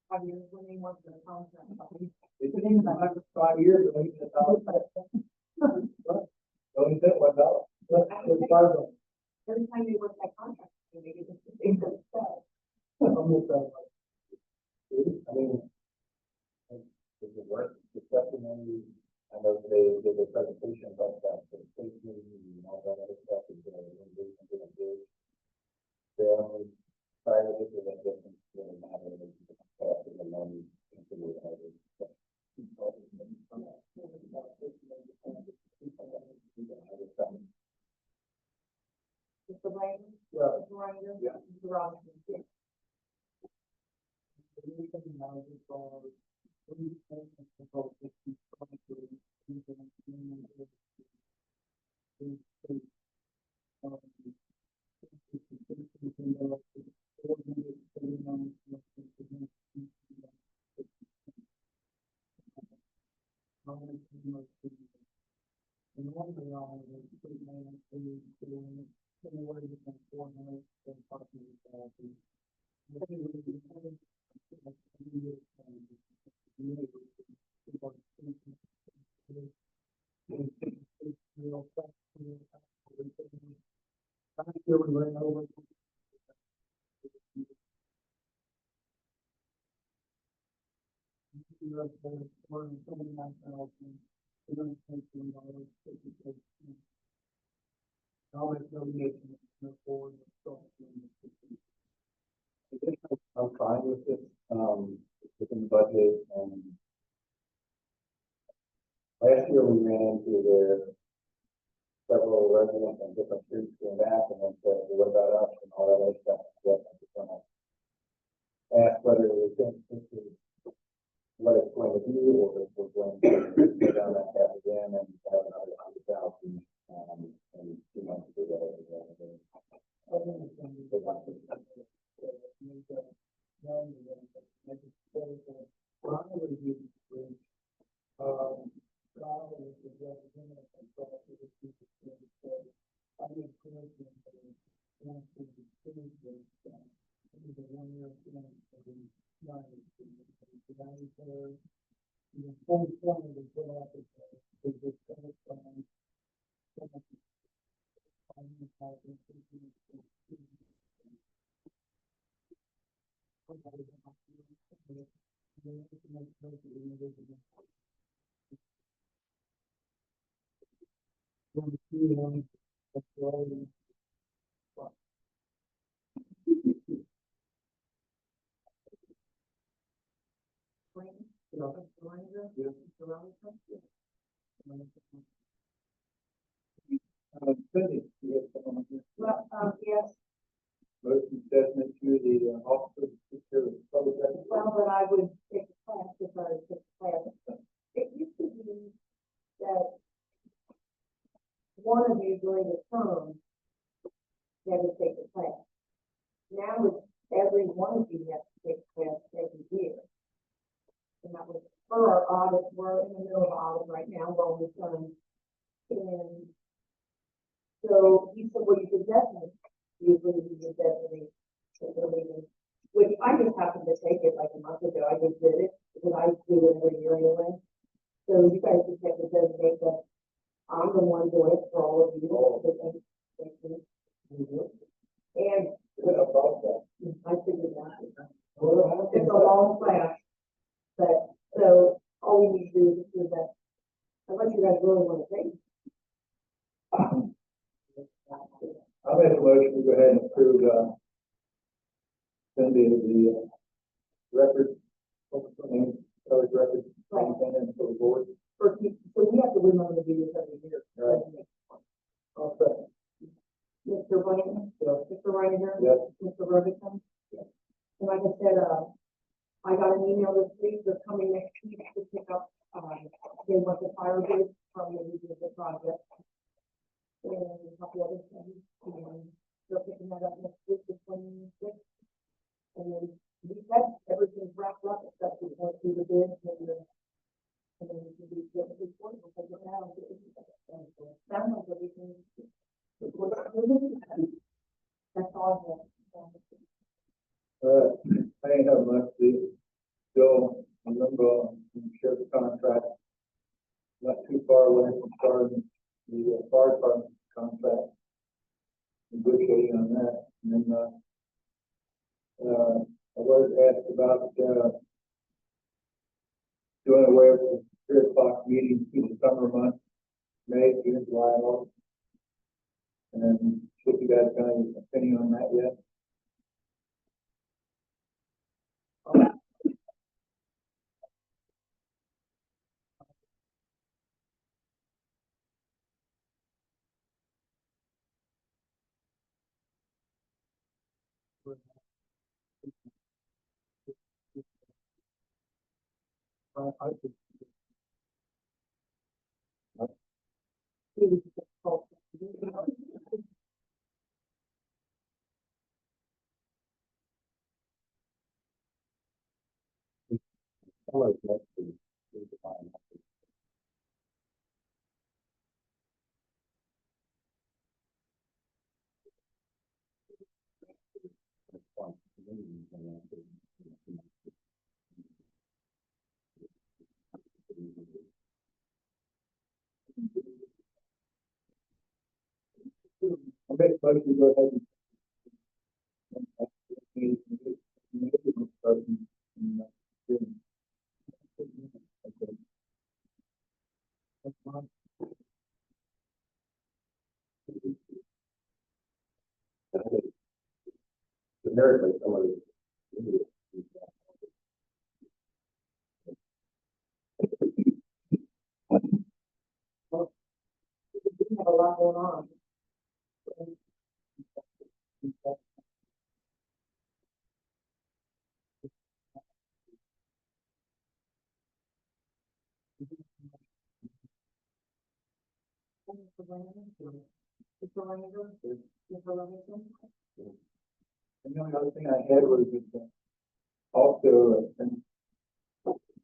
I mean, when they work the contract. it's been 5 years, and it's only been $1. Every time they work that contract, they get this big stuff. Almost that. I mean, is it worth discussing any, I know they did a presentation about that, the safety and all that other stuff is going to do. The only side of it is that doesn't really matter, it's the cost of the money into the other stuff. It's the rain, Yeah. it's the rain, Yeah. it's the wrong. And one thing on it is pretty much anywhere between 400 and 500,000. I'm fine with it, within the budget, and last year we ran into their several residents on different streets doing that, and then said, well, what about us, and all that other stuff. Yes, I just want to ask whether we think this is what it's going to be, or if we're going to go down that path again and have another 100,000, and 2 months to do that. Cindy, you have someone here. Well, yes, Motion definite to the officer of security, public records. well, but I would take a class if I took a class. It used to be that one of you during the term had to take a class. Now it's every one of you has to take a class every year. And that was for our audit, we're in the middle of audit right now, while we're done. And so he said, well, you could definitely, usually you could definitely take a meeting, which I just happened to take it like a month ago. I just did it because I do it every year anyway. So you guys just have to designate that I'm the one doing it for all of you. And I figured that. It's a long class, but so all we need to do is do that. Unless you guys really want to take it. I'll make a motion to go ahead and approve, Cindy, the record, public record, and for the board. So we have to remember to do this every year. Right. Okay. Mr. Blaine? Yes. Mr. Reiniger? Yes. Mr. Robinson? Yes. And like I said, I got an email this week, they're coming next week to pick up, they want the fire bid from the Regency project. And a couple other things, and they're picking that up next week, the 26th. And then everything's wrapped up, except we went through the bid, and then we can do the report, we'll take it out. Sounds like everything. That's all I have. I ain't have much to still remember on the sheriff's contract. Not too far away from starting the fire department contract. Negotiating on that, and then, I was asked about, doing away with the 3 o'clock meetings through the summer months, May, June, July, August. And then, if you guys got any opinion on that yet? I think Somebody's next to define that. That's fine. I bet if you go ahead and. That's fine. Generically, somebody. We have a lot going on. Mr. Reiniger? Mr. Robinson? And the only other thing I had was that, also, and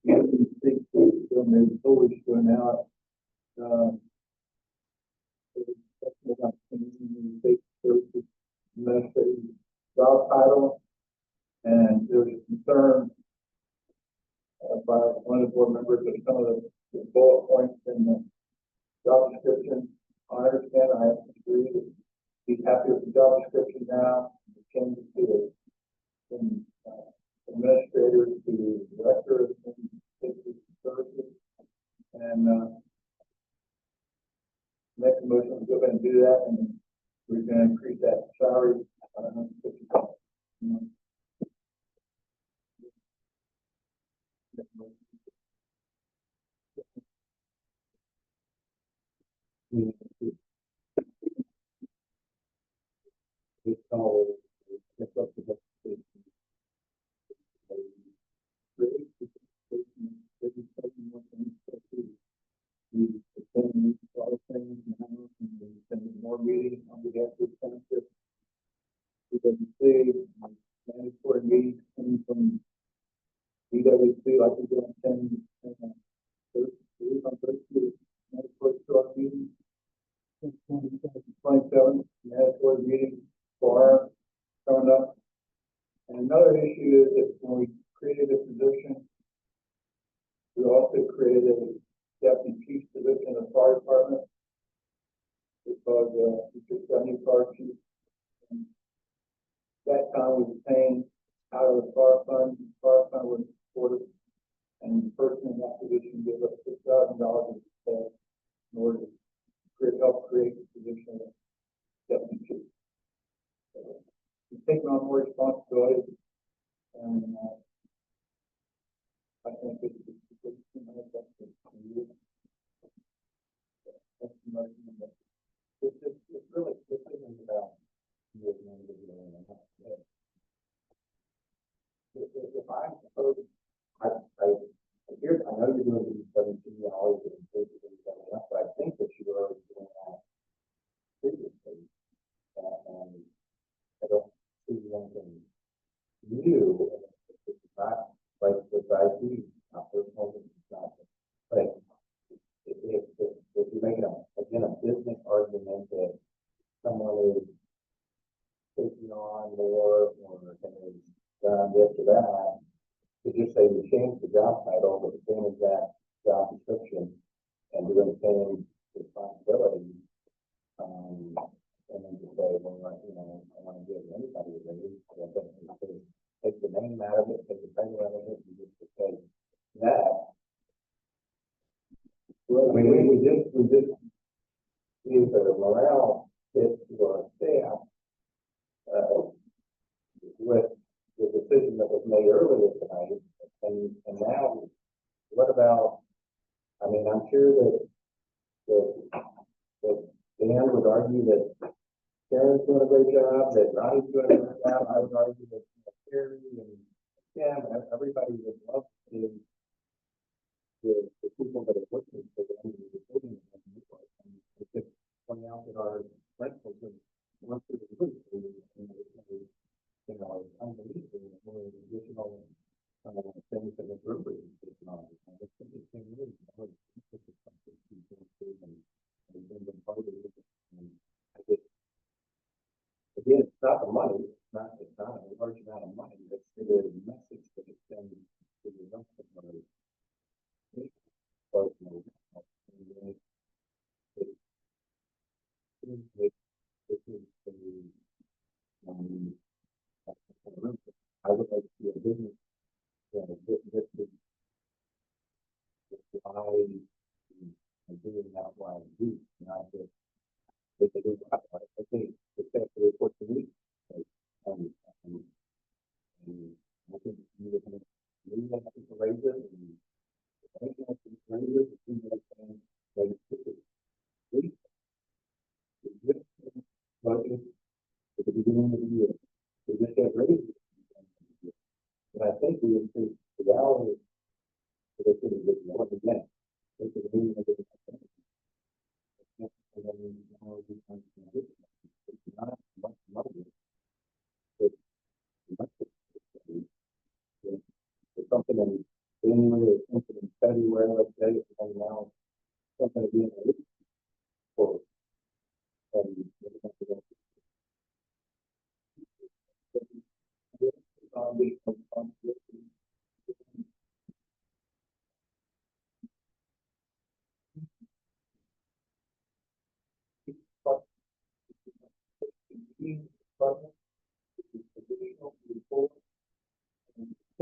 you can see, so maybe foolish going out, about state services, administrative job title, and there was a concern by one of the board members of some of the bullet points in the job description. I understand, I have to agree that he's happy with the job description now, the changes to it. And, administrator to director of safety services. And, make a motion to go ahead and do that, and we're gonna increase that salary, $150. It's called, it's up to the more meetings on behalf of the township. We can see mandatory meetings coming from BWC, I think it's 10, mandatory short meetings. 27 mandatory meetings for coming up. And another issue is that when we created a position, we also created a deputy chief position in the fire department because we just got a new fire chief. And that time we were paying out of the fire fund was supported, and the person in that position gave us $6,000 in order to help create the position of deputy chief. So, he's taking on more responsibility, and I think it's really, this isn't about you as an individual. If I'm supposed, I hear, I know you're doing these 17 hours and things coming up, but I think that you were already doing that previously. And I don't see anything new. It's not like with IT, not personal, it's not. But if you're making again a business argument that someone is taking on more or has done this or that, to just say you change the job title, but the same exact job description and doing the same responsibility, and then just say, well, I want to give anybody a raise, take the name out of it, take the title out of it, and just say that. Well, I mean, we just use the morale hit to our staff, with the decision that was made earlier tonight, and now, what about, I mean, I'm sure that Dan would argue that Karen's doing a great job, that Ronnie's doing a great job, I would argue that Terry and Sam, everybody would love to the people that are working for them, the building, and just point out that our rentals are one through the roof, unbelievable, more additional things that the brewery is taking on. It's interesting, really, again, it's not the money, it's not a large amount of money, but it's the message that it sends to the rest of our partners. I would like to see a business, this is why I'm doing that, why I do, not just, if they do, I think it's better to report to me. And I think you would leave that to raise it, and anything else to raise it, it seems like saying, like, budget at the beginning of the year. We just get raised. But I think we increased the hours for the city with one again. It's the beginning of the year. And then it's not much money. It's something in January, something in February, let's say, and now something again for and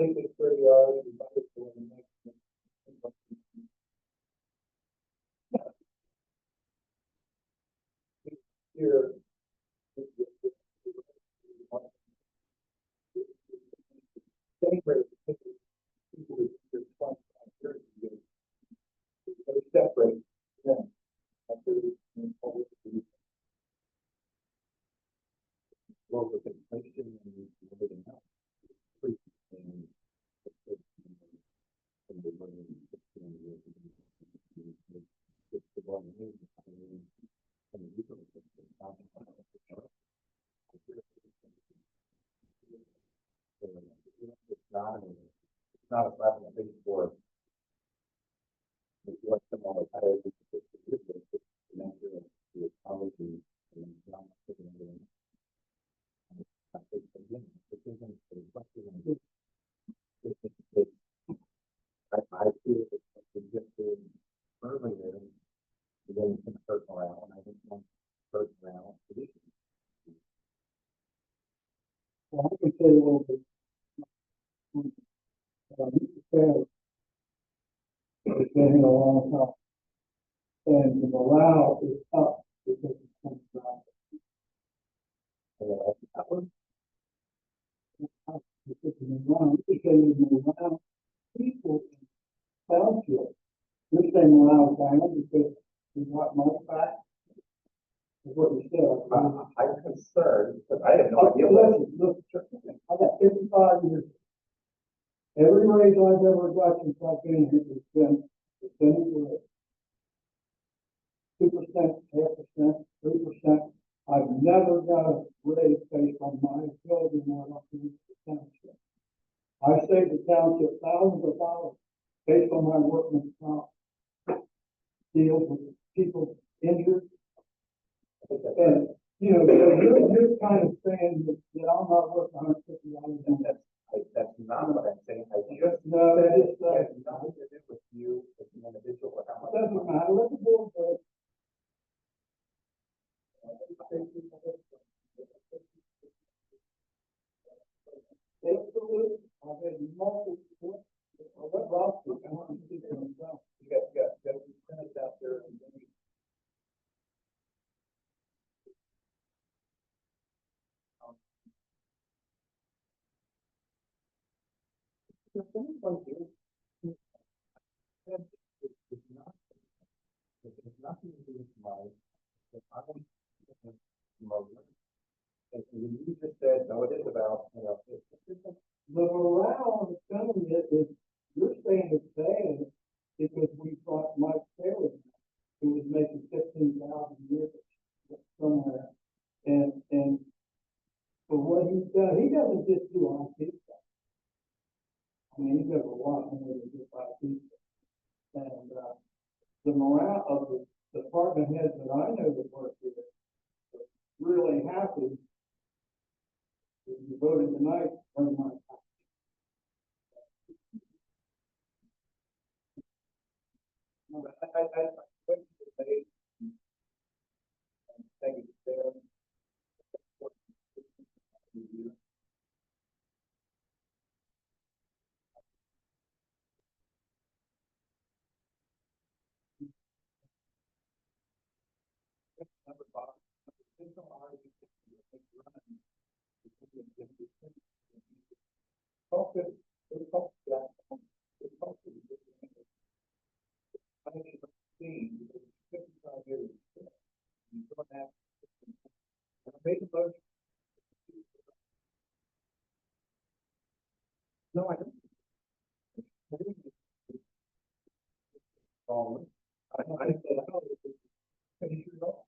take this 30 hours and buy it for the next. Here. Same rate. People who are 25, 30 years. They separate them. Well, with inflation and everything else. The money, the one and you don't it's not a slap in the face for what some of the higher I feel it's just earlier, then some personal out, and I think one personal position. Well, I can say a little bit. Mr. Taylor has been here a long time. And the morale is up because it's come down. Because the morale, people in Township, you're saying morale down because you got money back? Is what you said. I'm concerned, because I have no idea what. Look, I got 55 years. Every raise I've ever got since I've been here has been the same way. 2%, 0.5%, 3%. I've never got a raise based on my ability more than the township. I've saved the township thousands of dollars based on my workman's comp deals with people injured. And, you know, you're kind of saying that I'm not worth $150. That's not what I'm saying. I just No, that is, has nothing to do with you as an individual or how much. doesn't matter. Let the board vote. Absolutely. I've had multiple. Let Rob speak. I want to speak for himself. You got some tenants out there. And then It's nothing to do with my, I don't, and you just said, no, it is about, you know, The morale on the county is, you're saying it's bad because we brought Mike Taylor, who was making 15,000 a year somewhere. And for what he's done, he doesn't just do IT stuff. I mean, he does a lot more than just IT stuff. And, the morale of the department heads that I know that work here are really happy. If you voted tonight, very much. I went to the debate. Thank you, Sarah. Number 5. no, I don't. I said, how is it? Finish it off.